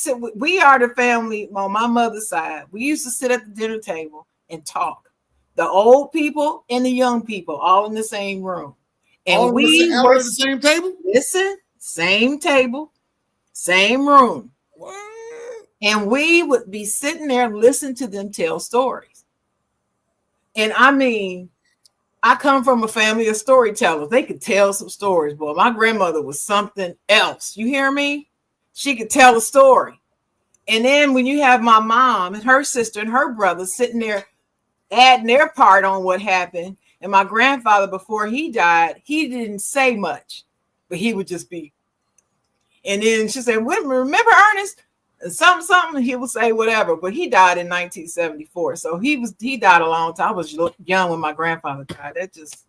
are the family on my mother's side. We used to sit at the dinner table and talk. The old people and the young people all in the same room. And we were at the same table? Listen, same table, same room. What? And we would be sitting there listening to them tell stories. And I mean, I come from a family of storytellers. They could tell some stories, boy. My grandmother was something else. You hear me? She could tell a story. And then when you have my mom and her sister and her brother sitting there adding their part on what happened, and my grandfather, before he died, he didn't say much, but he would just be. And then she said, remember Ernest? Something, he would say whatever, but he died in 1974. So he died a long time. I was young when my grandfather died. That just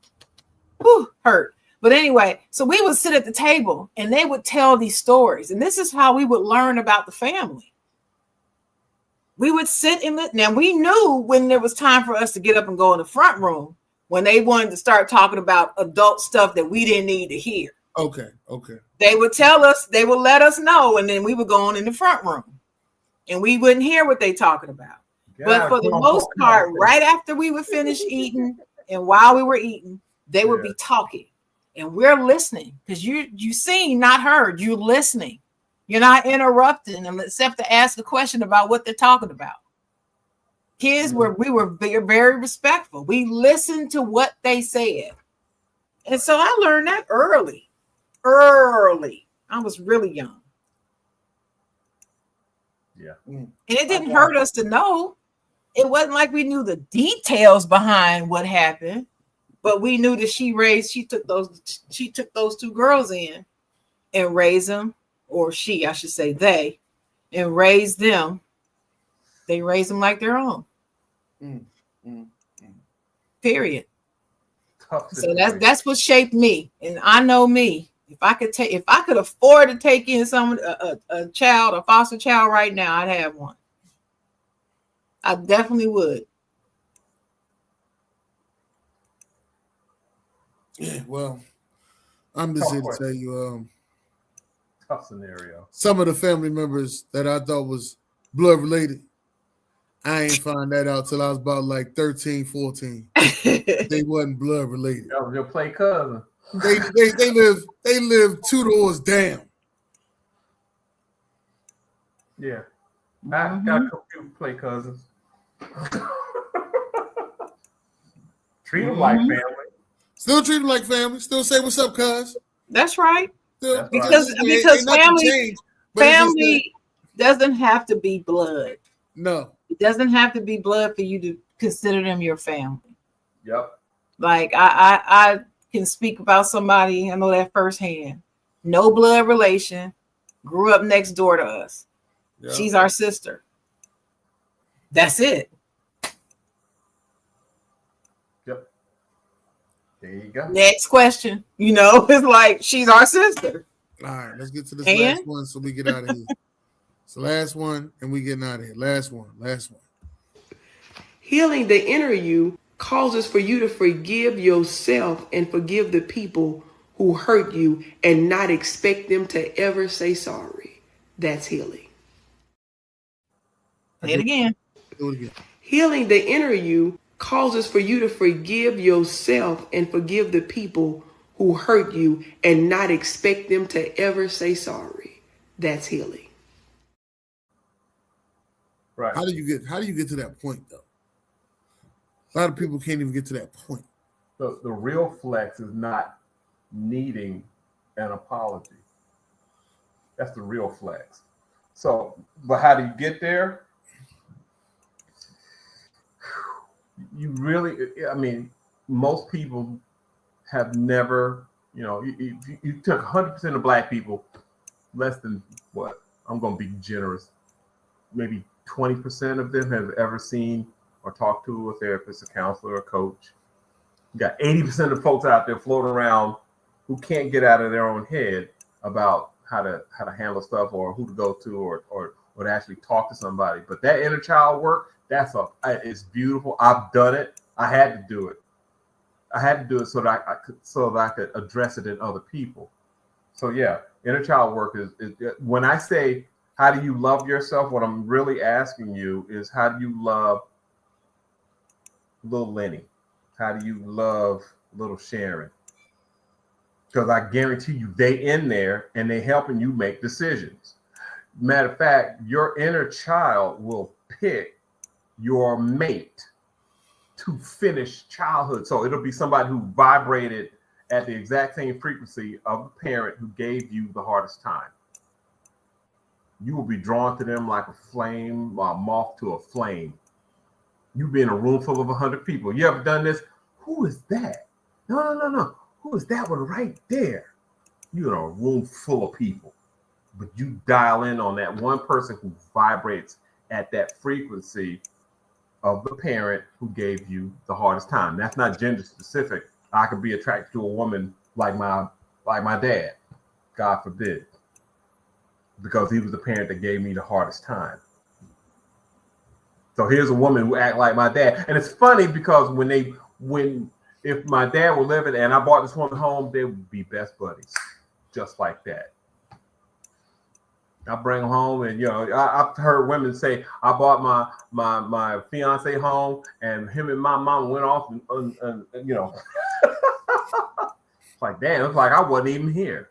hurt. But anyway, so we would sit at the table and they would tell these stories. And this is how we would learn about the family. We would sit in the, now we knew when there was time for us to get up and go in the front room when they wanted to start talking about adult stuff that we didn't need to hear. Okay. They would tell us, they would let us know, and then we would go on in the front room and we wouldn't hear what they talking about. But for the most part, right after we would finish eating and while we were eating, they would be talking and we're listening because you seen, not heard, you're listening. You're not interrupting them except to ask a question about what they're talking about. Kids we were very, very respectful. We listened to what they said. And so I learned that early. I was really young. Yeah. And it didn't hurt us to know. It wasn't like we knew the details behind what happened, but we knew that she took those two girls in and raised them, or I should say they, and raised them. They raised them like their own. Period. So that's what shaped me. And I know me. If I could afford to take in a child, a foster child right now, I'd have one. I definitely would. Yeah, well, I'm just here to tell you, tough scenario. Some of the family members that I thought was blood related, I ain't find that out till I was about like 13, 14. They wasn't blood related. That was your play cousin. They live 2 doors down. Yeah. I got a few play cousins. Treat them like family. Still treat them like family. Still say what's up, cuz. That's right. Still, because family doesn't have to be blood. No. It doesn't have to be blood for you to consider them your family. Yep. Like I can speak about somebody, I know that firsthand. No blood relation, grew up next door to us. Yep. She's our sister. That's it. Yep. There you go. Next question. It's like she's our sister. All right, let's get to this last one so we get out of here. It's the last one, and we getting out of here. Last one. Healing the inner you causes for you to forgive yourself and forgive the people who hurt you and not expect them to ever say sorry. That's healing. Say it again. Do it again. Healing the inner you causes for you to forgive yourself and forgive the people who hurt you and not expect them to ever say sorry. That's healing. Right. How do you get to that point though? A lot of people can't even get to that point. The real flex is not needing an apology. That's the real flex. So, but how do you get there? You really, most people have never, you took 100% of black people, less than what? I'm going to be generous. Maybe 20% of them have ever seen or talked to a therapist, a counselor, a coach. You got 80% of folks out there floating around who can't get out of their own head about how to handle stuff or who to go to or to actually talk to somebody. But that inner child work, it's beautiful. I've done it. I had to do it. So that I could address it in other people. So yeah, inner child work is when I say how do you love yourself, what I'm really asking you is how do you love little Lenny? How do you love little Sharon? Because I guarantee you they in there and they helping you make decisions. Matter of fact, your inner child will pick your mate to finish childhood. So it'll be somebody who vibrated at the exact same frequency of the parent who gave you the hardest time. You will be drawn to them like a flame, a moth to a flame. You be in a room full of 100 people. You ever done this? Who is that? No. Who is that one right there? You're in a room full of people, but you dial in on that one person who vibrates at that frequency of the parent who gave you the hardest time. That's not gender specific. I could be attracted to a woman like my dad, God forbid, because he was the parent that gave me the hardest time. So here's a woman who act like my dad. And it's funny because if my dad were living and I brought this woman home, they would be best buddies, just like that. I bring them home, and I've heard women say, I brought my fiance home, and him and my mom went off, and it's like, damn, it's like I wasn't even here.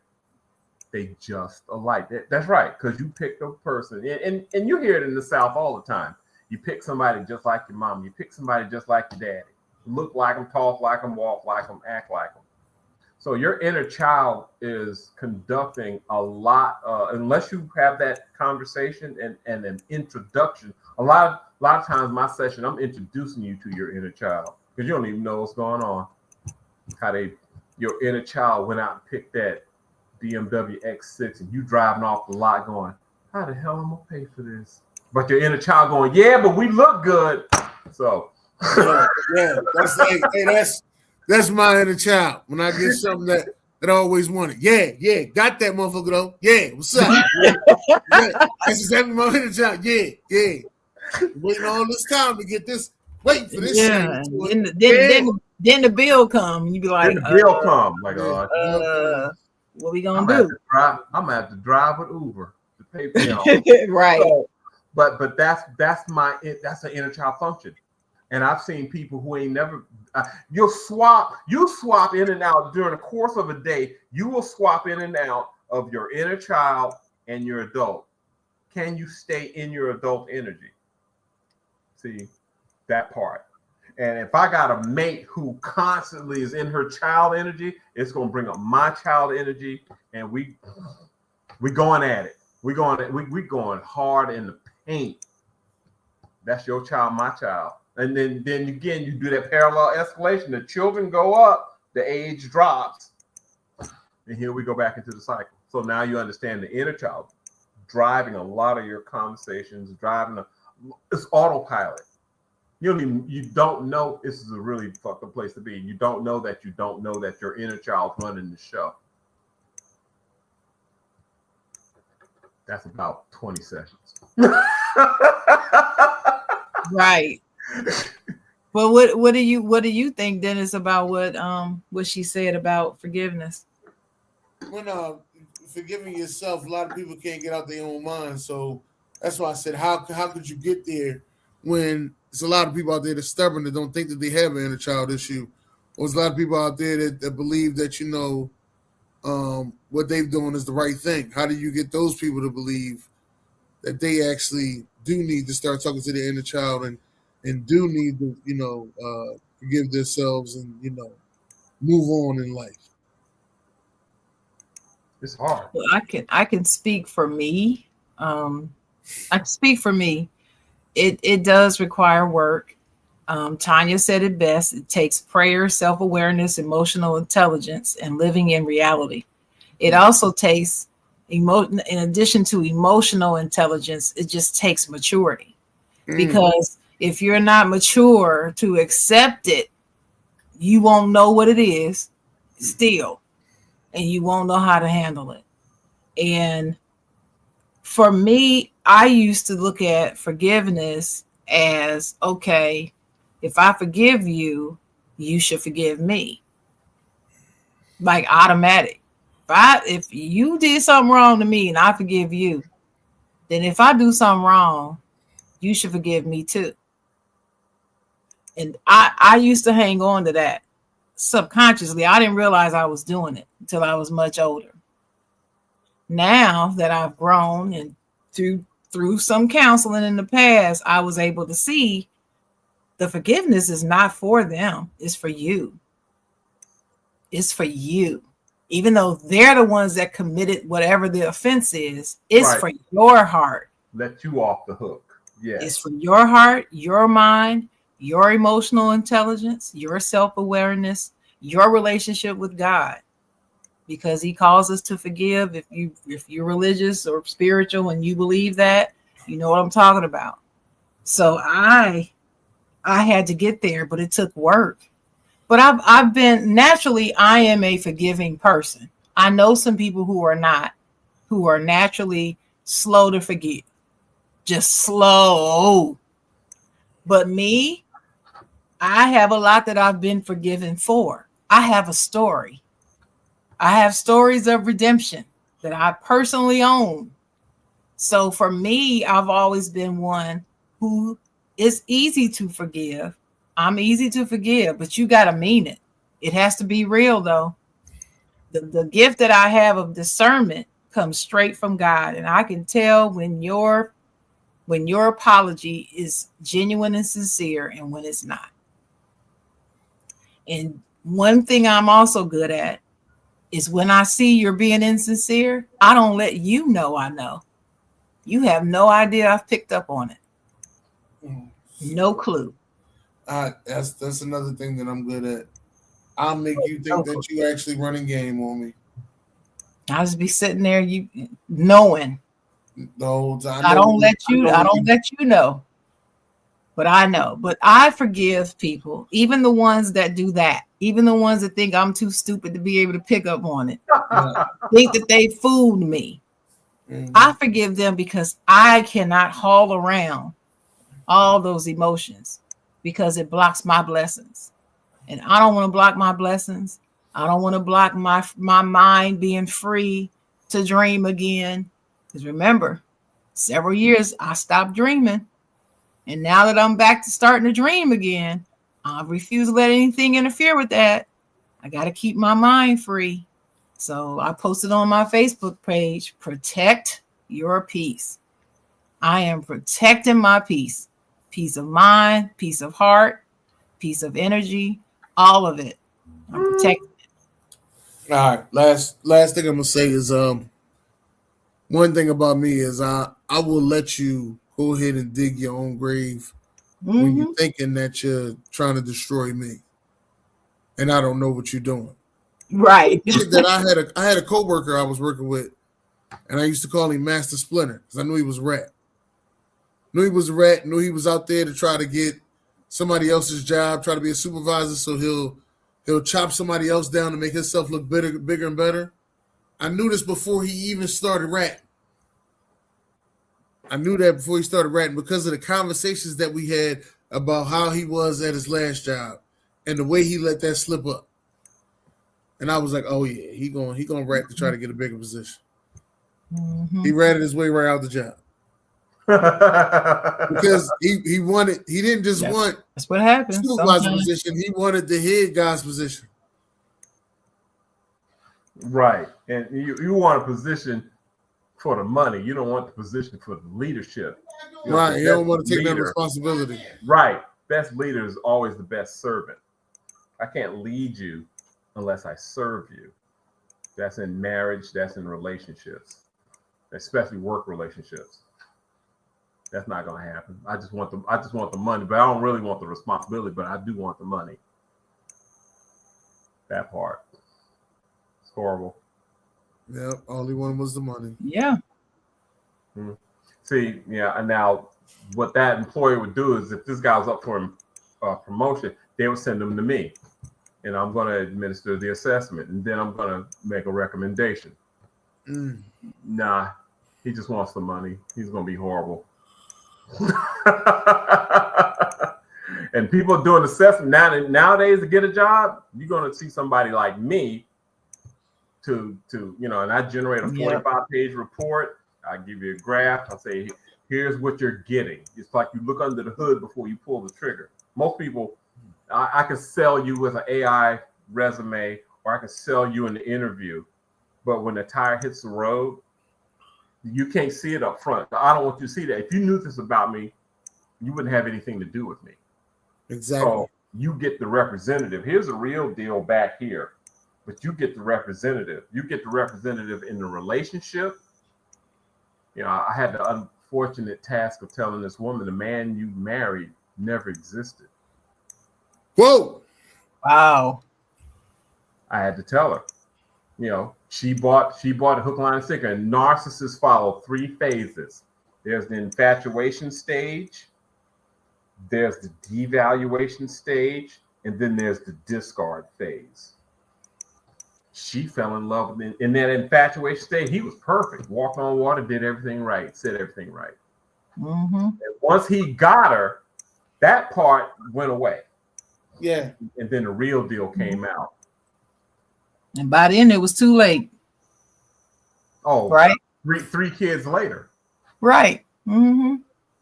They just alike. That's right, because you picked a person, and you hear it in the South all the time. You pick somebody just like your mom. You pick somebody just like your daddy. Look like them, talk like them, walk like them, act like them. So your inner child is conducting a lot, unless you have that conversation and an introduction. A lot of times my session, I'm introducing you to your inner child because you don't even know what's going on. Your inner child went out and picked that BMW X6 and you driving off the lot going, how the hell am I gonna pay for this? But your inner child going, yeah, but we look good. So yeah, that's like, hey, that's my inner child. When I get something that I always wanted. Yeah, got that motherfucker though. Yeah, what's up? Yeah. That's exactly my inner child. Yeah. Waiting all this time to get this. Waiting for this. Yeah. Then the bill come. You be like, then the bill come. Like, what we gonna do? I'm gonna have to drive with Uber to pay for right. So, but that's an inner child function. And I've seen people who ain't never. You swap in and out during the course of a day. You will swap in and out of your inner child and your adult. Can you stay in your adult energy? See that part. And if I got a mate who constantly is in her child energy, it's gonna bring up my child energy, and we going at it. We going hard in the paint. That's your child, my child. And then again, you do that parallel escalation. The children go up, the age drops, and here we go back into the cycle. So now you understand the inner child driving a lot of your conversations, it's autopilot. You don't know. This is a really fucked up place to be. You don't know that your inner child's running the show. That's about 20 seconds. Right. But what do you think, Dennis, about what she said about forgiveness? When forgiving yourself, a lot of people can't get out their own mind. So that's why I said, how could you get there when there's a lot of people out there that's stubborn, that don't think that they have an inner child issue? Or there's a lot of people out there that believe that what they've done is the right thing. How do you get those people to believe that they actually do need to start talking to their inner child and do need to, forgive themselves and, move on in life? It's hard. Well, I can speak for me. It does require work. Tanya said it best. It takes prayer, self-awareness, emotional intelligence, and living in reality. It also takes in addition to emotional intelligence, it just takes maturity. Because if you're not mature to accept it, you won't know what it is still, and you won't know how to handle it. And for me, I used to look at forgiveness as, okay, if I forgive you, you should forgive me. Like automatic. If you did something wrong to me and I forgive you, then if I do something wrong, you should forgive me too. And I used to hang on to that subconsciously. I didn't realize I was doing it until I was much older. Now that I've grown and through some counseling in the past, I was able to see the forgiveness is not for them. It's for you. It's for you. Even though they're the ones that committed whatever the offense is, it's right. For your heart. Let you off the hook. Yeah. It's for your heart, your mind, your emotional intelligence, your self-awareness, your relationship with God. Because he calls us to forgive. If you're religious or spiritual and you believe that, you know what I'm talking about. So I had to get there, but it took work. But I've been naturally, I am a forgiving person. I know some people who are not, who are naturally slow to forgive, just slow. But me, I have a lot that I've been forgiven for. I have a story. I have stories of redemption that I personally own. So for me, I've always been one who is easy to forgive. I'm easy to forgive, but you got to mean it. It has to be real, though. The gift that I have of discernment comes straight from God, and I can tell when your apology is genuine and sincere and when it's not. And one thing I'm also good at is when I see you're being insincere, I don't let you know I know. You have no idea I've picked up on it. No clue. That's another thing that I'm good at. I'll make you think that you actually running game on me. I'll just be sitting there, you knowing. The whole time. I don't let you know. But I know. But I forgive people, even the ones that do that, even the ones that think I'm too stupid to be able to pick up on it. Think that they fooled me. Mm-hmm. I forgive them because I cannot haul around all those emotions because it blocks my blessings. And I don't want to block my blessings. I don't want to block my mind being free to dream again. Because remember, several years I stopped dreaming. And now that I'm back to starting to dream again, I refuse to let anything interfere with that. I got to keep my mind free. So I posted on my Facebook page, protect your peace. I am protecting my peace. Peace of mind, peace of heart, peace of energy, all of it. I'm protecting it. All right. Last thing I'm gonna say is one thing about me is I will let you go ahead and dig your own grave when you're thinking that you're trying to destroy me, and I don't know what you're doing. Right. That I had a coworker I was working with, and I used to call him Master Splinter because I knew he was a rat. Knew he was a rat. Knew he was out there to try to get somebody else's job, try to be a supervisor, so he'll chop somebody else down to make himself look bigger and better. I knew this before he even started ratting. I knew that before he started ratting because of the conversations that we had about how he was at his last job and the way he let that slip up. And I was like, oh yeah, he gonna rat to try to get a bigger position. Mm-hmm. He ratted his way right out the job. Because he didn't just want that's what happens. Supervisor position, he wanted the head guy's position. Right. And you want a position for the money. You don't want the position for the leadership. Right. You don't want to take that responsibility. Right. Best leader is always the best servant. I can't lead you unless I serve you. That's in marriage, that's in relationships, especially work relationships. That's not going to happen. I just want the money, but I don't really want the responsibility, but I do want the money. That part. It's horrible. Yeah, all he wanted was the money. Yeah. Mm-hmm. See, yeah, and now what that employer would do is if this guy was up for a promotion, they would send him to me, and I'm going to administer the assessment, and then I'm going to make a recommendation. Nah, he just wants the money. He's going to be horrible. And people doing assessment nowadays to get a job, you're going to see somebody like me to and I generate a 45-page report. I give you a graph. I say, here's what you're getting. It's like you look under the hood before you pull the trigger. Most people, I can sell you with an AI resume, or I can sell you in the interview, but when the tire hits the road, you can't see it up front. I don't want you to see that. If you knew this about me, you wouldn't have anything to do with me. Exactly. So you get the representative. Here's a real deal back here, but you get the representative. You get the representative in the relationship. I had the unfortunate task of telling this woman the man you married never existed. Whoa. Wow. I had to tell her. She bought a hook, line, and sinker. And narcissists follow 3 phases. There's the infatuation stage, there's the devaluation stage, and then there's the discard phase. She fell in love with him. In that infatuation stage, he was perfect. Walked on water, did everything right, said everything right. Mm-hmm. And once he got her, That part went away. Yeah. And then the real deal came out. And by then it was too late. Oh, right. Three kids later. Right. Mm-hmm.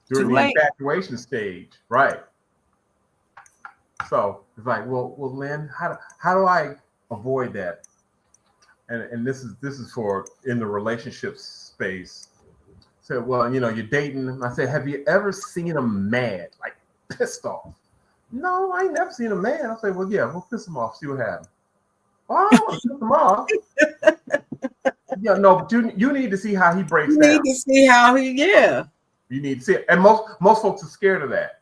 During the infatuation stage. Right. So it's like, well, Lynn, how do I avoid that? And this is for in the relationship space. So, well, you know, you're dating. And I said, have you ever seen him mad, like pissed off? No, I ain't never seen him mad. I say, well, yeah, we'll piss him off, see what happens. Oh, I don't want to piss him off. Yeah, no, but you need to see how he breaks down. You need to see how he, You need to see it. And most folks are scared of that.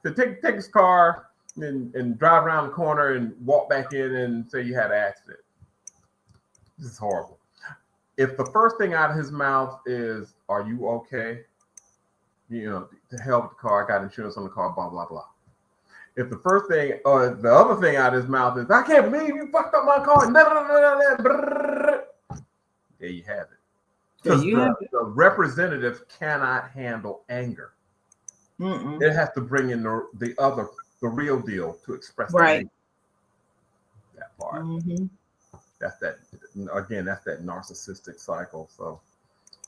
So take his car and drive around the corner and walk back in and say you had an accident. This is horrible. If the first thing out of his mouth is, "Are you okay?" You know, to hell with the car, I got insurance on the car, blah, blah, blah. If the first thing or the other thing out of his mouth is, "I can't believe you fucked up my car," there you have it. Because the representative cannot handle anger. Mm-mm. It has to bring in the real deal to express right. That part. Mm-hmm. That's that narcissistic cycle. So,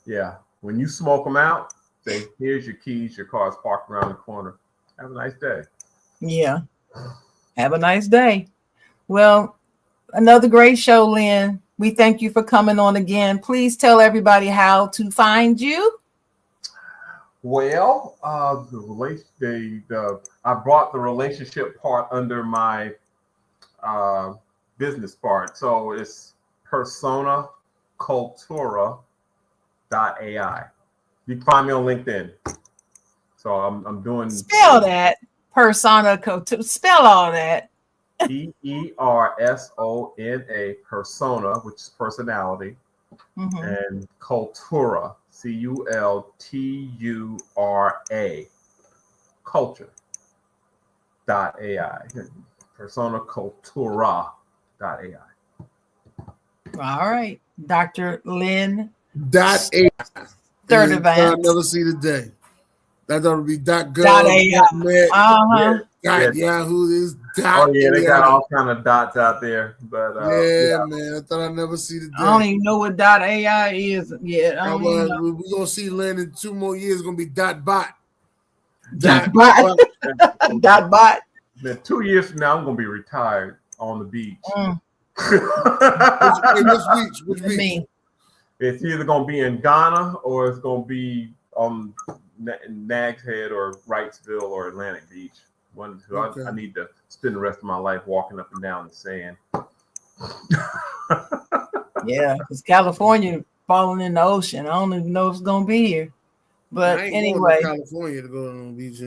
yeah, when you smoke them out, say, "Here's your keys. Your car's parked around the corner. Have a nice day." Yeah. Have a nice day. Well, another great show, Lynn. We thank you for coming on again. Please tell everybody how to find you. Well, I brought the relationship part under my business part. So it's personacultura.ai. You can find me on LinkedIn. So I'm doing. Spell that. Persona cultura. Spell all that. PERSONA, persona, which is personality, and cultura, CULTURA, culture.ai. Personacultura.ai. All right. Dr. Lynn .ai. Sturdivant. I'll never see the day. That ought to be .gov, .net, .yahoo. Is Oh yeah, they got all kind of dots out there. But man, I thought I'd never see the day. I don't even know what .ai is yet. We're gonna see Lynn in 2 more years. It's gonna be .bot. .bot. .bot. Then 2 years from now, I'm gonna be retired on the beach. Which beach? It's either gonna be in Ghana or it's gonna be on Nag's Head or Wrightsville or Atlantic Beach. One, two. Okay. I need to spend the rest of my life walking up and down the sand. Yeah, because California falling in the ocean. I don't even know if it's gonna be here. But I ain't anyway, going to California to go on the beach.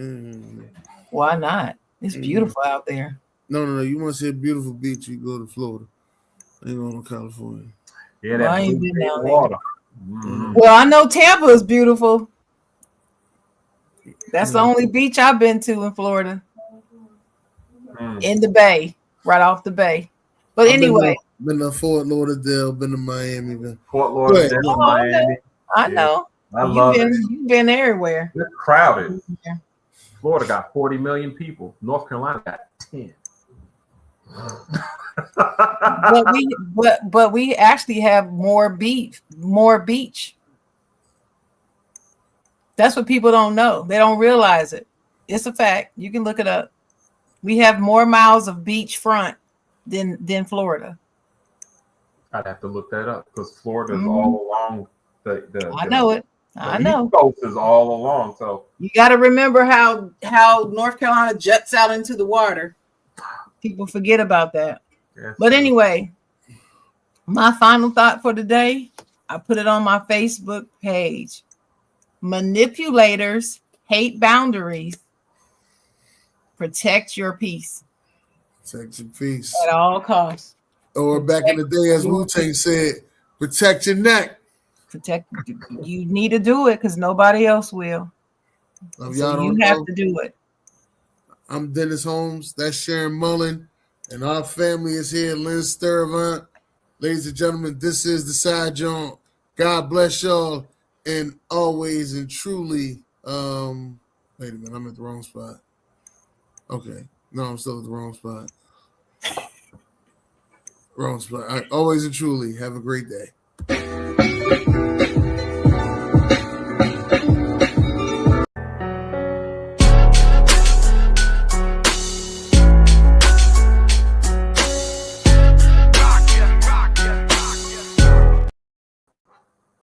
Why not? It's beautiful out there. No. You want to see a beautiful beach? You go to Florida. I ain't going to California. Yeah, that ain't been down water. Well, I know Tampa is beautiful. That's the only beach I've been to in Florida. In the bay, right off the bay. But anyway, been to Fort Lauderdale, been to Miami, Fort Lauderdale, Miami. I know. I love it. You've been everywhere. It's crowded. Yeah. Florida got 40 million people. North Carolina got 10. but we actually have more beach. That's what people don't know. They don't realize it. It's a fact. You can look it up. We have more miles of beach front than Florida. I'd have to look that up because Florida is all along the I know it. I know. East Coast is all along. So you got to remember how North Carolina juts out into the water. People forget about that. Yes, but anyway, my final thought for today, I put it on my Facebook page. Manipulators hate boundaries. Protect your peace. Protect your peace. At all costs. Or back in the day, as Wu-Tang said, protect your neck. You need to do it because nobody else will. So you have to do it. I'm Dennis Holmes. That's Sharon Mullen. And our family is here. Lynn Sturdivant. Ladies and gentlemen, this is the Side Jawn. God bless y'all. And always and truly, wait a minute, I'm at the wrong spot. Okay. No, I'm still at the wrong spot. Wrong spot. Always and truly, have a great day.